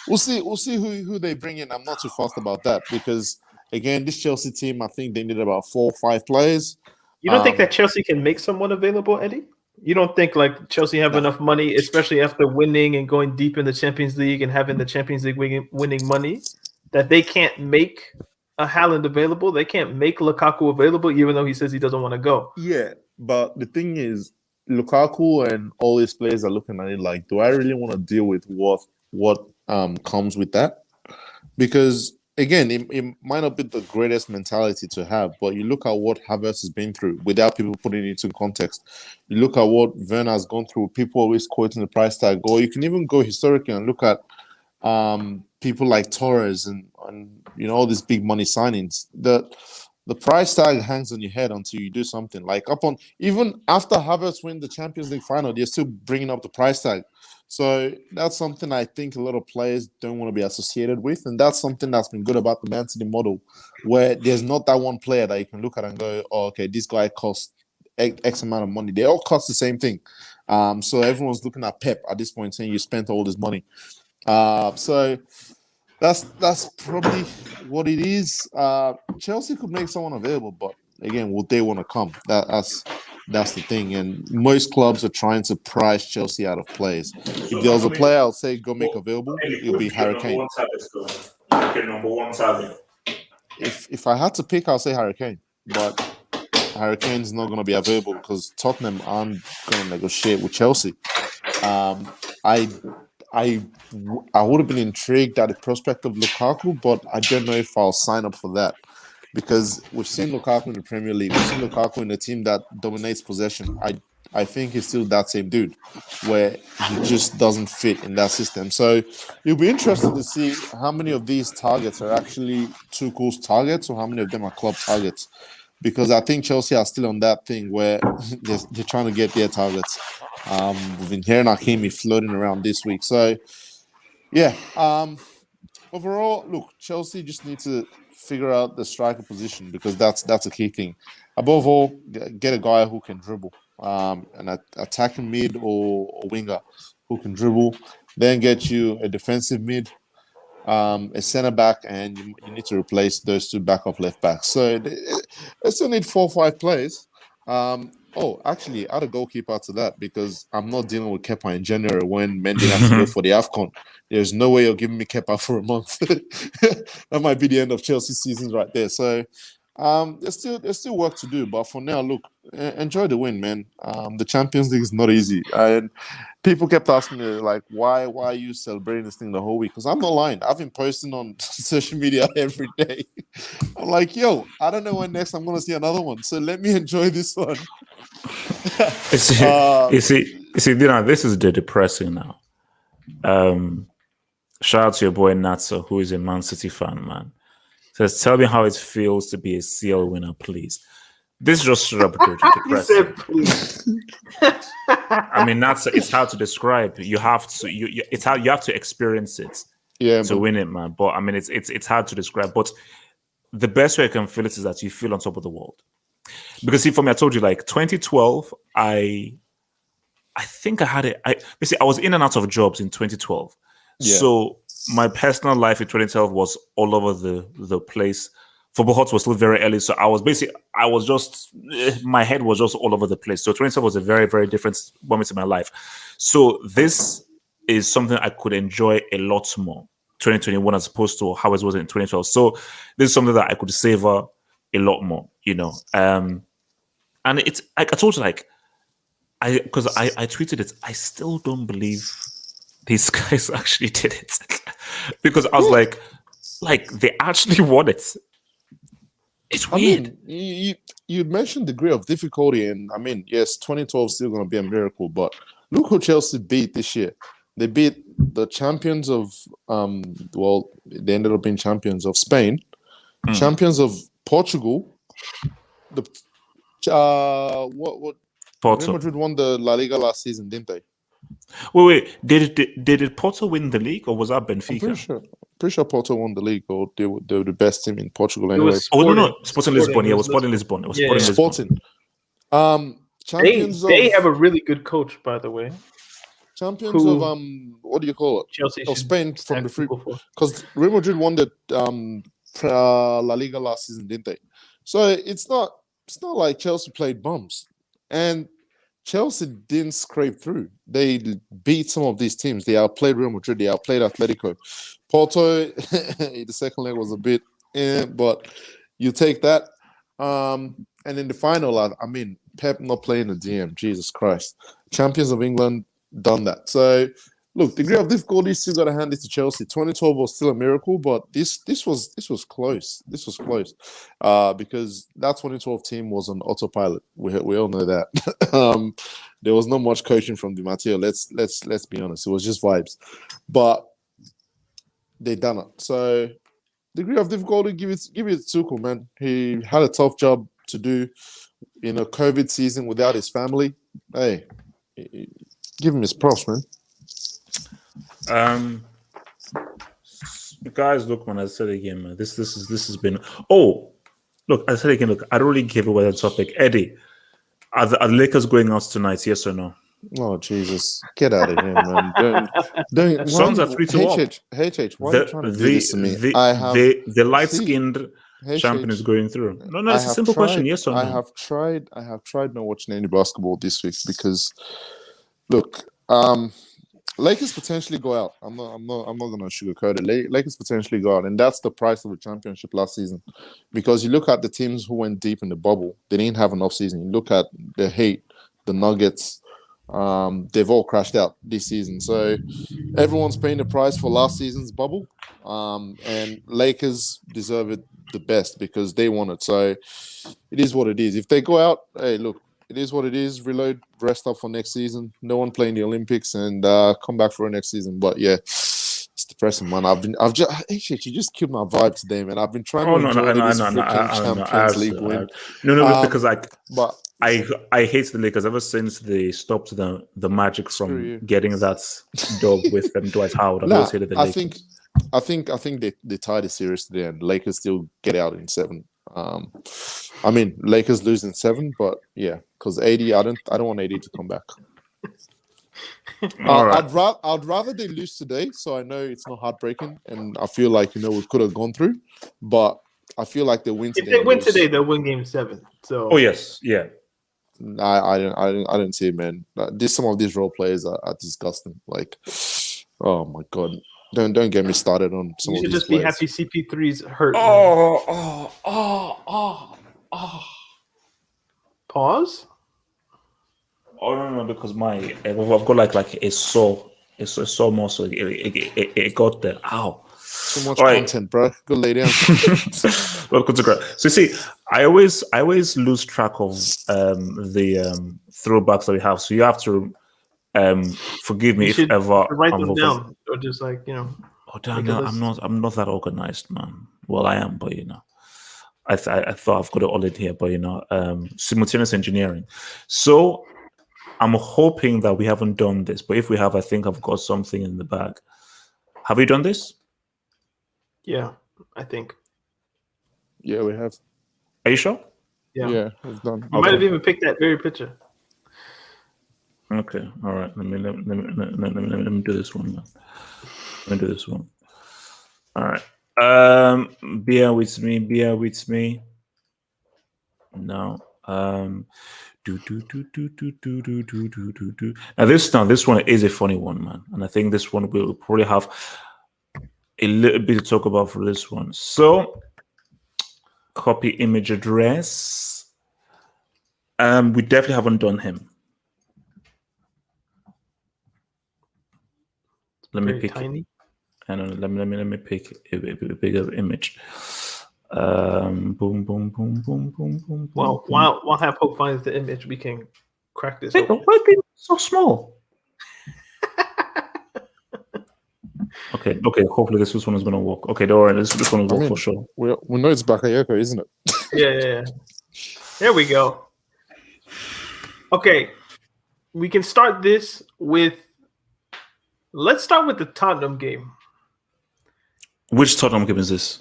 we'll see who they bring in. I'm not too fussed about that, because again, this Chelsea team, I think they need about 4 or 5 players. You don't think that Chelsea can make someone available, Eddie? You don't think like Chelsea have enough money, especially after winning and going deep in the Champions League and having the Champions League winning money, that they can't make a Haaland available? They can't make Lukaku available, even though he says he doesn't want to go. Yeah, but the thing is, Lukaku and all these players are looking at it like, do I really want to deal with what comes with that? Because again, it might not be the greatest mentality to have, but you look at what Havertz has been through without people putting it into context. You look at what Werner has gone through, people always quoting the price tag, or you can even go historically and look at people like Torres and all these big money signings. The price tag hangs on your head until you do something. Like even after Havertz win the Champions League final, they're still bringing up the price tag. So that's something I think a lot of players don't want to be associated with, and that's something that's been good about the Man City model, where there's not that one player that you can look at and go, oh, okay, this guy costs X amount of money. They all cost the same thing. So everyone's looking at Pep at this point saying you spent all this money. So that's probably what it is. Chelsea could make someone available, but again, would they want to come? That's the thing. And most clubs are trying to price Chelsea out of players. If there was a player, I'll say go make available, it'll be Harry Kane. Number 1 target. If I had to pick, I'll say Harry Kane. But Harry Kane's not going to be available because Tottenham aren't going to negotiate with Chelsea. I would have been intrigued at the prospect of Lukaku, but I don't know if I'll sign up for that, because we've seen Lukaku in the Premier League. We've seen Lukaku in a team that dominates possession. I think he's still that same dude, where he just doesn't fit in that system. So it'll be interesting to see how many of these targets are actually Tuchel's targets or how many of them are club targets. because I think Chelsea are still on that thing where they're trying to get their targets. We've been hearing Hakimi floating around this week. So, yeah. Overall, look, Chelsea just need to figure out the striker position because that's a key thing. Above all, get a guy who can dribble, an attacking mid or winger who can dribble. Then get you a defensive mid, a centre back, and you need to replace those two backup left backs. So they still need 4 or 5 players. Actually, add a goalkeeper to that because I'm not dealing with Kepa in January when Mendy has to go for the AFCON. There's no way you're giving me Kepa for a month. That might be the end of Chelsea's season right there. So there's still work to do. But for now, look, enjoy the win, man. The Champions League is not easy. And people kept asking me, like, why are you celebrating this thing the whole week? Because I'm not lying. I've been posting on social media every day. I'm like, yo, I don't know when next I'm going to see another one. So let me enjoy this one. You see, Dina, this is the depressing now. Shout out to your boy Natso, who is a Man City fan, man. Says, tell me how it feels to be a CL winner, please. This is just straight up depressing. He said, please. I mean, it's hard to describe. You have to it's how you have to experience it to win it, man. But I mean, it's hard to describe. But the best way I can feel it is that you feel on top of the world. Because see, for me, I told you, like 2012, I think I had it. I was in and out of jobs in 2012. Yeah. So my personal life in 2012 was all over the place. Football Hot was still very early, so my head was just all over the place. So 2012 was a very, very different moment in my life. So this is something I could enjoy a lot more 2021 as opposed to how it was in 2012. So this is something that I could savor a lot more, you know. And it's like I told you, like I tweeted it. I still don't believe these guys actually did it because I was like they actually won it. It's weird. I mean, you mentioned degree of difficulty, and I mean, yes, 2012 is still going to be a miracle, but look who Chelsea beat this year. They beat the champions of they ended up being champions of Spain, champions of Portugal. Porto. Real Madrid won the La Liga last season, didn't they? Wait. Did Porto win the league, or was that Benfica? Pretty sure Porto won the league, or they were the best team in Portugal anyway. Sporting Lisbon. Yeah, it was Sporting Lisbon. It was Sporting Lisbon. Champions they have a really good coach, by the way. Champions of what do you call it? Chelsea of Spain from the free, because Real Madrid won the La Liga last season, didn't they? So it's not like Chelsea played bums, and Chelsea didn't scrape through. They beat some of these teams. They outplayed Real Madrid. They outplayed Atletico. Porto, the second leg was a bit, but you take that. And in the final, I mean, Pep not playing the DM. Jesus Christ. Champions of England done that. So, look, degree of difficulty still got to hand this to Chelsea. 2012 was still a miracle, but this was close. This was close because that 2012 team was on autopilot. We all know that. There was not much coaching from Di Matteo. Let's be honest. It was just vibes, but they done it. So, degree of difficulty, give it to Tuchel, man. He had a tough job to do in a COVID season without his family. Hey, give him his props, man. Guys, look, man, I said again, man. This has been. Oh, look, I said again. Look, I don't really give away the topic. Eddie, are the Lakers going out tonight? Yes or no? Oh Jesus! Get out of here, man! Don't. Suns are 3-1. HH, why are you trying to do this to me? The light-skinned champion is going through. No, it's a simple question. Yes or no? I have tried not watching any basketball this week because, look, Lakers potentially go out. I'm not gonna sugarcoat it. Lakers potentially go out, and that's the price of a championship last season. Because you look at the teams who went deep in the bubble, they didn't have an off season. You look at the Heat, the Nuggets. They've all crashed out this season, so everyone's paying the price for last season's bubble. And Lakers deserve it the best because they won it. So it is what it is. If they go out, hey, look. It is what it is. Reload, rest up for next season. No one playing the Olympics and come back for next season. But yeah, it's the depressing, man. You just killed my vibe today, man. I've been trying to enjoy this freaking Champions League win. No, because but I hate the Lakers ever since they stopped the Magic from getting that dub with Dwight Howard. I've always hated the Lakers. I think they tied the series today, and Lakers still get out in 7. I mean, Lakers lose in 7, but yeah, because AD, I don't want AD to come back. Right. I'd rather they lose today, so I know it's not heartbreaking, and I feel like we could have gone through, but I feel like they win today. If they win today, they'll win Game 7. So. Oh yes, yeah. I didn't see it, man. Some of these role players are disgusting. Like, oh my god. Don't get me started on some of these. You should just be happy CP3's hurt. Pause. Oh no, because I've got like a sore muscle. It got there. Ow. So much content, bro. Good lay down. Welcome to Grab. So you see, I always lose track of the throwbacks that we have. So you have to forgive me if ever write them down, or just like Oh damn! No, I'm not that organized, man. Well, I am, but I thought I've got it all in here, but simultaneous engineering. So I'm hoping that we haven't done this, but if we have, I think I've got something in the bag. Have you done this? Yeah, I think. Yeah, we have. Are you sure? Yeah, we've done. You might have even picked that very picture. Okay, all right. Let me do this one. Let me do this one. All right. Bear with me. No. Now this one is a funny one, man, and I think this one will probably have a little bit to talk about for this one. So, copy image address. We definitely haven't done him. Let me pick. Tiny. And let me pick a bigger image. Boom. Well, while Hap Hope finds the image, we can crack this. Why are they so small? Okay. Hopefully this one is gonna work. Okay, don't worry. This one will work for sure. We know it's Bakayoko, isn't it? Yeah. There we go. Okay, we can start this with. Let's start with the Tottenham game. Which Tottenham game is this?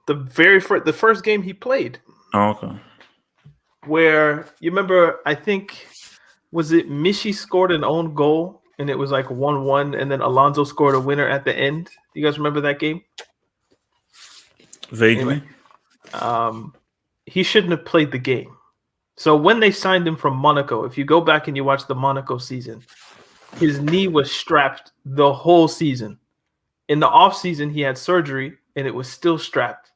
The first game he played. Oh, okay. Where you remember, I think, was it Mishi scored an own goal and it was like 1-1, and then Alonso scored a winner at the end. You guys remember that game? Vaguely. Anyway, he shouldn't have played the game. So when they signed him from Monaco, if you go back and you watch the Monaco season, his knee was strapped the whole season. In the offseason, he had surgery and it was still strapped.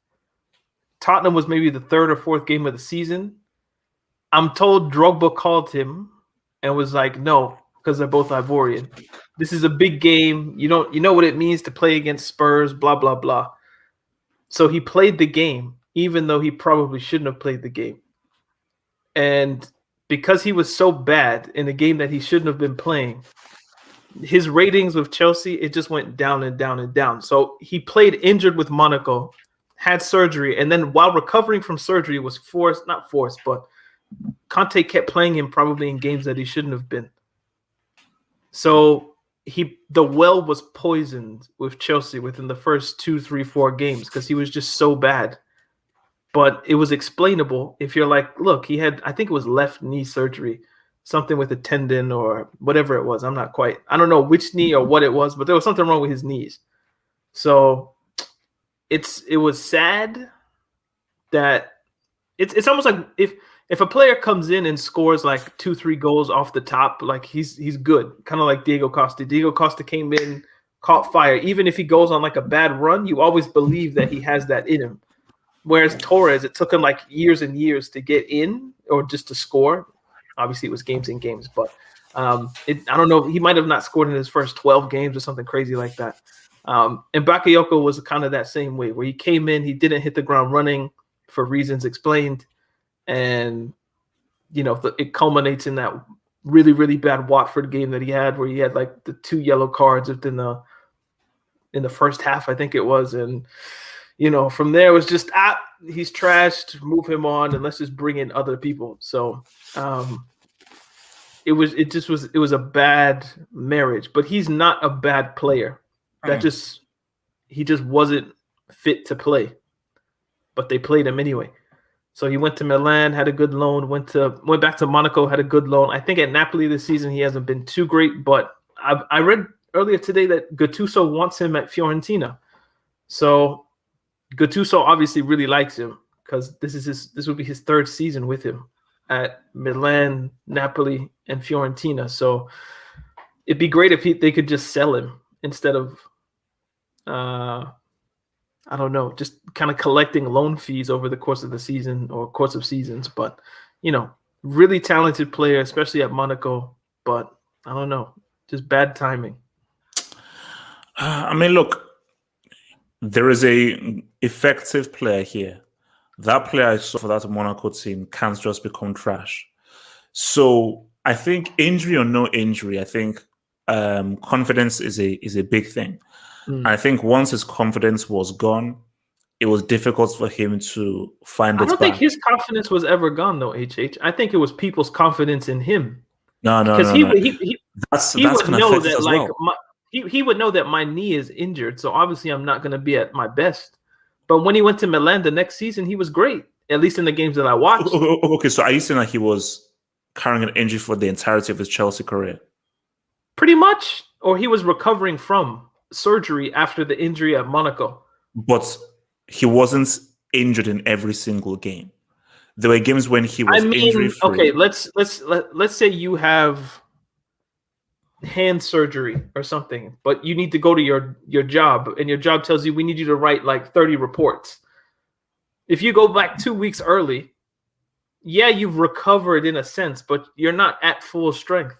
Tottenham was maybe the 3rd or 4th game of the season. I'm told Drogba called him and was like, no, because they're both Ivorian. This is a big game. You know what it means to play against Spurs, blah, blah, blah. So he played the game, even though he probably shouldn't have played the game. And because he was so bad in a game that he shouldn't have been playing, his ratings with Chelsea, it just went down and down and down. So he played injured with Monaco, had surgery, and then while recovering from surgery was not forced, but Conte kept playing him probably in games that he shouldn't have been. So the well was poisoned with Chelsea within the first 2, 3, 4 games because he was just so bad. But it was explainable if you're like, look, he had, I think it was left knee surgery, something with a tendon or whatever it was. I don't know which knee or what it was, but there was something wrong with his knees. So it was sad that it's almost like if a player comes in and scores like 2, 3 goals off the top, like he's good, kind of like Diego Costa. Diego Costa came in, caught fire. Even if he goes on like a bad run, you always believe that he has that in him. Whereas Torres, it took him like years and years to get in or just to score. Obviously, it was games and games, but I don't know. He might have not scored in his first 12 games or something crazy like that. And Bakayoko was kind of that same way, where he came in, he didn't hit the ground running for reasons explained, and it culminates in that really, really bad Watford game that he had, where he had like the 2 yellow cards within the in the first half, I think it was, and from there it was just he's trashed, move him on, and let's just bring in other people. So it was a bad marriage, but he's not a bad player. He just wasn't fit to play, but they played him anyway. So he went to Milan, had a good loan, went back to Monaco, had a good loan. I think at Napoli this season he hasn't been too great, but I read earlier today that Gattuso wants him at Fiorentina. So Gattuso obviously really likes him because this would be his third season with him at Milan, Napoli, and Fiorentina. So it'd be great if they could just sell him instead of I don't know, just kind of collecting loan fees over the course of the season or course of seasons. But, really talented player, especially at Monaco. But I don't know, just bad timing. I mean, look, there is a effective player here. That player I saw for that Monaco team can't just become trash. So I think injury or no injury, I think confidence is a big thing. I think once his confidence was gone, it was difficult for him to find it back. I don't think his confidence was ever gone, though, HH. I think it was people's confidence in him. No. Because he would know that, he would know that my knee is injured, so obviously I'm not going to be at my best. But when he went to Milan the next season, he was great, at least in the games that I watched. Okay, so are you saying that he was carrying an injury for the entirety of his Chelsea career? Pretty much. Or he was recovering from surgery after the injury at Monaco. But he wasn't injured in every single game. There were games when he was injury-free. Okay, let's say you have hand surgery or something, but you need to go to your job, and your job tells you we need you to write like 30 reports. If you go back 2 weeks early, yeah, you've recovered in a sense, but you're not at full strength,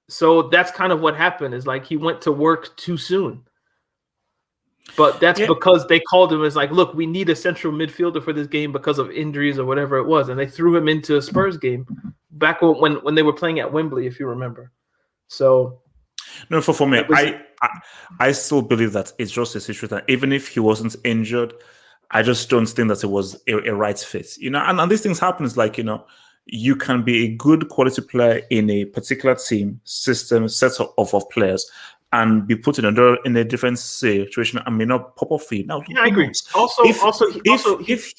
So that's kind of what happened, is like he went to work too soon. But that's because they called him as like, look, we need a central midfielder for this game because of injuries or whatever it was. And they threw him into a Spurs game back when they were playing at Wembley, if you remember. So no, for me, I still believe that it's just a situation that even if he wasn't injured, I just don't think that it was a right fit. And these things happen. It's like, you can be a good quality player in a particular team, system, set of players, and be put in a different situation and may not pop up for you. Now, I agree. If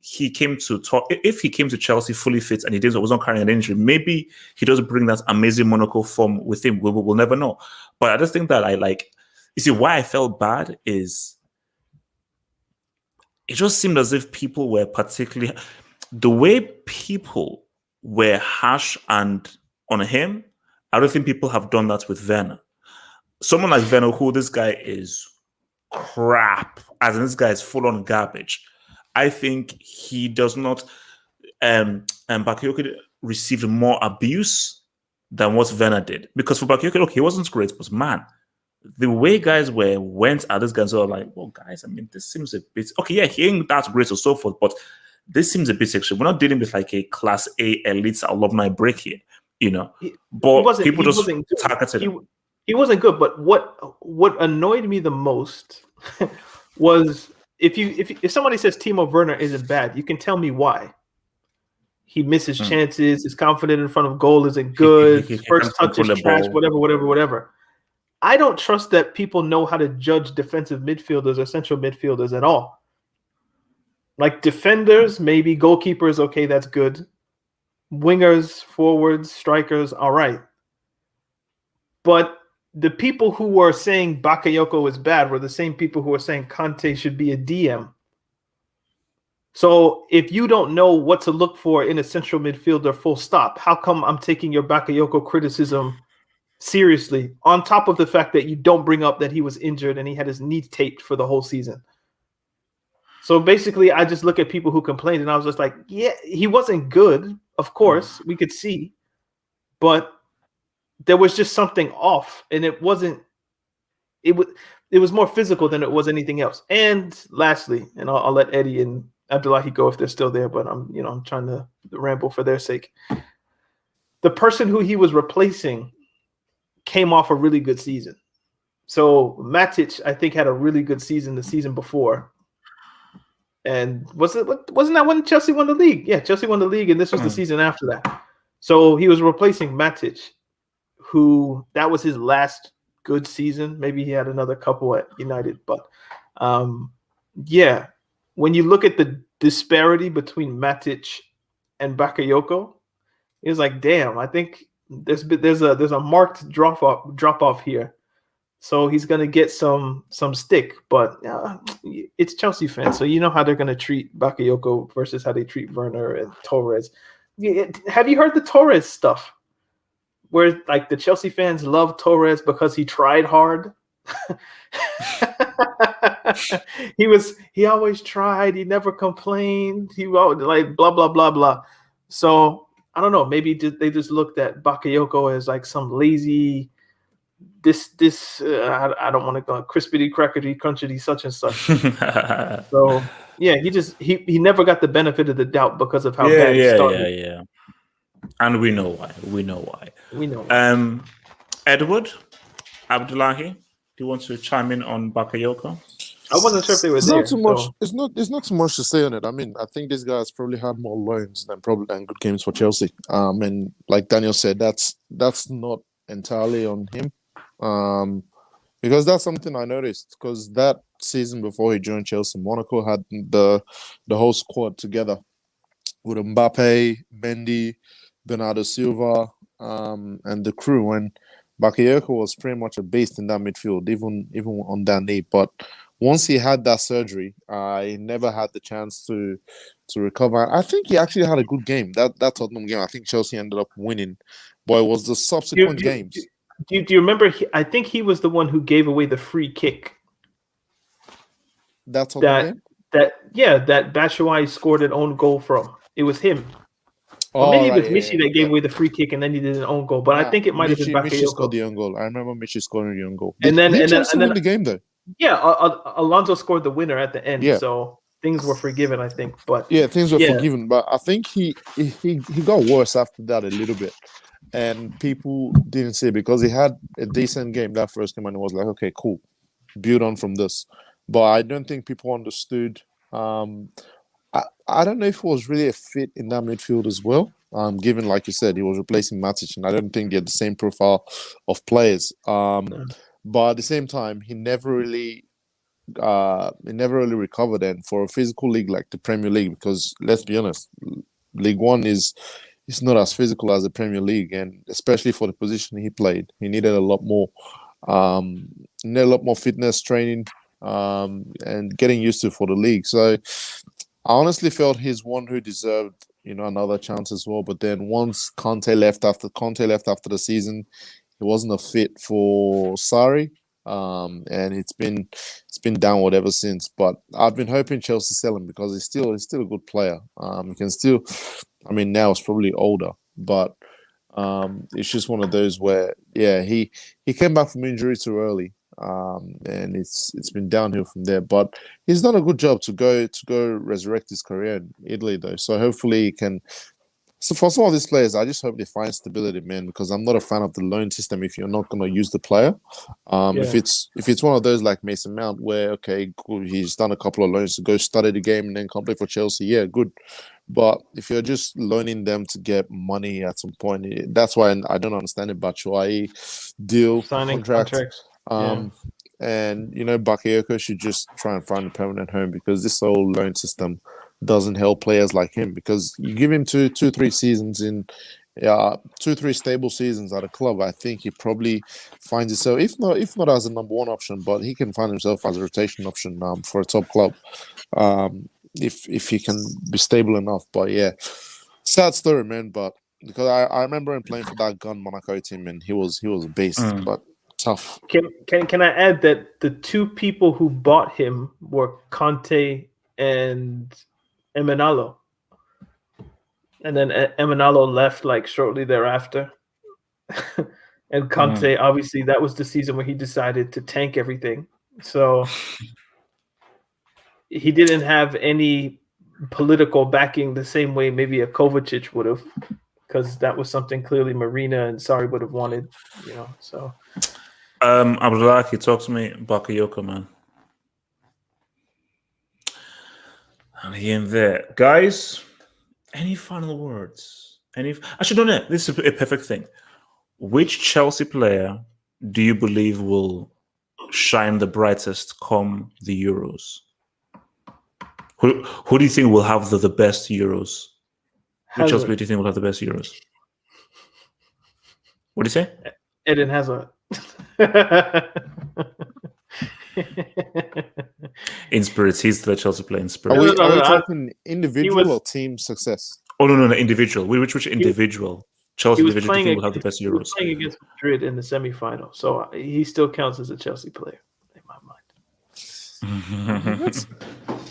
he came to Chelsea fully fit and he was not carrying an injury, maybe he doesn't bring that amazing Monaco form with him. We'll never know. But I just think that you see, why I felt bad is it just seemed as if people were particularly, the way people were harsh and on him, I don't think people have done that with Werner. Someone like Werner, who this guy is crap, as in this guy is full on garbage. I think he does not. Bakayoko received more abuse than what Werner did, because for Bakayoko, look, he wasn't great, but man, the way guys went at this guy, so like, well, guys, I mean, this seems a bit okay. Yeah, he ain't that great or so forth, but this seems a bit extreme. We're not dealing with like a Class A elite alumni break here, But people just targeted him. He wasn't good, but what annoyed me the most was if somebody says Timo Werner isn't bad, you can tell me why. He misses chances. His confidence in front of goal isn't good. His first touch is trash. Whatever. I don't trust that people know how to judge defensive midfielders or central midfielders at all. Like defenders, maybe goalkeepers, okay, that's good. Wingers, forwards, strikers, all right. But the people who were saying Bakayoko is bad were the same people who were saying Conte should be a DM. So if you don't know what to look for in a central midfielder, full stop, how come I'm taking your Bakayoko criticism seriously, on top of the fact that you don't bring up that he was injured and he had his knee taped for the whole season? So basically, I just look at people who complained and I was just like, yeah, he wasn't good. Of course, we could see, but there was just something off, and it was more physical than it was anything else. And lastly, and I'll let Eddie and Abdullahi go if they're still there, but I'm trying to ramble for their sake. The person who he was replacing came off a really good season. So Matic, I think, had a really good season the season before. And wasn't that when Chelsea won the league? Yeah, Chelsea won the league, and this was the season after that. So he was replacing Matic, who that was his last good season. Maybe he had another couple at United, but yeah, when you look at the disparity between Matic and Bakayoko, it's like, damn, I think there's a marked drop off here. So he's gonna get some stick, but it's Chelsea fans, so you know how they're gonna treat Bakayoko versus how they treat Werner and Torres. Have you heard the Torres stuff? Where like the Chelsea fans love Torres because he tried hard. he always tried. He never complained. He like blah blah blah blah. So I don't know. Maybe they just looked at Bakayoko as like some lazy. I don't want to go crispity crackety crunchity such and such. So yeah, he never got the benefit of the doubt because of how bad he started. Yeah. And we know why. Edward Abdullahi, do you want to chime in on Bakayoko? I wasn't sure if they were there. Not too much. It's not too much to say on it. I mean, I think this guy's probably had more loans than good games for Chelsea. And like Daniel said, that's not entirely on him. Because that's something I noticed. Because that season before he joined Chelsea, Monaco had the whole squad together with Mbappe, Mendy, Bernardo Silva, and the crew. When Bakayoko was pretty much a beast in that midfield, even on that knee. But once he had that surgery, he never had the chance to recover. I think he actually had a good game. That Tottenham game, I think Chelsea ended up winning, but it was the subsequent games. Do you remember? I think he was the one who gave away the free kick. That Tottenham game? That Batshuayi scored an own goal from. It was him. Or maybe it was Michi that gave away the free kick and then he did an own goal. But I think it might have been Bakayoko. Michi scored the own goal. I remember Michi scoring the own goal. And then win the game though. Yeah, Alonso scored the winner at the end. Yeah. So things were forgiven, I think. But yeah, things were forgiven. But I think he got worse after that a little bit. And people didn't say because he had a decent game that first game and it was like, okay, cool. Build on from this. But I don't think people understood. I don't know if it was really a fit in that midfield as well. Given, like you said, he was replacing Matic, and I don't think they had the same profile of players. But at the same time, he never really recovered. And for a physical league like the Premier League, because let's be honest, League One is not as physical as the Premier League, and especially for the position he played, he needed a lot more. Fitness training and getting used to for the league. So I honestly felt he's one who deserved, another chance as well. But then once Conte left after the season, he wasn't a fit for Sarri, and it's been downward ever since. But I've been hoping Chelsea sell him because he's still a good player. He can still, now it's probably older, but it's just one of those where he came back from injury too early. And it's been downhill from there. But he's done a good job to go resurrect his career in Italy, though. So hopefully he can. So for some of these players, I just hope they find stability, man. Because I'm not a fan of the loan system if you're not going to use the player. If it's one of those like Mason Mount, where cool, he's done a couple of loans to go study the game and then come play for Chelsea, yeah, good. But if you're just loaning them to get money at some point, that's why I don't understand it. Batshuayi deal signing contracts. And Bakayoko should just try and find a permanent home because this whole loan system doesn't help players like him. Because you give him 2-3 seasons in 2-3 stable seasons at a club, I think he probably finds himself, if not as a number one option, but he can find himself as a rotation option for a top club. If he can be stable enough. But yeah, sad story, man. But because I remember him playing for that gun Monaco team and he was a beast, but tough. Can I add that the two people who bought him were Conte and Emenalo, and then Emenalo left like shortly thereafter, and Conte obviously that was the season where he decided to tank everything, so he didn't have any political backing the same way maybe a Kovacic would have, because that was something clearly Marina and Sarri would have wanted, So Abdullah, talk to me, Bakayoko, man. And here and there. Guys, any final words? Actually, no. This is a perfect thing. Which Chelsea player do you believe will shine the brightest come the Euros? Who do you think will have the best Euros? Which Chelsea player do you think will have the best Euros? What do you say? Eden Hazard. In spirit, he's the Chelsea player in spirit. Are we talking individual or team success? Oh no, individual. Which individual? Chelsea individual do you think will have the best Euros? He was playing against Madrid in the semifinal, so he still counts as a Chelsea player in my mind.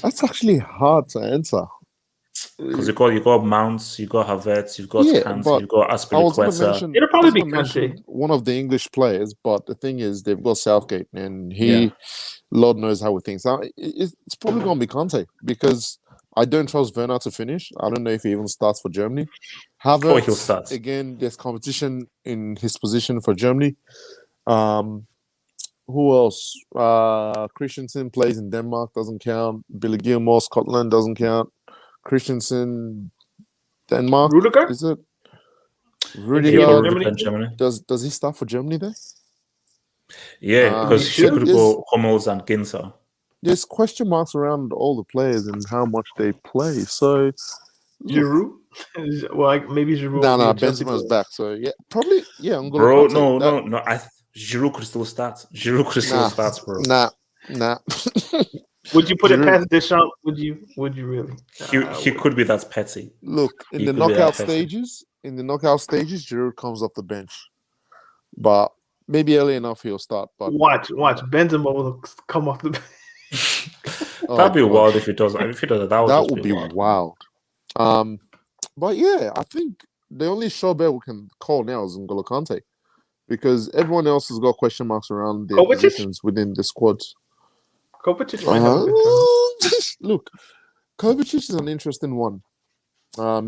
That's actually hard to answer. Because you got Mount, you got Havertz, you've got Kante, you've got Aspilicueta. It'll probably be Kante, one of the English players, but the thing is, they've got Southgate, and Lord knows how he thinks. It's probably going to be Kante because I don't trust Werner to finish. I don't know if he even starts for Germany. Havertz, he'll start. Again, there's competition in his position for Germany. Who else? Christensen plays in Denmark, doesn't count. Billy Gilmore, Scotland, doesn't count. Christensen, Denmark. Rudiger? Is it? Rudiger. Germany. Does he start for Germany then? Yeah, because he could go Hummels and Ginter. There's question marks around all the players and how much they play. So Giroud? Well, maybe Giroud. No, Benzema's back. So yeah, probably I'm gonna. Bro, no. Giroud could still start. Starts, bro. Nah. Would you put it past Deschamps? Would you really? He could be that petty. Look, in the knockout stages, Giroud comes off the bench, but maybe early enough he'll start. But watch, Benzema will come off the bench. That'd be wild if he does. If he does that would be wild. But yeah, I think the only sure bet we can call now is N'Golo Kante, because everyone else has got question marks around their positions within the squads. Kovacic might have a good time. Look, Kovacic is an interesting one.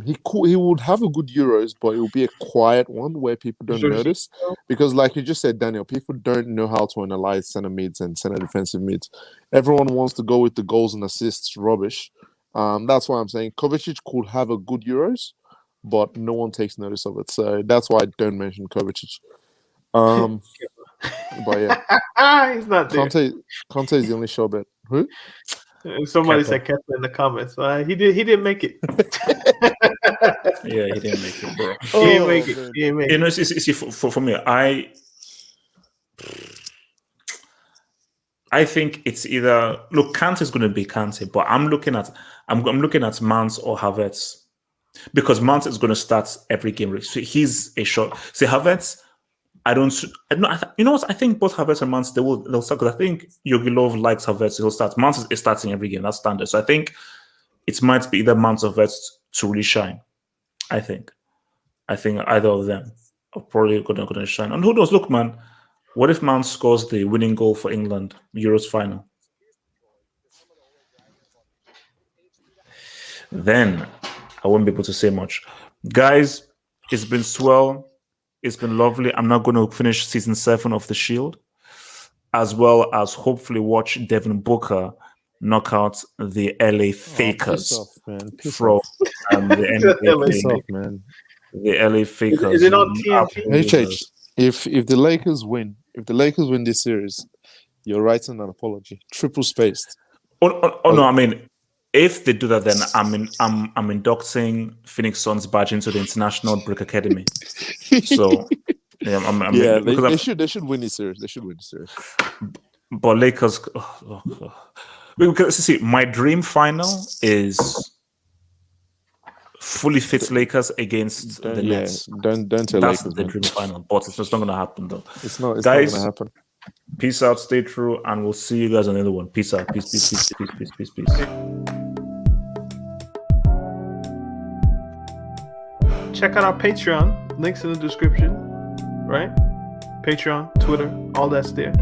He would have a good Euros, but it will be a quiet one where people don't notice. Because like you just said, Daniel, people don't know how to analyze center mids and center defensive mids. Everyone wants to go with the goals and assists rubbish. That's why I'm saying Kovacic could have a good Euros, but no one takes notice of it. So that's why I don't mention Kovacic. But yeah, he's not there. Conte is the only sure bet. Who? Somebody said Kepa in the comments. He didn't make it. Yeah, he didn't make it, bro. He didn't make it. You know, see, for me, I think it's either Kante is going to be Kante, but I'm looking at Mount or Havertz, because Mount is going to start every game. So he's a shot. See, Havertz, you know what? I think both Havertz and Mount they'll start, because I think Yogilov likes Havertz. He'll start. Mount is starting every game. That's standard. So I think it might be either Mount or Havertz to really shine. I think either of them are probably going to shine. And who knows? Look, man, what if Mount scores the winning goal for England Euros final? Then I won't be able to say much, guys. It's been swell. It's been lovely. I'm now going to finish season 7 of The Shield, as well as hopefully watch Devin Booker knock out the LA Fakers from the NBA. The LA Fakers. Is it on TNT? If the Lakers win this series, you're writing an apology, triple spaced. No, I mean, if they do that, then I'm inducting Phoenix Suns badge into the International Brick Academy. So they should win this series. They should win this series. But Lakers, because see, my dream final is fully fit Lakers against the Nets. Don't tell That's Lakers, the dream final, but it's just not going to happen though. It's not guys, going to happen. Peace out, stay true, and we'll see you guys on another one. Peace out. Peace. Check out our Patreon. Links in the description. Right? Patreon, Twitter, all that's there.